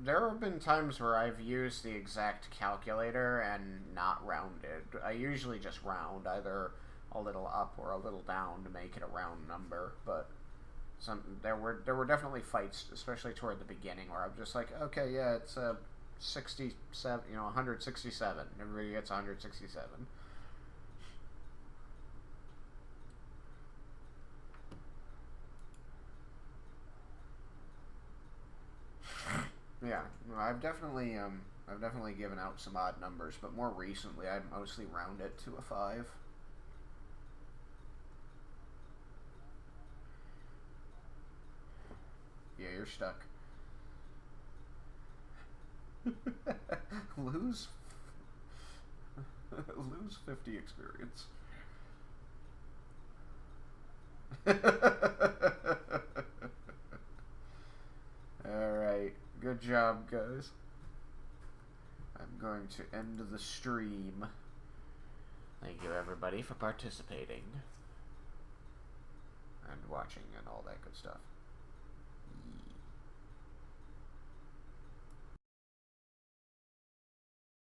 There have been times where I've used the exact calculator and not rounded. I usually just round either a little up or a little down to make it a round number, but there were definitely fights, especially toward the beginning, where I'm just like, okay, yeah, it's 67, 167. Everybody gets 167. Yeah, I've definitely given out some odd numbers, but more recently I mostly round it to a 5. Yeah, you're stuck. lose 50 experience. Alright, good job, guys. I'm going to end the stream. Thank you, everybody, for participating and watching and all that good stuff.